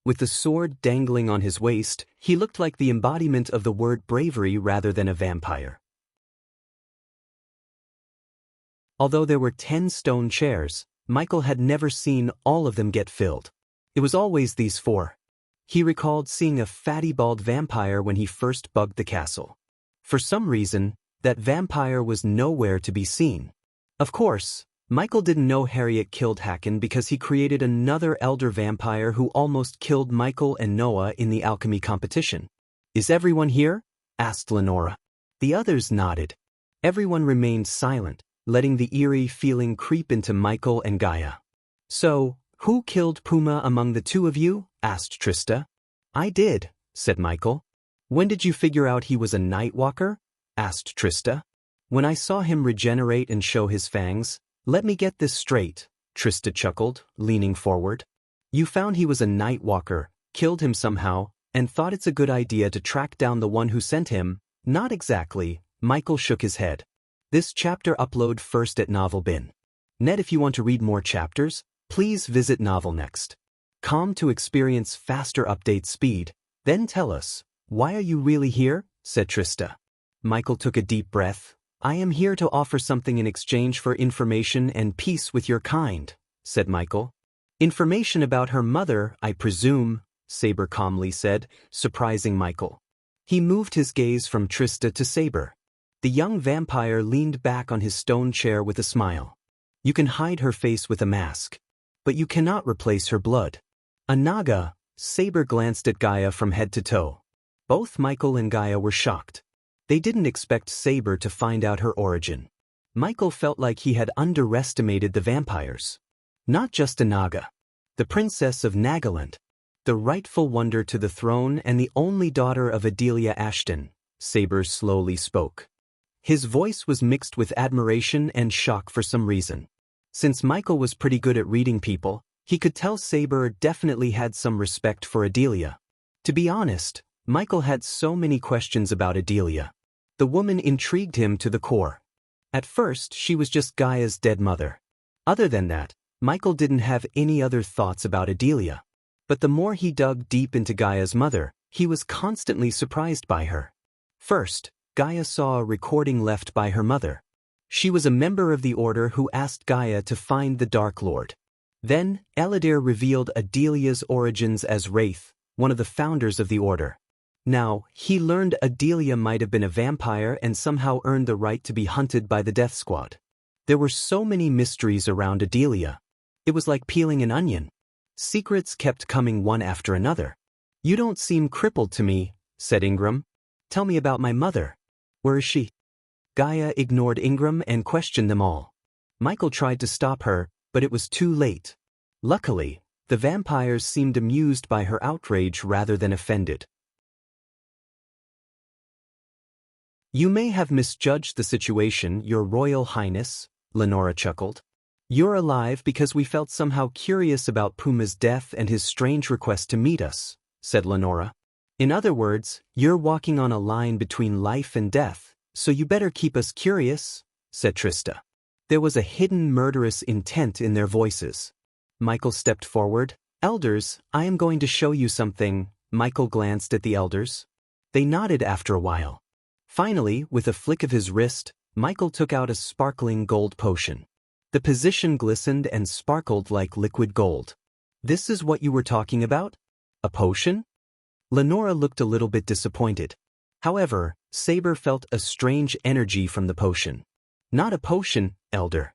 With the sword dangling on his waist, he looked like the embodiment of the word bravery rather than a vampire. Although there were 10 stone chairs, Michael had never seen all of them get filled. It was always these 4. He recalled seeing a fatty bald vampire when he first bugged the castle. For some reason, that vampire was nowhere to be seen. Of course, Michael didn't know Harriet killed Hacken because he created another elder vampire who almost killed Michael and Noah in the alchemy competition. Is everyone here? Asked Lenora. The others nodded. Everyone remained silent, letting the eerie feeling creep into Michael and Gaia. So, who killed Puma among the two of you? Asked Trista. I did, said Michael. When did you figure out he was a night walker? Asked Trista. When I saw him regenerate and show his fangs. Let me get this straight, Trista chuckled, leaning forward. You found he was a night walker, killed him somehow, and thought it's a good idea to track down the one who sent him. Not exactly, Michael shook his head. This chapter upload first at Novel Bin. Net if you want to read more chapters, please visit Novel Next.com to experience faster update speed, then tell us, why are you really here? Said Trista. Michael took a deep breath. I am here to offer something in exchange for information and peace with your kind, said Michael. Information about her mother, I presume, Saber calmly said, surprising Michael. He moved his gaze from Trista to Saber. The young vampire leaned back on his stone chair with a smile. You can hide her face with a mask, but you cannot replace her blood. A Naga, Saber glanced at Gaia from head to toe. Both Michael and Gaia were shocked. They didn't expect Saber to find out her origin. Michael felt like he had underestimated the vampires. Not just a Naga. The princess of Nagaland. The rightful wonder to the throne and the only daughter of Adelia Ashton, Saber slowly spoke. His voice was mixed with admiration and shock for some reason. Since Michael was pretty good at reading people, he could tell Saber definitely had some respect for Adelia. To be honest, Michael had so many questions about Adelia. The woman intrigued him to the core. At first, she was just Gaia's dead mother. Other than that, Michael didn't have any other thoughts about Adelia. But the more he dug deep into Gaia's mother, he was constantly surprised by her. First, Gaia saw a recording left by her mother. She was a member of the Order who asked Gaia to find the Dark Lord. Then, Eladir revealed Adelia's origins as Wraith, one of the founders of the Order. Now, he learned Adelia might have been a vampire and somehow earned the right to be hunted by the Death Squad. There were so many mysteries around Adelia. It was like peeling an onion. Secrets kept coming one after another. You don't seem crippled to me, said Ingram. Tell me about my mother. Where is she? Gaia ignored Ingram and questioned them all. Michael tried to stop her, but it was too late. Luckily, the vampires seemed amused by her outrage rather than offended. You may have misjudged the situation, Your Royal Highness, Lenora chuckled. You're alive because we felt somehow curious about Puma's death and his strange request to meet us, said Lenora. In other words, you're walking on a line between life and death, so you better keep us curious, said Trista. There was a hidden murderous intent in their voices. Michael stepped forward. Elders, I am going to show you something. Michael glanced at the elders. They nodded after a while. Finally, with a flick of his wrist, Michael took out a sparkling gold potion. The position glistened and sparkled like liquid gold. This is what you were talking about? A potion? Lenora looked a little bit disappointed. However, Saber felt a strange energy from the potion. Not a potion, Elder.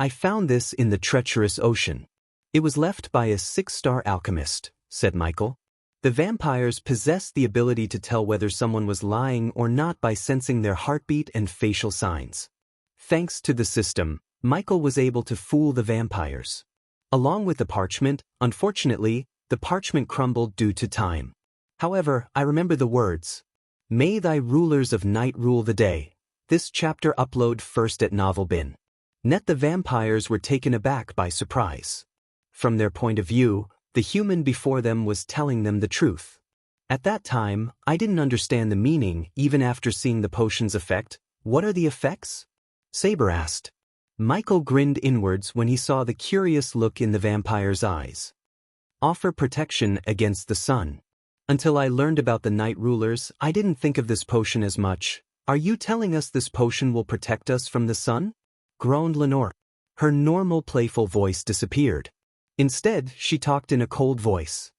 I found this in the treacherous ocean. It was left by a 6-star alchemist, said Michael. The vampires possessed the ability to tell whether someone was lying or not by sensing their heartbeat and facial signs. Thanks to the system, Michael was able to fool the vampires. Along with the parchment, unfortunately, the parchment crumbled due to time. However, I remember the words. May thy rulers of night rule the day. This chapter upload first at Novel Bin. Net the vampires were taken aback by surprise. From their point of view, the human before them was telling them the truth. At that time, I didn't understand the meaning even after seeing the potion's effect. What are the effects? Saber asked. Michael grinned inwards when he saw the curious look in the vampire's eyes. Offer protection against the sun. Until I learned about the night rulers, I didn't think of this potion as much. Are you telling us this potion will protect us from the sun? Groaned Lenore. Her normal playful voice disappeared. Instead, she talked in a cold voice.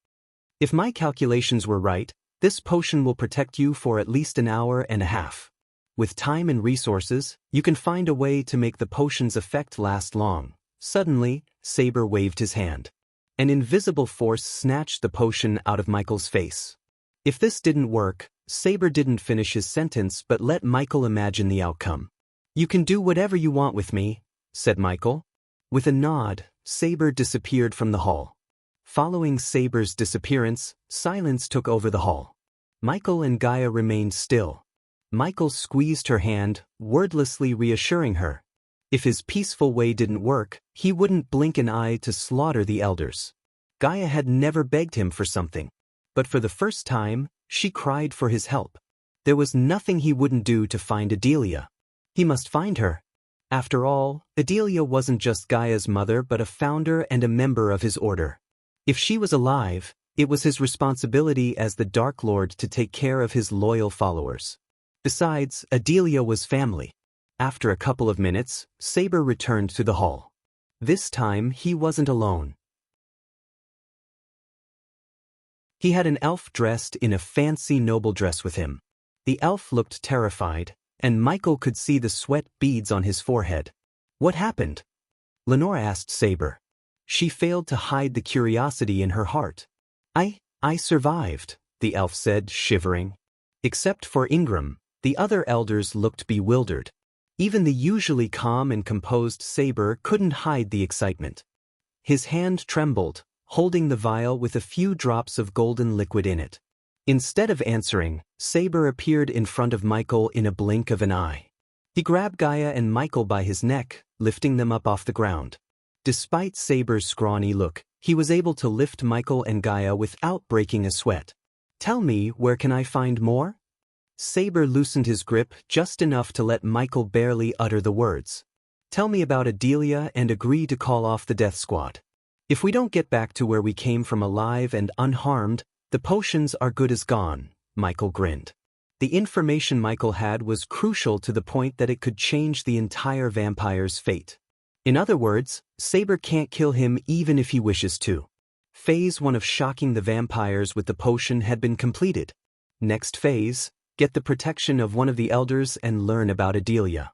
If my calculations were right, this potion will protect you for at least an hour and a half. With time and resources, you can find a way to make the potion's effect last long. Suddenly, Saber waved his hand. An invisible force snatched the potion out of Michael's face. If this didn't work, Saber didn't finish his sentence but let Michael imagine the outcome. You can do whatever you want with me, said Michael. With a nod, Saber disappeared from the hall. Following Saber's disappearance, silence took over the hall. Michael and Gaia remained still. Michael squeezed her hand, wordlessly reassuring her. If his peaceful way didn't work, he wouldn't blink an eye to slaughter the elders. Gaia had never begged him for something. But for the first time, she cried for his help. There was nothing he wouldn't do to find Adelia. He must find her. After all, Adelia wasn't just Gaia's mother but a founder and a member of his order. If she was alive, it was his responsibility as the Dark Lord to take care of his loyal followers. Besides, Adelia was family. After a couple of minutes, Saber returned to the hall. This time, he wasn't alone. He had an elf dressed in a fancy noble dress with him. The elf looked terrified, and Michael could see the sweat beads on his forehead. What happened? Lenore asked Saber. She failed to hide the curiosity in her heart. I survived, the elf said, shivering. Except for Ingram, the other elders looked bewildered. Even the usually calm and composed Saber couldn't hide the excitement. His hand trembled, holding the vial with a few drops of golden liquid in it. Instead of answering, Saber appeared in front of Michael in a blink of an eye. He grabbed Gaia and Michael by his neck, lifting them up off the ground. Despite Saber's scrawny look, he was able to lift Michael and Gaia without breaking a sweat. Tell me, where can I find more? Saber loosened his grip just enough to let Michael barely utter the words. Tell me about Adelia and agree to call off the death squad. If we don't get back to where we came from alive and unharmed, the potions are good as gone, Michael grinned. The information Michael had was crucial to the point that it could change the entire vampire's fate. In other words, Saber can't kill him even if he wishes to. Phase 1 of shocking the vampires with the potion had been completed. Next phase, get the protection of one of the elders and learn about Adelia.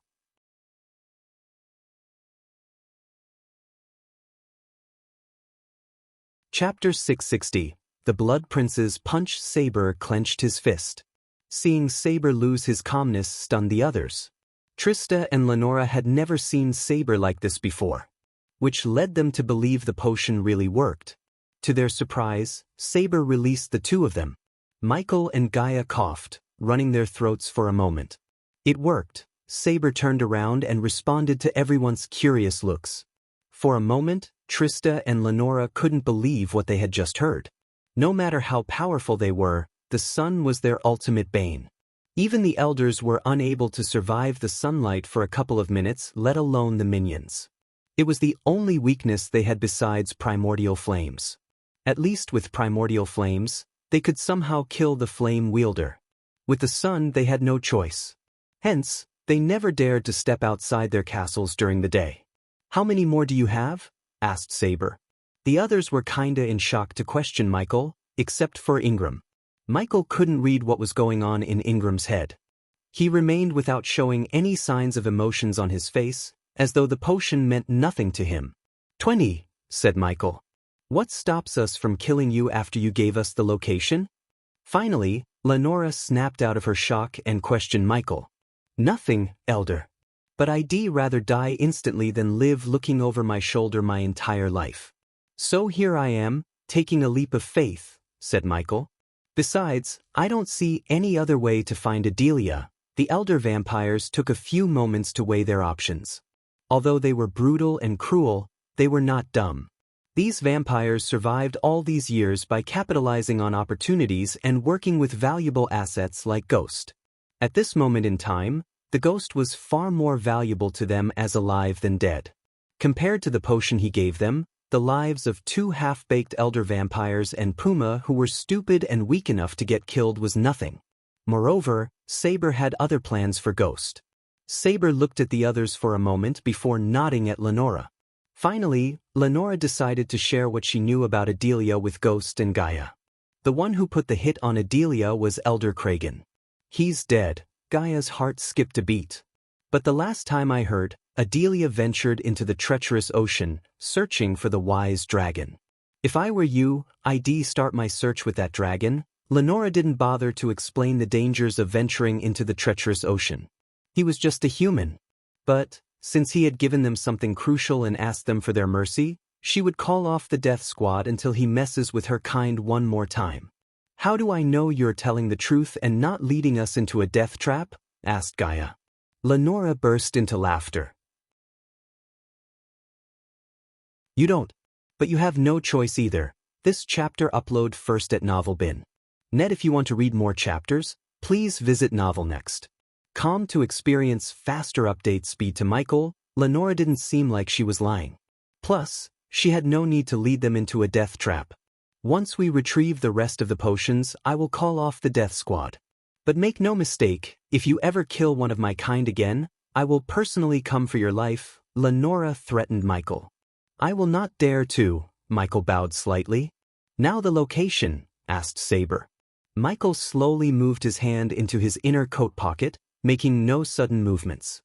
Chapter 660. The Blood Prince's punch. Saber clenched his fist. Seeing Saber lose his calmness stunned the others. Trista and Lenora had never seen Saber like this before, which led them to believe the potion really worked. To their surprise, Saber released the two of them. Michael and Gaia coughed, running their throats for a moment. It worked. Saber turned around and responded to everyone's curious looks. For a moment, Trista and Lenora couldn't believe what they had just heard. No matter how powerful they were, the sun was their ultimate bane. Even the elders were unable to survive the sunlight for a couple of minutes, let alone the minions. It was the only weakness they had besides primordial flames. At least with primordial flames, they could somehow kill the flame wielder. With the sun, they had no choice. Hence, they never dared to step outside their castles during the day. How many more do you have? Asked Saber. The others were kinda in shock to question Michael, except for Ingram. Michael couldn't read what was going on in Ingram's head. He remained without showing any signs of emotions on his face, as though the potion meant nothing to him. 20, said Michael. What stops us from killing you after you gave us the location? Finally, Lenora snapped out of her shock and questioned Michael. Nothing, Elder. But I'd rather die instantly than live looking over my shoulder my entire life. So here I am, taking a leap of faith, said Michael. Besides, I don't see any other way to find Adelia. The elder vampires took a few moments to weigh their options. Although they were brutal and cruel, they were not dumb. These vampires survived all these years by capitalizing on opportunities and working with valuable assets like Ghost. At this moment in time, the Ghost was far more valuable to them as alive than dead. Compared to the potion he gave them, the lives of two half-baked elder vampires and Puma who were stupid and weak enough to get killed was nothing. Moreover, Saber had other plans for Ghost. Saber looked at the others for a moment before nodding at Lenora. Finally, Lenora decided to share what she knew about Adelia with Ghost and Gaia. The one who put the hit on Adelia was Elder Kragan. He's dead. Gaia's heart skipped a beat. But the last time I heard, Adelia ventured into the treacherous ocean, searching for the wise dragon. If I were you, I'd start my search with that dragon. Lenora didn't bother to explain the dangers of venturing into the treacherous ocean. He was just a human. But, since he had given them something crucial and asked them for their mercy, she would call off the death squad until he messes with her kind one more time. How do I know you're telling the truth and not leading us into a death trap? Asked Gaia. Lenora burst into laughter. You don't. But you have no choice either. This chapter upload first at Novel Bin. Net, if you want to read more chapters, please visit Novel Next. Calm to experience faster update speed to Michael, Lenora didn't seem like she was lying. Plus, she had no need to lead them into a death trap. Once we retrieve the rest of the potions, I will call off the death squad. But make no mistake, if you ever kill one of my kind again, I will personally come for your life, Lenora threatened Michael. I will not dare to, Michael bowed slightly. Now the location, asked Saber. Michael slowly moved his hand into his inner coat pocket, making no sudden movements.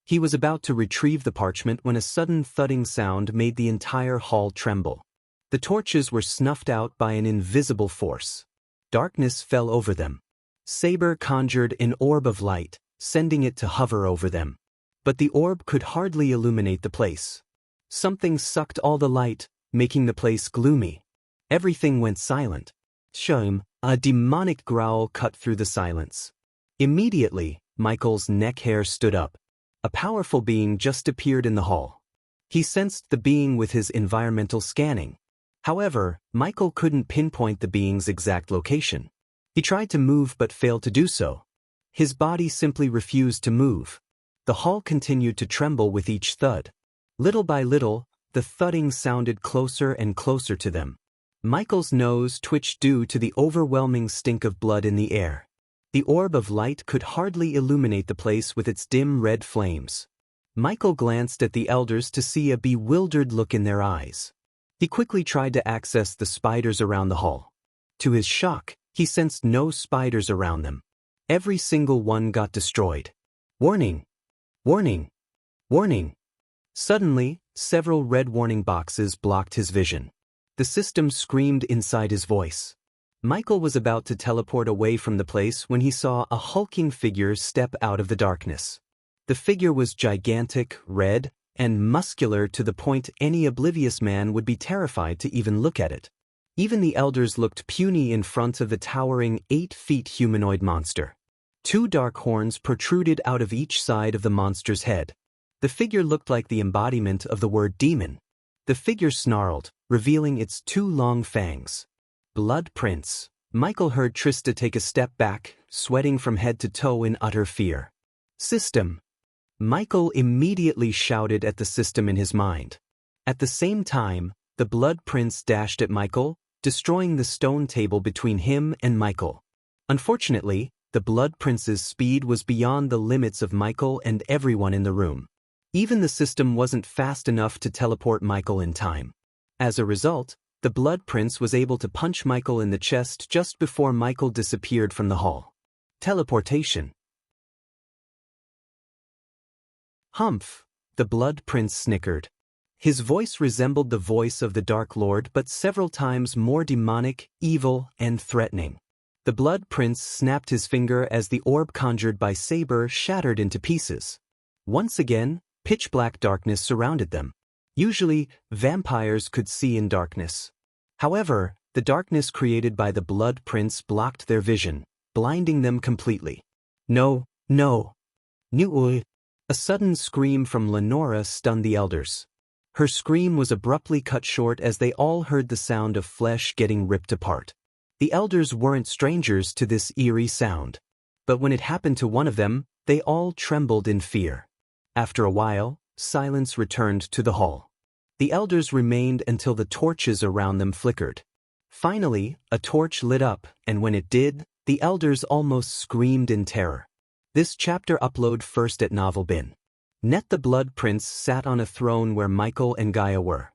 He was about to retrieve the parchment when a sudden thudding sound made the entire hall tremble. The torches were snuffed out by an invisible force. Darkness fell over them. Saber conjured an orb of light, sending it to hover over them. But the orb could hardly illuminate the place. Something sucked all the light, making the place gloomy. Everything went silent. Shame, a demonic growl cut through the silence. Immediately, Michael's neck hair stood up. A powerful being just appeared in the hall. He sensed the being with his environmental scanning. However, Michael couldn't pinpoint the being's exact location. He tried to move but failed to do so. His body simply refused to move. The hall continued to tremble with each thud. Little by little, the thudding sounded closer and closer to them. Michael's nose twitched due to the overwhelming stink of blood in the air. The orb of light could hardly illuminate the place with its dim red flames. Michael glanced at the elders to see a bewildered look in their eyes. He quickly tried to access the spiders around the hall. To his shock, he sensed no spiders around them. Every single one got destroyed. Warning! Warning! Warning! Suddenly, several red warning boxes blocked his vision. The system screamed inside his voice. Michael was about to teleport away from the place when he saw a hulking figure step out of the darkness. The figure was gigantic, red, and muscular to the point any oblivious man would be terrified to even look at it. Even the elders looked puny in front of the towering 8-feet humanoid monster. Two dark horns protruded out of each side of the monster's head. The figure looked like the embodiment of the word demon. The figure snarled, revealing its two long fangs. Blood Prince. Michael heard Trista take a step back, sweating from head to toe in utter fear. System. Michael immediately shouted at the system in his mind. At the same time, the Blood Prince dashed at Michael, destroying the stone table between him and Michael. Unfortunately, the Blood Prince's speed was beyond the limits of Michael and everyone in the room. Even the system wasn't fast enough to teleport Michael in time. As a result, the Blood Prince was able to punch Michael in the chest just before Michael disappeared from the hall. Teleportation. Humph! The Blood Prince snickered. His voice resembled the voice of the Dark Lord but several times more demonic, evil, and threatening. The Blood Prince snapped his finger as the orb conjured by Saber shattered into pieces. Once again, pitch-black darkness surrounded them. Usually, vampires could see in darkness. However, the darkness created by the Blood Prince blocked their vision, blinding them completely. No, no. Nuoi. A sudden scream from Lenora stunned the elders. Her scream was abruptly cut short as they all heard the sound of flesh getting ripped apart. The elders weren't strangers to this eerie sound. But when it happened to one of them, they all trembled in fear. After a while, silence returned to the hall. The elders remained until the torches around them flickered. Finally, a torch lit up, and when it did, the elders almost screamed in terror. This chapter upload first at Novel Bin. Net the Blood Prince sat on a throne where Michael and Gaia were.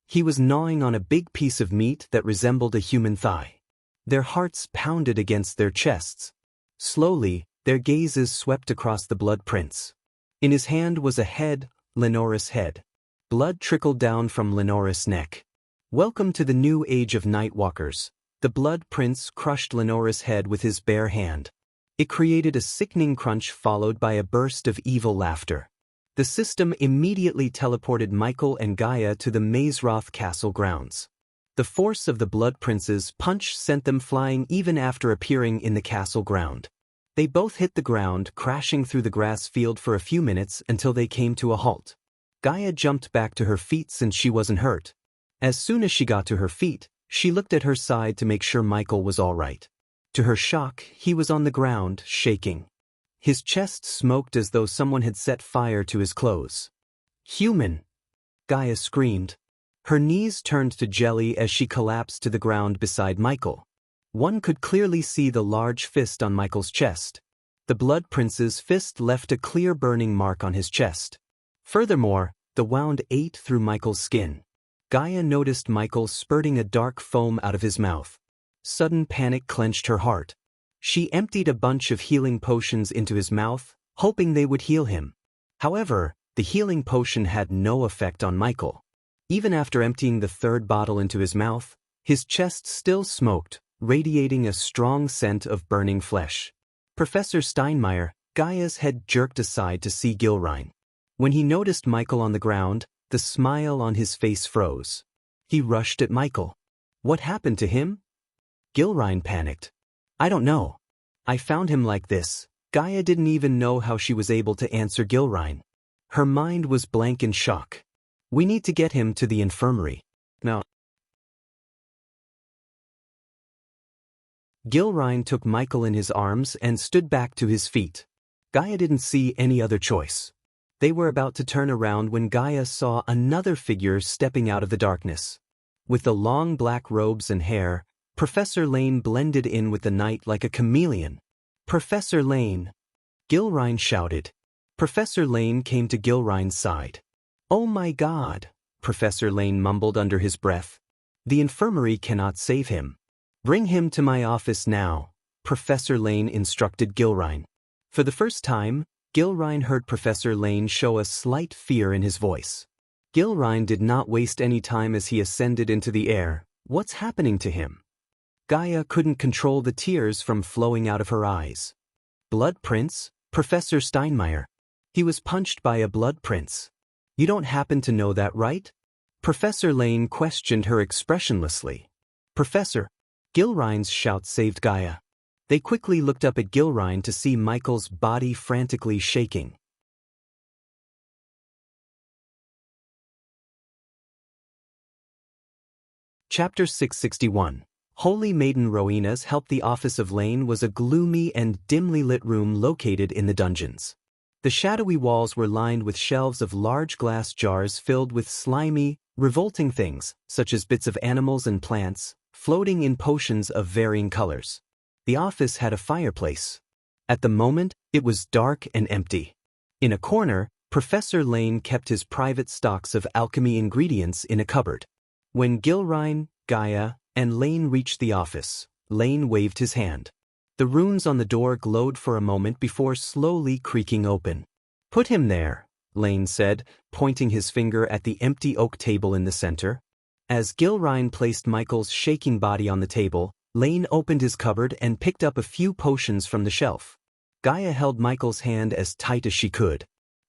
He was gnawing on a big piece of meat that resembled a human thigh. Their hearts pounded against their chests. Slowly, their gazes swept across the Blood Prince. In his hand was a head, Lenora's head. Blood trickled down from Lenora's neck. Welcome to the new age of Nightwalkers. The Blood Prince crushed Lenora's head with his bare hand. It created a sickening crunch followed by a burst of evil laughter. The system immediately teleported Michael and Gaia to the Mazeroth Castle grounds. The force of the Blood Prince's punch sent them flying even after appearing in the castle ground. They both hit the ground, crashing through the grass field for a few minutes until they came to a halt. Gaia jumped back to her feet since she wasn't hurt. As soon as she got to her feet, she looked at her side to make sure Michael was all right. To her shock, he was on the ground, shaking. His chest smoked as though someone had set fire to his clothes. "Human!" Gaia screamed. Her knees turned to jelly as she collapsed to the ground beside Michael. One could clearly see the large fist on Michael's chest. The Blood Prince's fist left a clear burning mark on his chest. Furthermore, the wound ate through Michael's skin. Gaia noticed Michael spurting a dark foam out of his mouth. Sudden panic clenched her heart. She emptied a bunch of healing potions into his mouth, hoping they would heal him. However, the healing potion had no effect on Michael. Even after emptying the third bottle into his mouth, his chest still smoked, radiating a strong scent of burning flesh. Professor Steinmeier, Gaia's head jerked aside to see Gilrine. When he noticed Michael on the ground, the smile on his face froze. He rushed at Michael. "What happened to him?" Gilrine panicked. "I don't know. I found him like this." Gaia didn't even know how she was able to answer Gilrine. Her mind was blank in shock. "We need to get him to the infirmary. Now." Gilrine took Michael in his arms and stood back to his feet. Gaia didn't see any other choice. They were about to turn around when Gaia saw another figure stepping out of the darkness. With the long black robes and hair, Professor Lane blended in with the night like a chameleon. "Professor Lane!" Gilrine shouted. Professor Lane came to Gilrine's side. "Oh my God," Professor Lane mumbled under his breath. "The infirmary cannot save him. Bring him to my office now," Professor Lane instructed Gilrine. For the first time, Gilrine heard Professor Lane show a slight fear in his voice. Gilrine did not waste any time as he ascended into the air. What's happening to him? Gaia couldn't control the tears from flowing out of her eyes. "Blood Prince? Professor Steinmeier. He was punched by a Blood Prince. You don't happen to know that, right?" Professor Lane questioned her expressionlessly. "Professor!" Gilrine's shout saved Gaia. They quickly looked up at Gilrine to see Michael's body frantically shaking. Chapter 661. Holy Maiden Rowena's help. The office of Lane was a gloomy and dimly lit room located in the dungeons. The shadowy walls were lined with shelves of large glass jars filled with slimy, revolting things, such as bits of animals and plants, floating in potions of varying colors. The office had a fireplace. At the moment, it was dark and empty. In a corner, Professor Lane kept his private stocks of alchemy ingredients in a cupboard. When Gilrine, Gaia, and Lane reached the office, Lane waved his hand. The runes on the door glowed for a moment before slowly creaking open. "Put him there," Lane said, pointing his finger at the empty oak table in the center. As Gilrine placed Michael's shaking body on the table, Lane opened his cupboard and picked up a few potions from the shelf. Gaia held Michael's hand as tight as she could.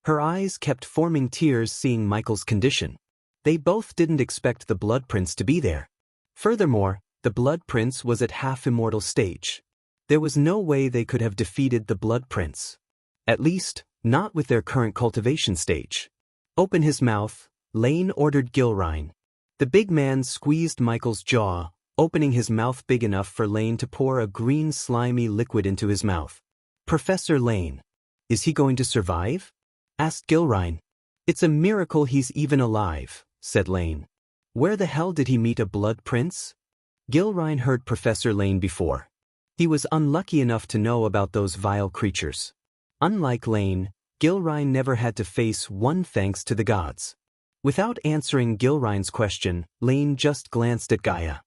Her eyes kept forming tears seeing Michael's condition. They both didn't expect the Blood Prince to be there. Furthermore, the Blood Prince was at half-immortal stage. There was no way they could have defeated the Blood Prince. At least, not with their current cultivation stage. "Open his mouth," Lane ordered Gilrine. The big man squeezed Michael's jaw, opening his mouth big enough for Lane to pour a green slimy liquid into his mouth. "Professor Lane, is he going to survive?" asked Gilrine. "It's a miracle he's even alive," said Lane. "Where the hell did he meet a Blood Prince?" Gilrine heard Professor Lane before. He was unlucky enough to know about those vile creatures. Unlike Lane, Gilrine never had to face one thanks to the gods. Without answering Gilrine's question, Lane just glanced at Gaia.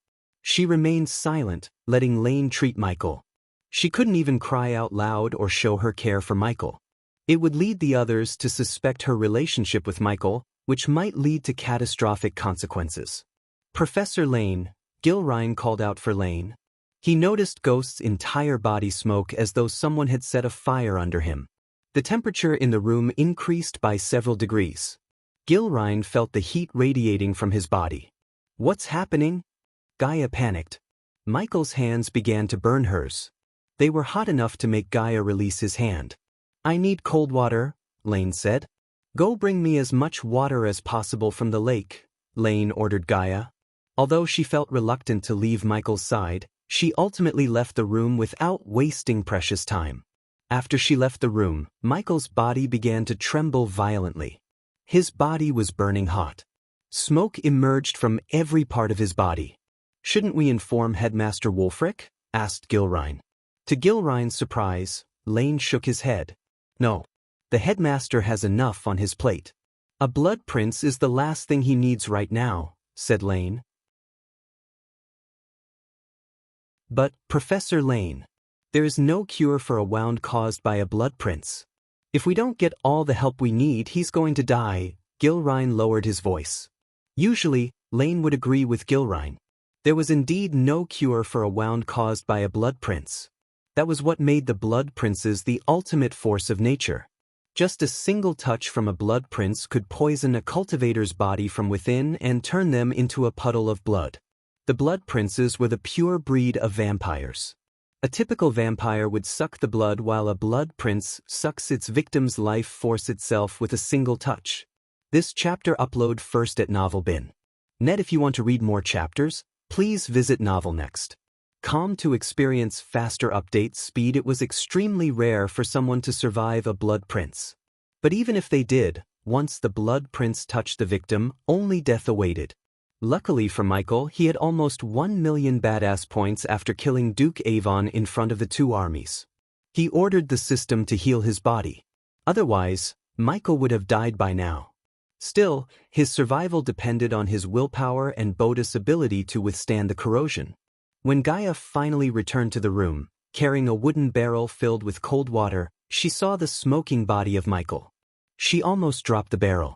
She remained silent, letting Lane treat Michael. She couldn't even cry out loud or show her care for Michael. It would lead the others to suspect her relationship with Michael, which might lead to catastrophic consequences. "Professor Lane," Gilrine called out for Lane. He noticed Ghost's entire body smoke as though someone had set a fire under him. The temperature in the room increased by several degrees. Gilrine felt the heat radiating from his body. "What's happening?" Gaia panicked. Michael's hands began to burn hers. They were hot enough to make Gaia release his hand. "I need cold water," Lane said. "Go bring me as much water as possible from the lake," Lane ordered Gaia. Although she felt reluctant to leave Michael's side, She ultimately left the room without wasting precious time. After she left the room, Michael's body began to tremble violently. His body was burning hot. Smoke emerged from every part of his body. "Shouldn't we inform Headmaster Wulfric?" asked Gilrine. To Gilrine's surprise, Lane shook his head. "No. The headmaster has enough on his plate. A blood prince is the last thing he needs right now," said Lane. "But, Professor Lane, there is no cure for a wound caused by a blood prince. If we don't get all the help we need, he's going to die." Gilrine lowered his voice. Usually, Lane would agree with Gilrine. There was indeed no cure for a wound caused by a blood prince. That was what made the blood princes the ultimate force of nature. Just a single touch from a blood prince could poison a cultivator's body from within and turn them into a puddle of blood. The blood princes were the pure breed of vampires. A typical vampire would suck the blood, while a blood prince sucks its victim's life force itself with a single touch. This chapter upload first at Novel.bin.net. If you want to read more chapters, please visit Novel.next.com to experience faster update speed. It was extremely rare for someone to survive a blood prince. But even if they did, once the blood prince touched the victim, only death awaited. Luckily for Michael, he had almost 1 million badass points after killing Duke Avon in front of the two armies. He ordered the system to heal his body. Otherwise, Michael would have died by now. Still, his survival depended on his willpower and Bodhi's ability to withstand the corrosion. When Gaia finally returned to the room, carrying a wooden barrel filled with cold water, she saw the smoking body of Michael. She almost dropped the barrel.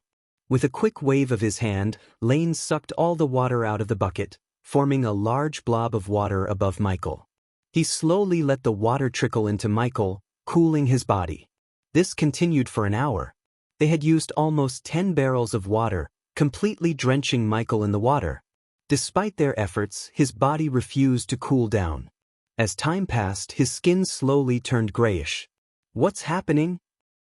With a quick wave of his hand, Lane sucked all the water out of the bucket, forming a large blob of water above Michael. He slowly let the water trickle into Michael, cooling his body. This continued for an hour. They had used almost 10 barrels of water, completely drenching Michael in the water. Despite their efforts, his body refused to cool down. As time passed, his skin slowly turned grayish. "What's happening?"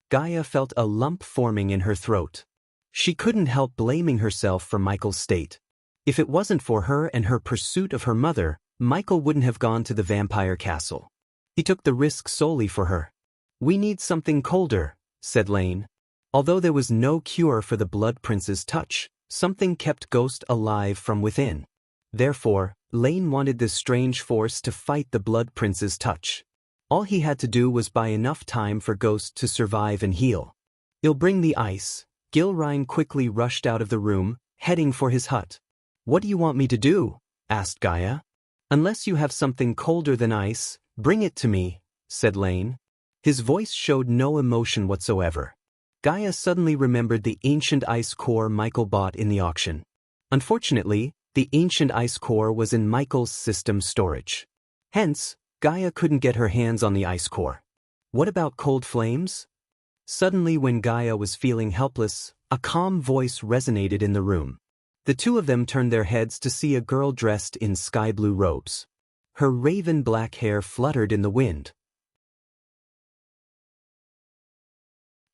Gaia felt a lump forming in her throat. She couldn't help blaming herself for Michael's state. If it wasn't for her and her pursuit of her mother, Michael wouldn't have gone to the vampire castle. He took the risk solely for her. "We need something colder," said Lane. Although there was no cure for the blood prince's touch, something kept Ghost alive from within. Therefore, Lane wanted this strange force to fight the blood prince's touch. All he had to do was buy enough time for Ghost to survive and heal. "He'll bring the ice." Gilrine quickly rushed out of the room, heading for his hut. "What do you want me to do?" asked Gaia. "Unless you have something colder than ice, bring it to me," said Lane. His voice showed no emotion whatsoever. Gaia suddenly remembered the ancient ice core Michael bought in the auction. Unfortunately, the ancient ice core was in Michael's system storage. Hence, Gaia couldn't get her hands on the ice core. What about cold flames? Suddenly, when Gaia was feeling helpless, a calm voice resonated in the room. The two of them turned their heads to see a girl dressed in sky-blue robes. Her raven black hair fluttered in the wind.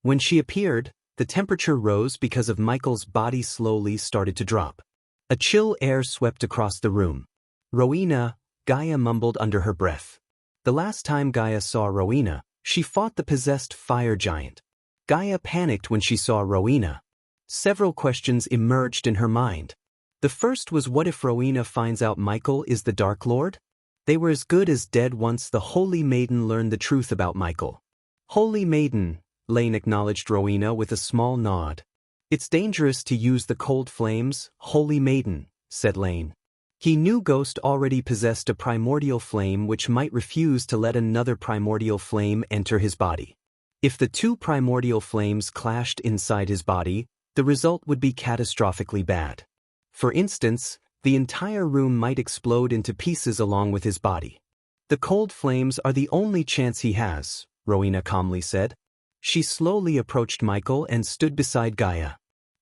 When she appeared, the temperature rose because of Michael's body slowly started to drop. A chill air swept across the room. "Rowena," Gaia mumbled under her breath. The last time Gaia saw Rowena, she fought the possessed fire giant. Gaia panicked when she saw Rowena. Several questions emerged in her mind. The first was, what if Rowena finds out Michael is the Dark Lord? They were as good as dead once the Holy Maiden learned the truth about Michael. "Holy Maiden," Lane acknowledged Rowena with a small nod. "It's dangerous to use the cold flames, Holy Maiden," said Lane. He knew Ghost already possessed a primordial flame which might refuse to let another primordial flame enter his body. If the two primordial flames clashed inside his body, the result would be catastrophically bad. For instance, the entire room might explode into pieces along with his body. "The cold flames are the only chance he has," Rowena calmly said. She slowly approached Michael and stood beside Gaia.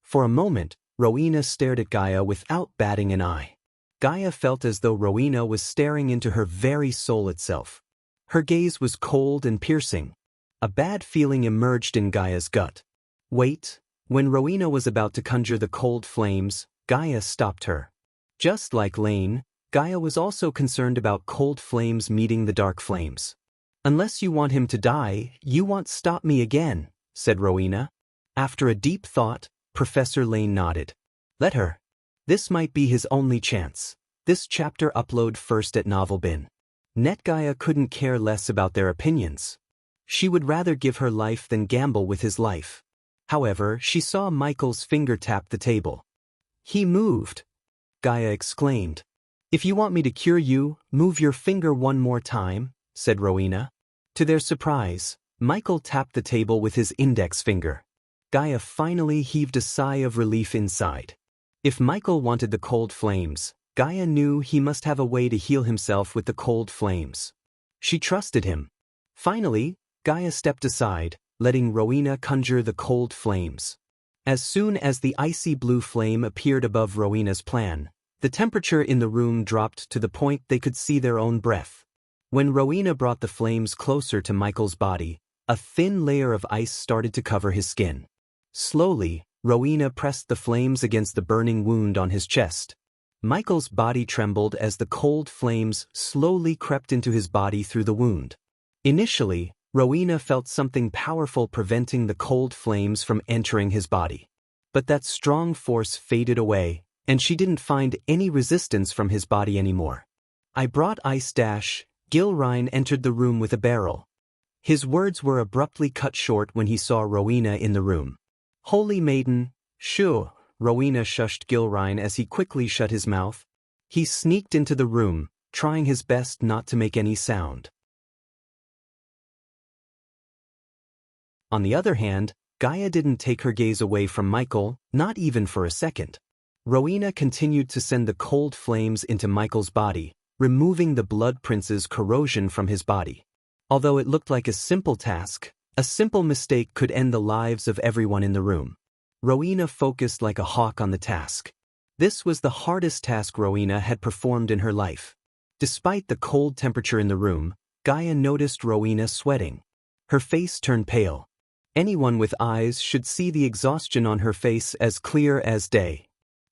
For a moment, Rowena stared at Gaia without batting an eye. Gaia felt as though Rowena was staring into her very soul itself. Her gaze was cold and piercing. A bad feeling emerged in Gaia's gut. "Wait." When Rowena was about to conjure the cold flames, Gaia stopped her. Just like Lane, Gaia was also concerned about cold flames meeting the dark flames. "Unless you want him to die, you won't stop me again," said Rowena. After a deep thought, Professor Lane nodded. "Let her. This might be his only chance." This chapter upload first at Novelbin. NetGaia couldn't care less about their opinions. She would rather give her life than gamble with his life. However, she saw Michael's finger tap the table. "He moved," Gaia exclaimed. "If you want me to cure you, move your finger one more time," said Rowena. To their surprise, Michael tapped the table with his index finger. Gaia finally heaved a sigh of relief inside. If Michael wanted the cold flames, Gaia knew he must have a way to heal himself with the cold flames. She trusted him. Finally, Gaia stepped aside, letting Rowena conjure the cold flames. As soon as the icy blue flame appeared above Rowena's plan, the temperature in the room dropped to the point they could see their own breath. When Rowena brought the flames closer to Michael's body, a thin layer of ice started to cover his skin. Slowly, Rowena pressed the flames against the burning wound on his chest. Michael's body trembled as the cold flames slowly crept into his body through the wound. Initially, Rowena felt something powerful preventing the cold flames from entering his body. But that strong force faded away, and she didn't find any resistance from his body anymore. "I brought ice dash." Gilrine entered the room with a barrel. His words were abruptly cut short when he saw Rowena in the room. "Holy Maiden." "Shoo." Rowena shushed Gilrine as he quickly shut his mouth. He sneaked into the room, trying his best not to make any sound. On the other hand, Gaia didn't take her gaze away from Michael, not even for a second. Rowena continued to send the cold flames into Michael's body, removing the blood prince's corrosion from his body. Although it looked like a simple task, a simple mistake could end the lives of everyone in the room. Rowena focused like a hawk on the task. This was the hardest task Rowena had performed in her life. Despite the cold temperature in the room, Gaia noticed Rowena sweating. Her face turned pale. Anyone with eyes should see the exhaustion on her face as clear as day.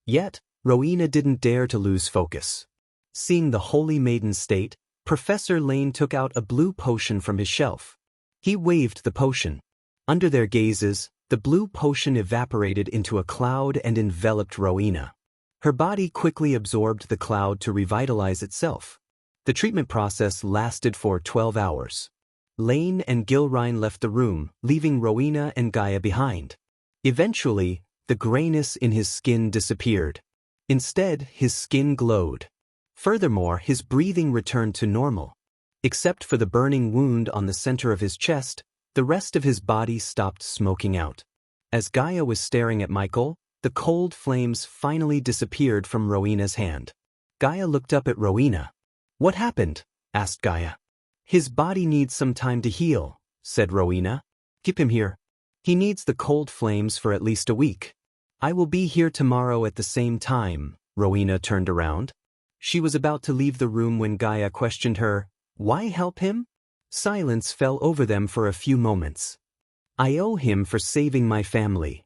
Yet, Rowena didn't dare to lose focus. Seeing the Holy Maiden's state, Professor Lane took out a blue potion from his shelf. He waved the potion. Under their gazes, the blue potion evaporated into a cloud and enveloped Rowena. Her body quickly absorbed the cloud to revitalize itself. The treatment process lasted for 12 hours. Lane and Gilrine left the room, leaving Rowena and Gaia behind. Eventually, the grayness in his skin disappeared. Instead, his skin glowed. Furthermore, his breathing returned to normal. Except for the burning wound on the center of his chest, the rest of his body stopped smoking out. As Gaia was staring at Michael, the cold flames finally disappeared from Rowena's hand. Gaia looked up at Rowena. "What happened?" asked Gaia. "His body needs some time to heal," said Rowena. "Keep him here. He needs the cold flames for at least a week." "I will be here tomorrow at the same time." Rowena turned around. She was about to leave the room when Gaia questioned her, "Why help him?" Silence fell over them for a few moments. "I owe him for saving my family."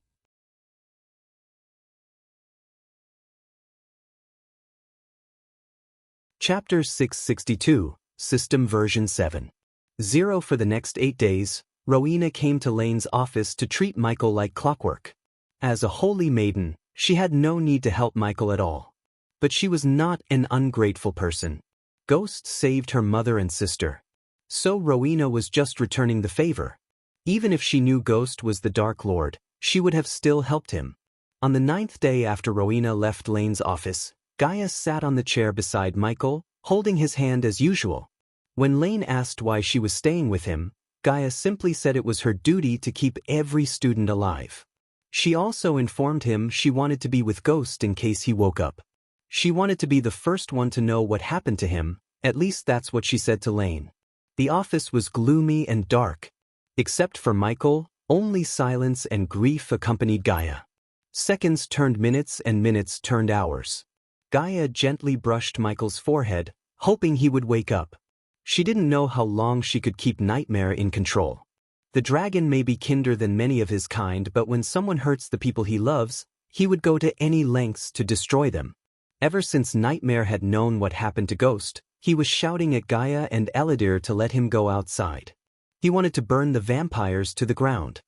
Chapter 662, System Version 7.0 For the next 8 days, Rowena came to Lane's office to treat Michael like clockwork. As a holy maiden, she had no need to help Michael at all. But she was not an ungrateful person. Ghost saved her mother and sister. So Rowena was just returning the favor. Even if she knew Ghost was the Dark Lord, she would have still helped him. On the 9th day after Rowena left Lane's office, Gaia sat on the chair beside Michael, holding his hand as usual. When Lane asked why she was staying with him, Gaia simply said it was her duty to keep every student alive. She also informed him she wanted to be with Ghost in case he woke up. She wanted to be the first one to know what happened to him, at least that's what she said to Lane. The office was gloomy and dark. Except for Michael, only silence and grief accompanied Gaia. Seconds turned minutes and minutes turned hours. Gaia gently brushed Michael's forehead, hoping he would wake up. She didn't know how long she could keep Nightmare in control. The dragon may be kinder than many of his kind, but when someone hurts the people he loves, he would go to any lengths to destroy them. Ever since Nightmare had known what happened to Ghost, he was shouting at Gaia and Eladir to let him go outside. He wanted to burn the vampires to the ground.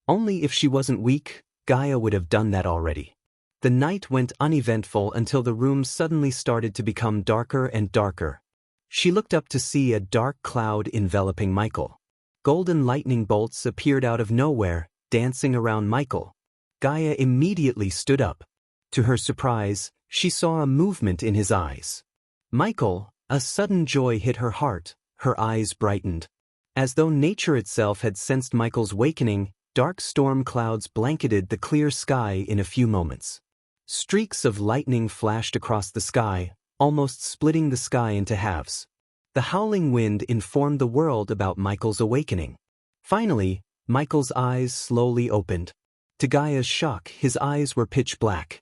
Only if she wasn't weak, Gaia would have done that already. The night went uneventful until the room suddenly started to become darker and darker. She looked up to see a dark cloud enveloping Michael. Golden lightning bolts appeared out of nowhere, dancing around Michael. Gaia immediately stood up. To her surprise, she saw a movement in his eyes. Michael, a sudden joy hit her heart, her eyes brightened. As though nature itself had sensed Michael's wakening, dark storm clouds blanketed the clear sky in a few moments. Streaks of lightning flashed across the sky, almost splitting the sky into halves. The howling wind informed the world about Michael's awakening. Finally, Michael's eyes slowly opened. To Gaia's shock, his eyes were pitch black.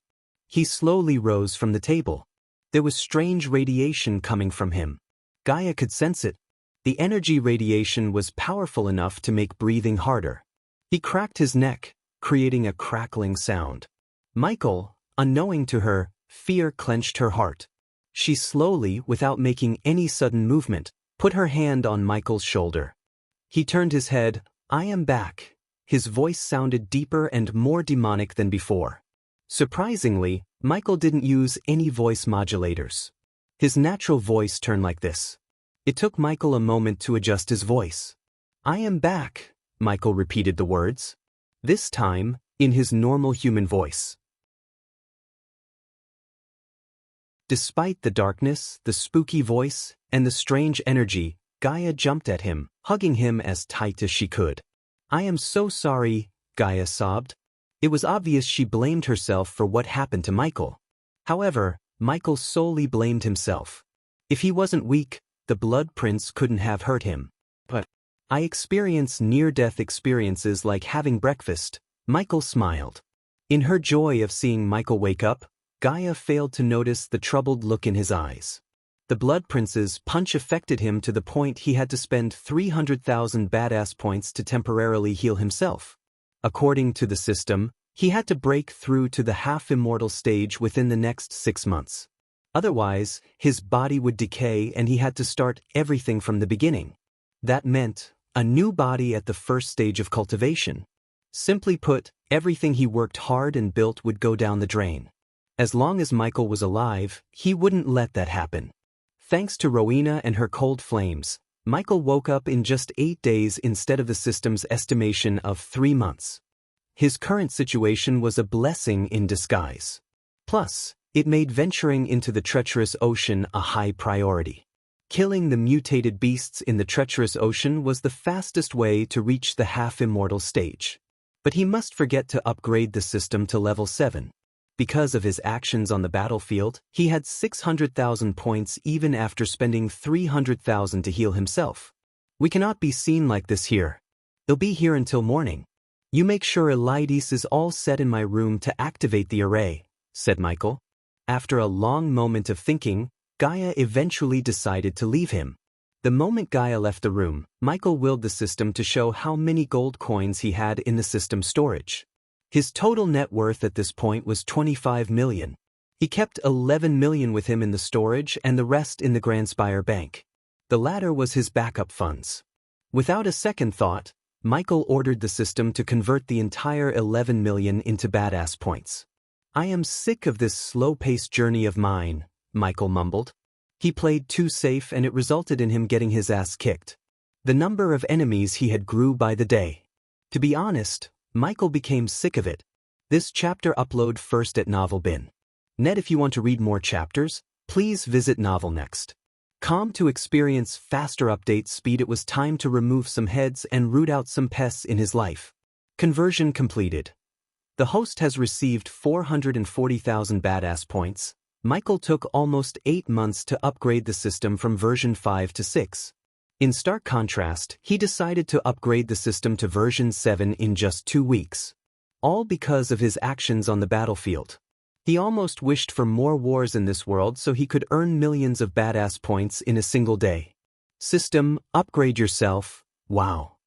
He slowly rose from the table. There was strange radiation coming from him. Gaia could sense it. The energy radiation was powerful enough to make breathing harder. He cracked his neck, creating a crackling sound. Michael, unknowing to her, fear clenched her heart. She slowly, without making any sudden movement, put her hand on Michael's shoulder. He turned his head. "I am back." His voice sounded deeper and more demonic than before. Surprisingly, Michael didn't use any voice modulators. His natural voice turned like this. It took Michael a moment to adjust his voice. "I am back," Michael repeated the words. This time, in his normal human voice. Despite the darkness, the spooky voice, and the strange energy, Gaia jumped at him, hugging him as tight as she could. "I am so sorry," Gaia sobbed. It was obvious she blamed herself for what happened to Michael. However, Michael solely blamed himself. If he wasn't weak, the Blood Prince couldn't have hurt him. "But I experience near-death experiences like having breakfast," Michael smiled. In her joy of seeing Michael wake up, Gaia failed to notice the troubled look in his eyes. The Blood Prince's punch affected him to the point he had to spend 300,000 badass points to temporarily heal himself. According to the system, he had to break through to the half-immortal stage within the next 6 months. Otherwise, his body would decay and he had to start everything from the beginning. That meant a new body at the first stage of cultivation. Simply put, everything he worked hard and built would go down the drain. As long as Michael was alive, he wouldn't let that happen. Thanks to Rowena and her cold flames, Michael woke up in just 8 days instead of the system's estimation of 3 months. His current situation was a blessing in disguise. Plus, it made venturing into the treacherous ocean a high priority. Killing the mutated beasts in the treacherous ocean was the fastest way to reach the half-immortal stage. But he must forget to upgrade the system to level 7. Because of his actions on the battlefield, he had 600,000 points even after spending 300,000 to heal himself. "We cannot be seen like this here. They'll be here until morning. You make sure Elides is all set in my room to activate the array," said Michael. After a long moment of thinking, Gaia eventually decided to leave him. The moment Gaia left the room, Michael willed the system to show how many gold coins he had in the system storage. His total net worth at this point was 25 million. He kept 11 million with him in the storage and the rest in the Grandspire Bank. The latter was his backup funds. Without a second thought, Michael ordered the system to convert the entire 11 million into badass points. "I am sick of this slow-paced journey of mine," Michael mumbled. He played too safe and it resulted in him getting his ass kicked. The number of enemies he had grew by the day. To be honest, Michael became sick of it. This chapter upload first at NovelBin. Net if you want to read more chapters, please visit Novel Next. To experience faster update speed, it was time to remove some heads and root out some pests in his life. Conversion completed. The host has received 440,000 badass points. Michael took almost 8 months to upgrade the system from version 5 to 6. In stark contrast, he decided to upgrade the system to version 7 in just 2 weeks. All because of his actions on the battlefield. He almost wished for more wars in this world so he could earn millions of badass points in a single day. System, upgrade yourself. Wow.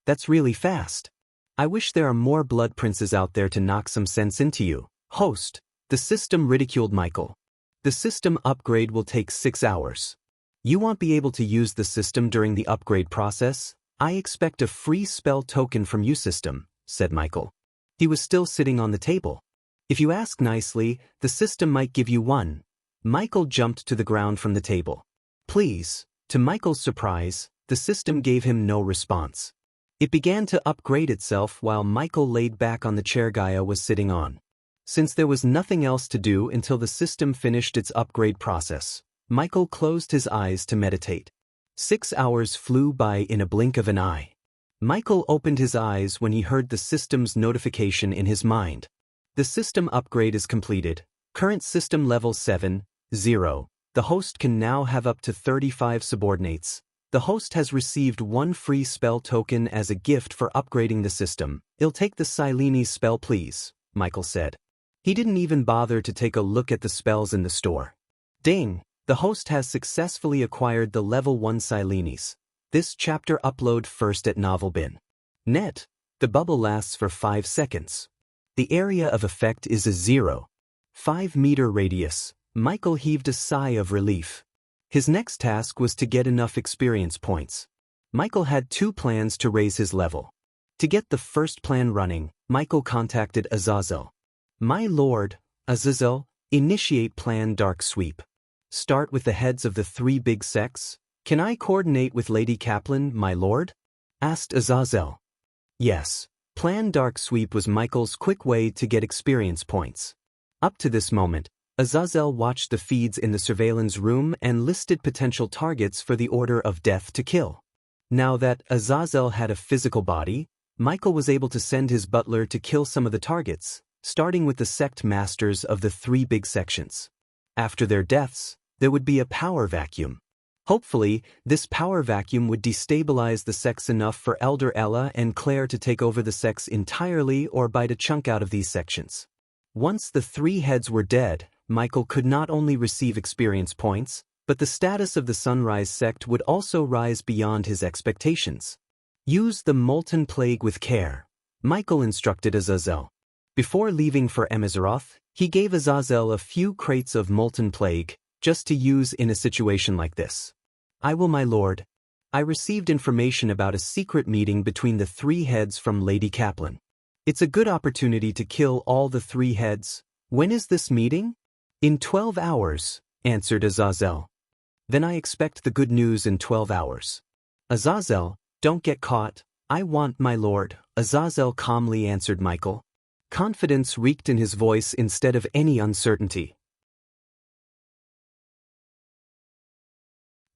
That's really fast. I wish there are more blood princes out there to knock some sense into you. Host, the system ridiculed Michael. The system upgrade will take 6 hours. You won't be able to use the system during the upgrade process. I expect a free spell token from you, system, said Michael. He was still sitting on the table. If you ask nicely, the system might give you one. Michael jumped to the ground from the table. Please. To Michael's surprise, the system gave him no response. It began to upgrade itself while Michael laid back on the chair Gaia was sitting on. Since there was nothing else to do until the system finished its upgrade process, Michael closed his eyes to meditate. 6 hours flew by in a blink of an eye. Michael opened his eyes when he heard the system's notification in his mind. The system upgrade is completed. Current system level 7, 0. The host can now have up to 35 subordinates. The host has received one free spell token as a gift for upgrading the system. I'll take the Silene spell, please, Michael said. He didn't even bother to take a look at the spells in the store. Ding! The host has successfully acquired the level 1 Silenes. This chapter upload first at Novelbin. Net. The bubble lasts for 5 seconds. The area of effect is a 0.5-meter radius. Michael heaved a sigh of relief. His next task was to get enough experience points. Michael had 2 plans to raise his level. To get the first plan running, Michael contacted Azazel. My lord, Azazel, initiate plan Dark Sweep. Start with the heads of the 3 big sects. Can I coordinate with Lady Kaplan, my lord? Asked Azazel. Yes. Plan Dark Sweep was Michael's quick way to get experience points. Up to this moment, Azazel watched the feeds in the surveillance room and listed potential targets for the order of death to kill. Now that Azazel had a physical body, Michael was able to send his butler to kill some of the targets, starting with the sect masters of the 3 big sections. After their deaths, there would be a power vacuum. Hopefully, this power vacuum would destabilize the sects enough for Elder Ella and Claire to take over the sects entirely or bite a chunk out of these sections. Once the 3 heads were dead, Michael could not only receive experience points, but the status of the Sunrise sect would also rise beyond his expectations. Use the Molten Plague with care, Michael instructed Azazel. Before leaving for Emizaroth, he gave Azazel a few crates of Molten Plague, just to use in a situation like this. I will, my lord. I received information about a secret meeting between the 3 heads from Lady Kaplan. It's a good opportunity to kill all the 3 heads. When is this meeting? In 12 hours, answered Azazel. Then I expect the good news in 12 hours. Azazel, don't get caught. I want, my lord, Azazel calmly answered Michael. Confidence reeked in his voice instead of any uncertainty.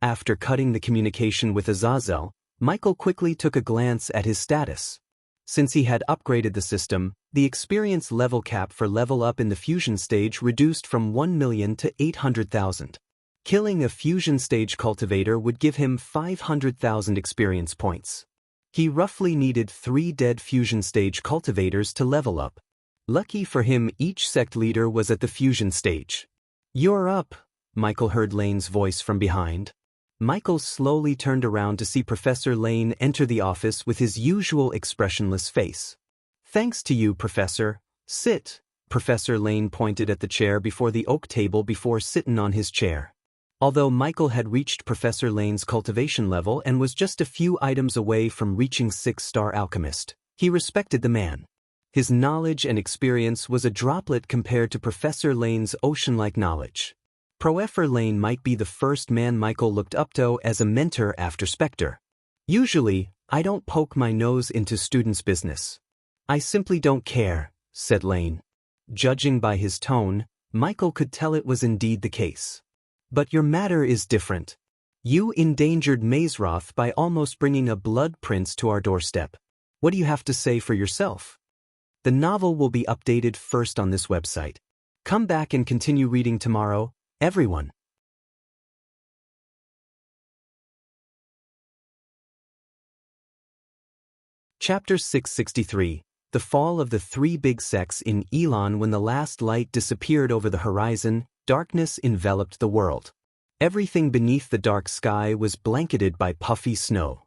After cutting the communication with Azazel, Michael quickly took a glance at his status. Since he had upgraded the system, the experience level cap for level up in the fusion stage reduced from 1 million to 800,000. Killing a fusion stage cultivator would give him 500,000 experience points. He roughly needed 3 dead fusion stage cultivators to level up. Lucky for him, each sect leader was at the fusion stage. You're up, Michael heard Lane's voice from behind. Michael slowly turned around to see Professor Lane enter the office with his usual expressionless face. Thanks to you, Professor. Sit. Professor Lane pointed at the chair before the oak table before sitting on his chair. Although Michael had reached Professor Lane's cultivation level and was just a few items away from reaching 6-star alchemist, he respected the man. His knowledge and experience was a droplet compared to Professor Lane's ocean-like knowledge. Professor Lane might be the first man Michael looked up to as a mentor after Spectre. Usually, I don't poke my nose into students' business. I simply don't care, said Lane. Judging by his tone, Michael could tell it was indeed the case. But your matter is different. You endangered Mazeroth by almost bringing a blood prince to our doorstep. What do you have to say for yourself? The novel will be updated first on this website. Come back and continue reading tomorrow, everyone. Chapter 663. The Fall of the 3 Big Sects in Elon. When the last light disappeared over the horizon, darkness enveloped the world. Everything beneath the dark sky was blanketed by puffy snow.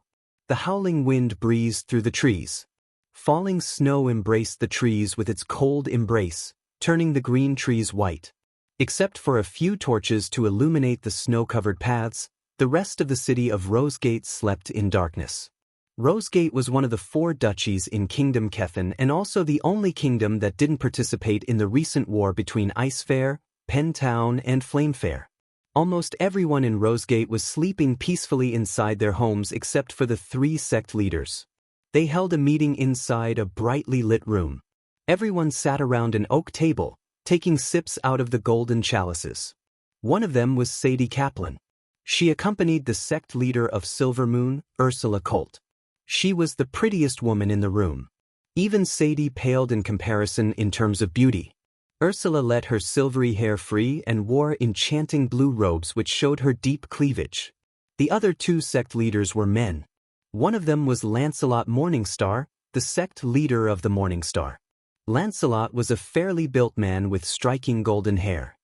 The howling wind breezed through the trees. Falling snow embraced the trees with its cold embrace, turning the green trees white. Except for a few torches to illuminate the snow-covered paths, the rest of the city of Rosegate slept in darkness. Rosegate was one of the 4 duchies in Kingdom Kethin and also the only kingdom that didn't participate in the recent war between Icefair, Pentown, and Flamefair. Almost everyone in Rosegate was sleeping peacefully inside their homes except for the 3 sect leaders. They held a meeting inside a brightly lit room. Everyone sat around an oak table, taking sips out of the golden chalices. One of them was Sadie Kaplan. She accompanied the sect leader of Silvermoon, Ursula Colt. She was the prettiest woman in the room. Even Sadie paled in comparison in terms of beauty. Ursula let her silvery hair free and wore enchanting blue robes which showed her deep cleavage. The other 2 sect leaders were men. One of them was Lancelot Morningstar, the sect leader of the Morningstar. Lancelot was a fairly built man with striking golden hair.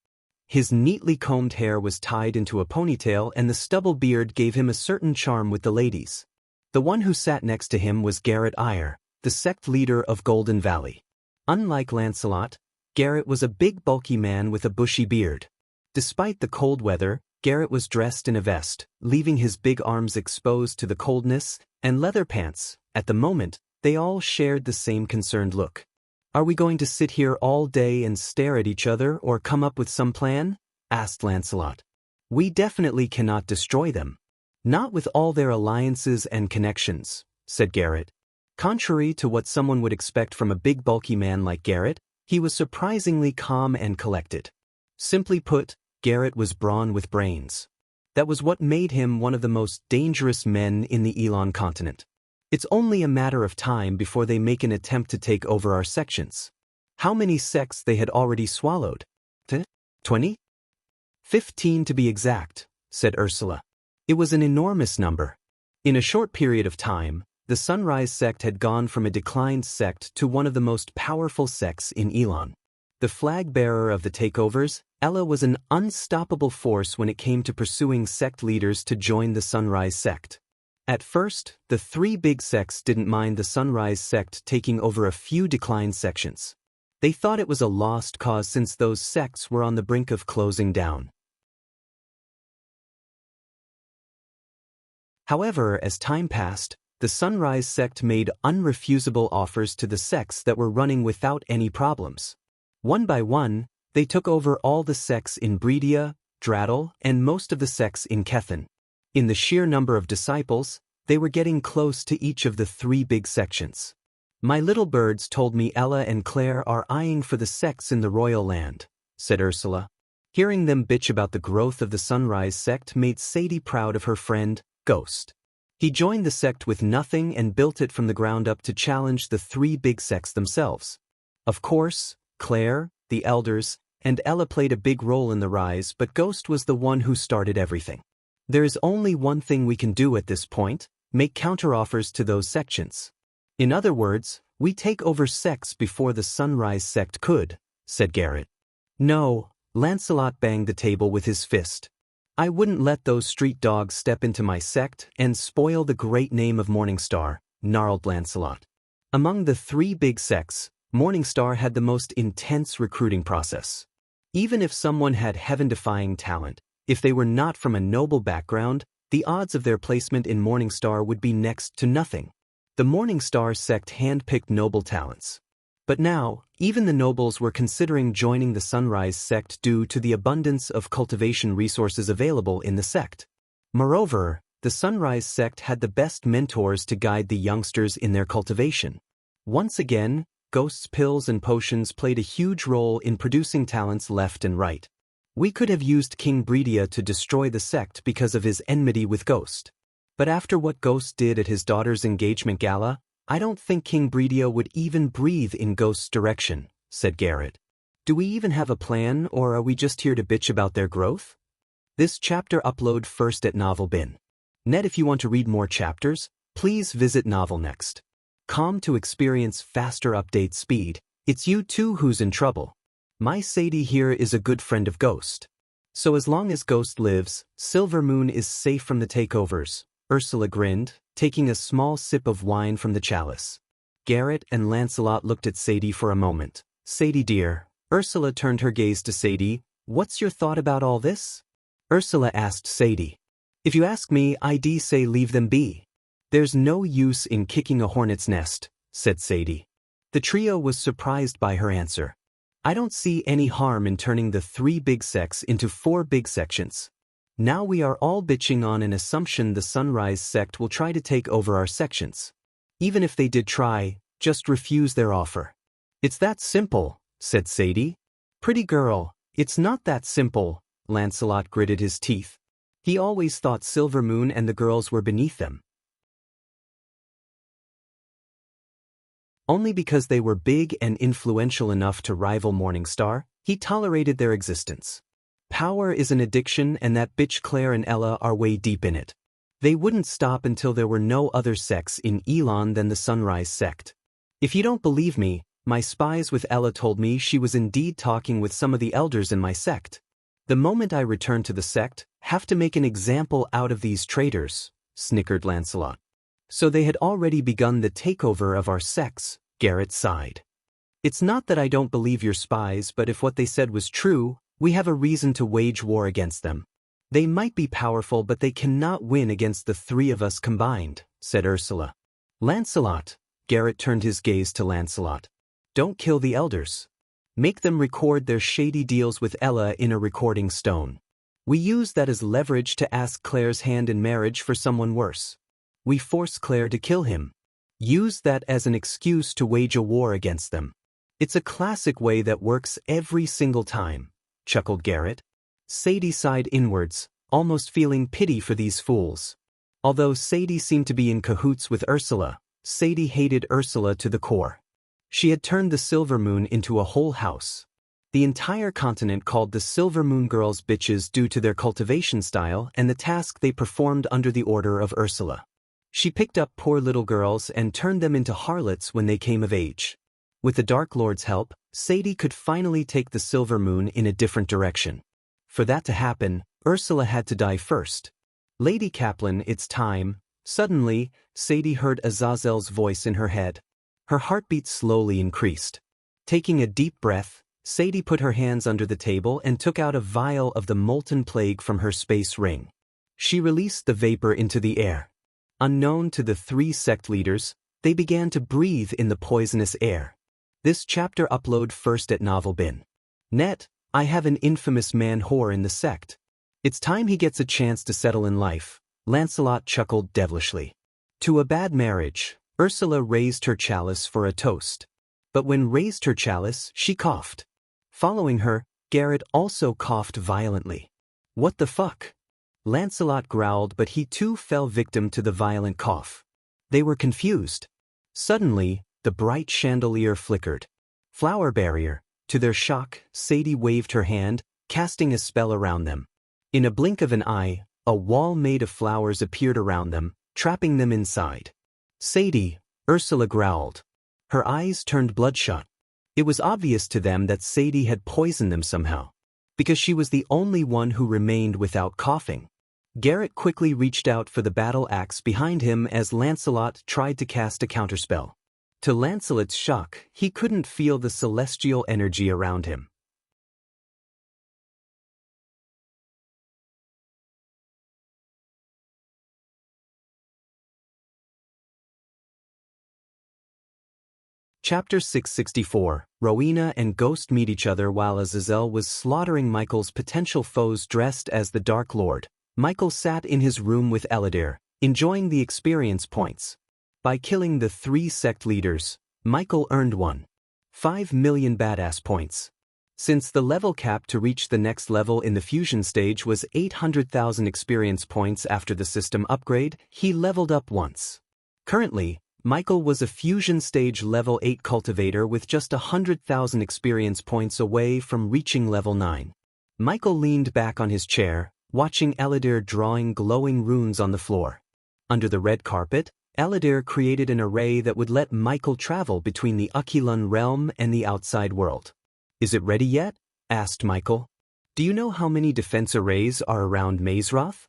His neatly combed hair was tied into a ponytail and the stubble beard gave him a certain charm with the ladies. The one who sat next to him was Garrett Eyre, the sect leader of Golden Valley. Unlike Lancelot, Garrett was a big bulky man with a bushy beard. Despite the cold weather, Garrett was dressed in a vest, leaving his big arms exposed to the coldness, and leather pants. At the moment, they all shared the same concerned look. "Are we going to sit here all day and stare at each other or come up with some plan?" asked Lancelot. "We definitely cannot destroy them. Not with all their alliances and connections," said Garrett. Contrary to what someone would expect from a big bulky man like Garrett, he was surprisingly calm and collected. Simply put, Garrett was brawn with brains. That was what made him one of the most dangerous men in the Elon continent. It's only a matter of time before they make an attempt to take over our sections. How many sects they had already swallowed? 20? 15 to be exact, said Ursula. It was an enormous number. In a short period of time, the Sunrise sect had gone from a declined sect to one of the most powerful sects in Elon. The flag-bearer of the takeovers, Ella was an unstoppable force when it came to pursuing sect leaders to join the Sunrise sect. At first, the 3 big sects didn't mind the Sunrise sect taking over a few declined sections. They thought it was a lost cause since those sects were on the brink of closing down. However, as time passed, the Sunrise sect made unrefusable offers to the sects that were running without any problems. One by one, they took over all the sects in Breedia, Draddle, and most of the sects in Kethin. In the sheer number of disciples, they were getting close to each of the 3 big sections. "My little birds told me Ella and Claire are eyeing for the sects in the royal land," said Ursula. Hearing them bitch about the growth of the Sunrise sect made Sadie proud of her friend, Ghost. He joined the sect with nothing and built it from the ground up to challenge the 3 big sects themselves. Of course, Claire, the elders, and Ella played a big role in the rise, but Ghost was the one who started everything. "There is only one thing we can do at this point: make counteroffers to those sections. In other words, we take over sects before the Sunrise sect could," said Garrett. "No," Lancelot banged the table with his fist. "I wouldn't let those street dogs step into my sect and spoil the great name of Morningstar," gnarled Lancelot. Among the 3 big sects, Morningstar had the most intense recruiting process. Even if someone had heaven-defying talent, if they were not from a noble background, the odds of their placement in Morningstar would be next to nothing. The Morningstar sect handpicked noble talents. But now, even the nobles were considering joining the Sunrise sect due to the abundance of cultivation resources available in the sect. Moreover, the Sunrise sect had the best mentors to guide the youngsters in their cultivation. Once again, Ghost's pills and potions played a huge role in producing talents left and right. We could have used King Breedia to destroy the sect because of his enmity with Ghost. But after what Ghost did at his daughter's engagement gala, I don't think King Breedia would even breathe in Ghost's direction, said Garrett. Do we even have a plan, or are we just here to bitch about their growth? This chapter upload first at Novelbin. Net, if you want to read more chapters, please visit Novelnext.com to experience faster update speed. It's you too who's in trouble. My Sadie here is a good friend of Ghost. So as long as Ghost lives, Silvermoon is safe from the takeovers, Ursula grinned, taking a small sip of wine from the chalice. Garrett and Lancelot looked at Sadie for a moment. Sadie dear, Ursula turned her gaze to Sadie. What's your thought about all this? Ursula asked Sadie. If you ask me, I'd say leave them be. There's no use in kicking a hornet's nest, said Sadie. The trio was surprised by her answer. I don't see any harm in turning the 3 big sects into 4 big sections. Now we are all bitching on an assumption the Sunrise sect will try to take over our sections. Even if they did try, just refuse their offer. It's that simple, said Sadie. Pretty girl, it's not that simple, Lancelot gritted his teeth. He always thought Silvermoon and the girls were beneath them. Only because they were big and influential enough to rival Morningstar, he tolerated their existence. Power is an addiction and that bitch Claire and Ella are way deep in it. They wouldn't stop until there were no other sects in Elon than the Sunrise sect. If you don't believe me, my spies with Ella told me she was indeed talking with some of the elders in my sect. The moment I return to the sect, have to make an example out of these traitors, snickered Lancelot. So they had already begun the takeover of our sects, Garrett sighed. It's not that I don't believe your spies, but if what they said was true, we have a reason to wage war against them. They might be powerful, but they cannot win against the 3 of us combined, said Ursula. Lancelot, Garrett turned his gaze to Lancelot. Don't kill the elders. Make them record their shady deals with Ella in a recording stone. We use that as leverage to ask Claire's hand in marriage for someone worse. We force Claire to kill him. Use that as an excuse to wage a war against them. It's a classic way that works every single time, chuckled Garrett. Sadie sighed inwards, almost feeling pity for these fools. Although Sadie seemed to be in cahoots with Ursula, Sadie hated Ursula to the core. She had turned the Silvermoon into a whole house. The entire continent called the Silvermoon girls bitches due to their cultivation style and the task they performed under the order of Ursula. She picked up poor little girls and turned them into harlots when they came of age. With the Dark Lord's help, Sadie could finally take the Silvermoon in a different direction. For that to happen, Ursula had to die first. Lady Kaplan, it's time. Suddenly, Sadie heard Azazel's voice in her head. Her heartbeat slowly increased. Taking a deep breath, Sadie put her hands under the table and took out a vial of the molten plague from her space ring. She released the vapor into the air. Unknown to the 3 sect leaders, they began to breathe in the poisonous air. This chapter upload first at NovelBin.net. I have an infamous man-whore in the sect. It's time he gets a chance to settle in life, Lancelot chuckled devilishly. To a bad marriage, Ursula raised her chalice for a toast. But when raised her chalice, she coughed. Following her, Garrett also coughed violently. What the fuck? Lancelot growled, but he too fell victim to the violent cough. They were confused. Suddenly, the bright chandelier flickered. Flower barrier. To their shock, Sadie waved her hand, casting a spell around them. In a blink of an eye, a wall made of flowers appeared around them, trapping them inside. Sadie, Ursula growled. Her eyes turned bloodshot. It was obvious to them that Sadie had poisoned them somehow, because she was the only one who remained without coughing. Garrett quickly reached out for the battle axe behind him as Lancelot tried to cast a counterspell. To Lancelot's shock, he couldn't feel the celestial energy around him. Chapter 664, Rowena and Ghost meet each other while Azazel was slaughtering Michael's potential foes dressed as the Dark Lord. Michael sat in his room with Eladir, enjoying the experience points. By killing the 3 sect leaders, Michael earned 1.5 million badass points. Since the level cap to reach the next level in the fusion stage was 800,000 experience points after the system upgrade, he leveled up once. Currently, Michael was a fusion stage level 8 cultivator with just 100,000 experience points away from reaching level 9. Michael leaned back on his chair, watching Eladir drawing glowing runes on the floor. Under the red carpet, Eladir created an array that would let Michael travel between the Aquilon realm and the outside world. Is it ready yet? Asked Michael. Do you know how many defense arrays are around Mazeroth?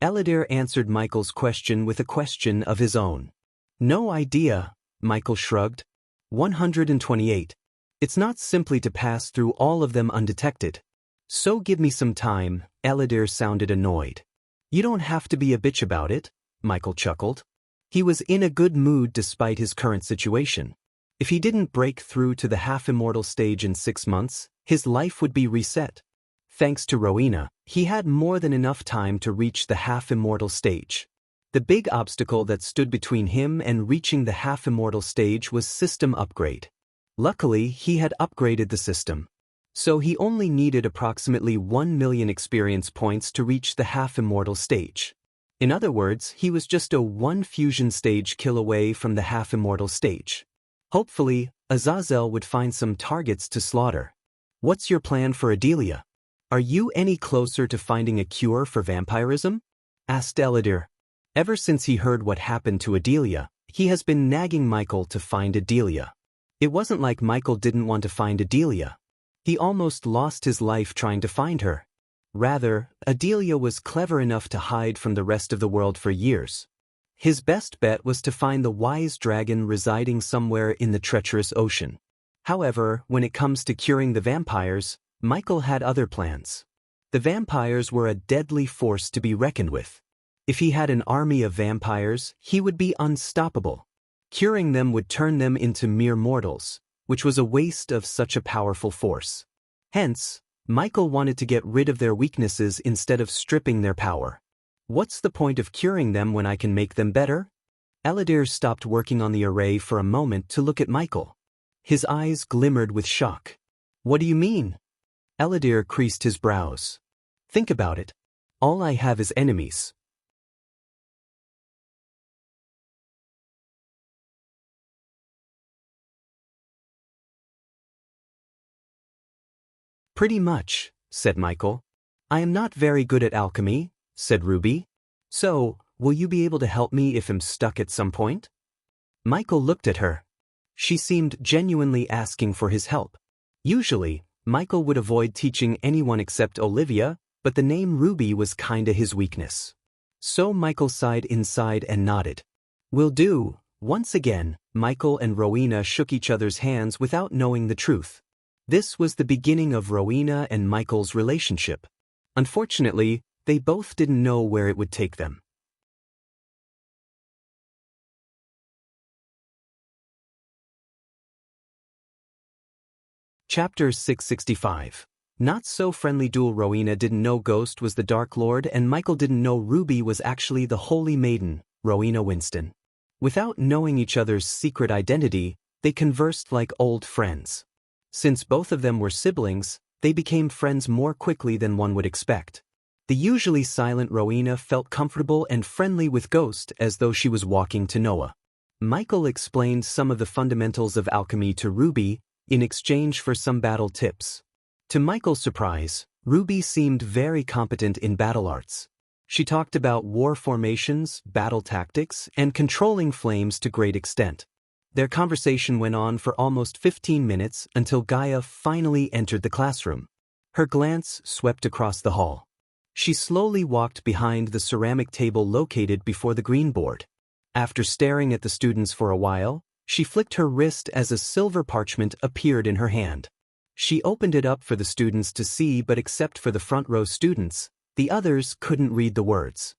Eladir answered Michael's question with a question of his own. No idea, Michael shrugged. 128. It's not simply to pass through all of them undetected. So give me some time, Eladir sounded annoyed. You don't have to be a bitch about it, Michael chuckled. He was in a good mood despite his current situation. If he didn't break through to the half-immortal stage in 6 months, his life would be reset. Thanks to Rowena, he had more than enough time to reach the half-immortal stage. The big obstacle that stood between him and reaching the half-immortal stage was system upgrade. Luckily, he had upgraded the system. So he only needed approximately 1 million experience points to reach the half-immortal stage. In other words, he was just a 1 fusion stage kill away from the half-immortal stage. Hopefully, Azazel would find some targets to slaughter. What's your plan for Adelia? Are you any closer to finding a cure for vampirism? Asked Eladir. Ever since he heard what happened to Adelia, he has been nagging Michael to find Adelia. It wasn't like Michael didn't want to find Adelia. He almost lost his life trying to find her. Rather, Adelia was clever enough to hide from the rest of the world for years. His best bet was to find the wise dragon residing somewhere in the treacherous ocean. However, when it comes to curing the vampires, Michael had other plans. The vampires were a deadly force to be reckoned with. If he had an army of vampires, he would be unstoppable. Curing them would turn them into mere mortals, which was a waste of such a powerful force. Hence, Michael wanted to get rid of their weaknesses instead of stripping their power. What's the point of curing them when I can make them better? Eladir stopped working on the array for a moment to look at Michael. His eyes glimmered with shock. What do you mean? Eladir creased his brows. Think about it. All I have is enemies. Pretty much, said Michael. I am not very good at alchemy, said Ruby. So, will you be able to help me if I'm stuck at some point? Michael looked at her. She seemed genuinely asking for his help. Usually, Michael would avoid teaching anyone except Olivia, but the name Ruby was kinda his weakness. So Michael sighed inside and nodded. Will do. Once again, Michael and Rowena shook each other's hands without knowing the truth. This was the beginning of Rowena and Michael's relationship. Unfortunately, they both didn't know where it would take them. Chapter 665. Not so friendly duel. Rowena didn't know Ghost was the Dark Lord and Michael didn't know Ruby was actually the Holy Maiden, Rowena Winston. Without knowing each other's secret identity, they conversed like old friends. Since both of them were siblings, they became friends more quickly than one would expect. The usually silent Rowena felt comfortable and friendly with Ghost as though she was walking to Noah. Michael explained some of the fundamentals of alchemy to Ruby in exchange for some battle tips. To Michael's surprise, Ruby seemed very competent in battle arts. She talked about war formations, battle tactics, and controlling flames to great extent. Their conversation went on for almost 15 minutes until Gaia finally entered the classroom. Her glance swept across the hall. She slowly walked behind the ceramic table located before the green board. After staring at the students for a while, she flicked her wrist as a silver parchment appeared in her hand. She opened it up for the students to see, but except for the front row students, the others couldn't read the words.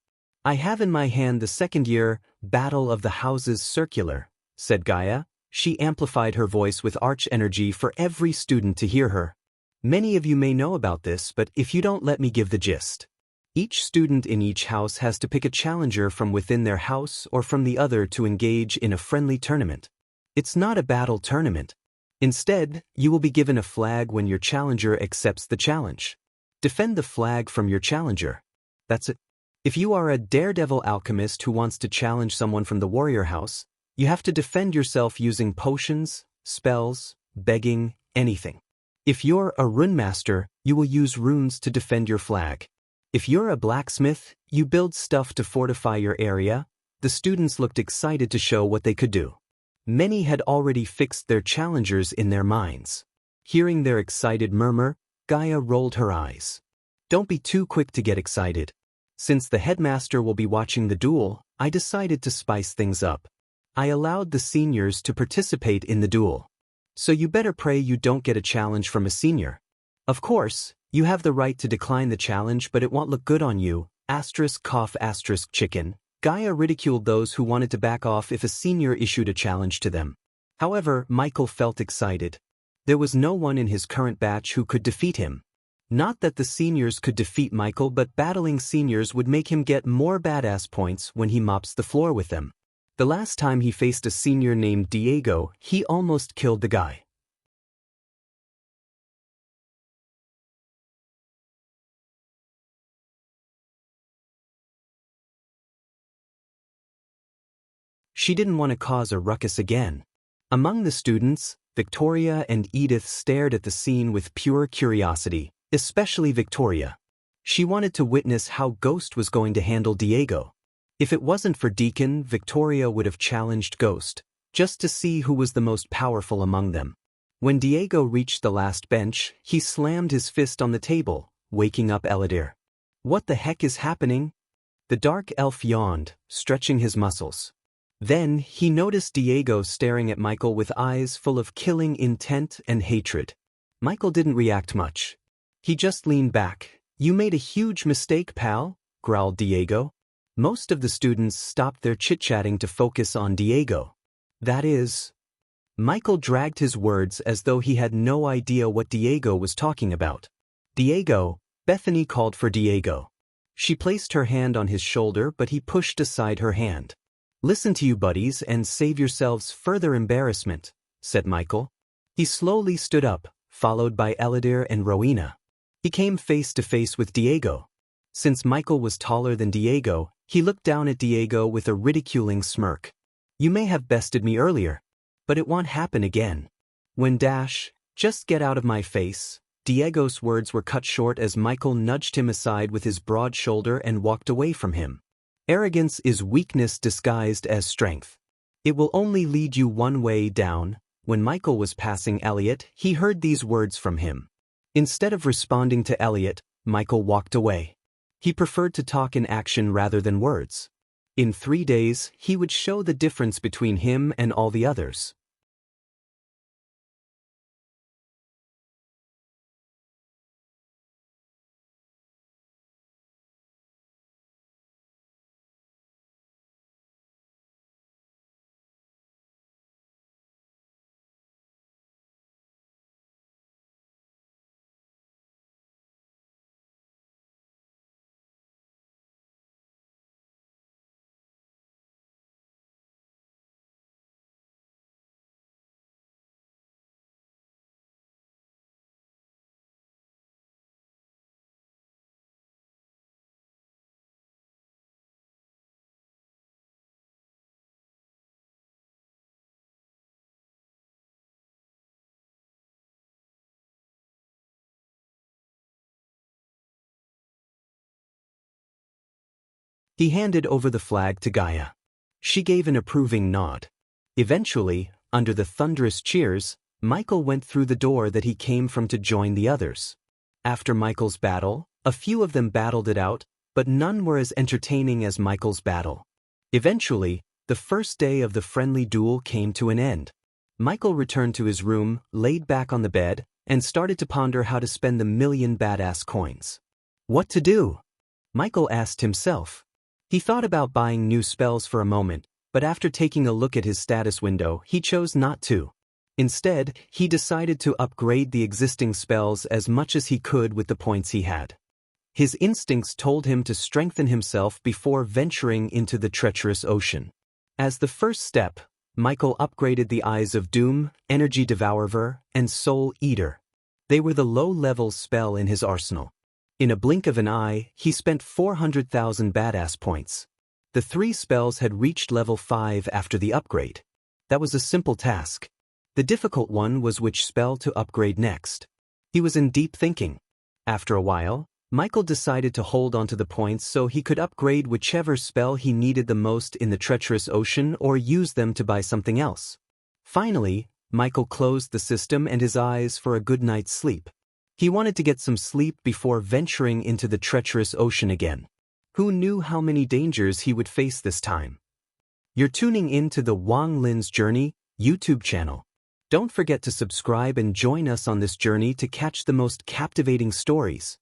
I have in my hand the second-year Battle of the Houses circular, said Gaia. She amplified her voice with arch energy for every student to hear her. Many of you may know about this, but if you don't, let me give the gist. Each student in each house has to pick a challenger from within their house or from the other to engage in a friendly tournament. It's not a battle tournament. Instead, you will be given a flag when your challenger accepts the challenge. Defend the flag from your challenger. That's it. If you are a daredevil alchemist who wants to challenge someone from the warrior house, you have to defend yourself using potions, spells, begging, anything. If you're a rune master, you will use runes to defend your flag. If you're a blacksmith, you build stuff to fortify your area. The students looked excited to show what they could do. Many had already fixed their challengers in their minds. Hearing their excited murmur, Gaia rolled her eyes. Don't be too quick to get excited. Since the headmaster will be watching the duel, I decided to spice things up. I allowed the seniors to participate in the duel. So you better pray you don't get a challenge from a senior. Of course, you have the right to decline the challenge, but it won't look good on you. Chicken. Gaia ridiculed those who wanted to back off if a senior issued a challenge to them. However, Michael felt excited. There was no one in his current batch who could defeat him. Not that the seniors could defeat Michael, but battling seniors would make him get more badass points when he mops the floor with them. The last time he faced a senior named Diego, he almost killed the guy. She didn't want to cause a ruckus again. Among the students, Victoria and Edith stared at the scene with pure curiosity, especially Victoria. She wanted to witness how Ghost was going to handle Diego. If it wasn't for Deacon, Victoria would have challenged Ghost, just to see who was the most powerful among them. When Diego reached the last bench, he slammed his fist on the table, waking up Eladir. What the heck is happening? The dark elf yawned, stretching his muscles. Then, he noticed Diego staring at Michael with eyes full of killing intent and hatred. Michael didn't react much. He just leaned back. "You made a huge mistake, pal," growled Diego. Most of the students stopped their chit-chatting to focus on Diego. That is... Michael dragged his words as though he had no idea what Diego was talking about. "Diego," Bethany called for Diego. She placed her hand on his shoulder, but he pushed aside her hand. "Listen to you buddies and save yourselves further embarrassment," said Michael. He slowly stood up, followed by Eladir and Rowena. He came face to face with Diego. Since Michael was taller than Diego, he looked down at Diego with a ridiculing smirk. "You may have bested me earlier, but it won't happen again." When just get out of my face, Diego's words were cut short as Michael nudged him aside with his broad shoulder and walked away from him. Arrogance is weakness disguised as strength. It will only lead you one way down. When Michael was passing Elliot, he heard these words from him. Instead of responding to Elliot, Michael walked away. He preferred to talk in action rather than words. In 3 days, he would show the difference between him and all the others. He handed over the flag to Gaia. She gave an approving nod. Eventually, under the thunderous cheers, Michael went through the door that he came from to join the others. After Michael's battle, a few of them battled it out, but none were as entertaining as Michael's battle. Eventually, the first day of the friendly duel came to an end. Michael returned to his room, laid back on the bed, and started to ponder how to spend the million badass coins. What to do? Michael asked himself. He thought about buying new spells for a moment, but after taking a look at his status window, he chose not to. Instead, he decided to upgrade the existing spells as much as he could with the points he had. His instincts told him to strengthen himself before venturing into the treacherous ocean. As the first step, Michael upgraded the Eyes of Doom, Energy Devourer, and Soul Eater. They were the low-level spell in his arsenal. In a blink of an eye, he spent 400,000 badass points. The 3 spells had reached level 5 after the upgrade. That was a simple task. The difficult one was which spell to upgrade next. He was in deep thinking. After a while, Michael decided to hold onto the points so he could upgrade whichever spell he needed the most in the treacherous ocean or use them to buy something else. Finally, Michael closed the system and his eyes for a good night's sleep. He wanted to get some sleep before venturing into the treacherous ocean again. Who knew how many dangers he would face this time? You're tuning in to the Wang Lin's Journey YouTube channel. Don't forget to subscribe and join us on this journey to catch the most captivating stories.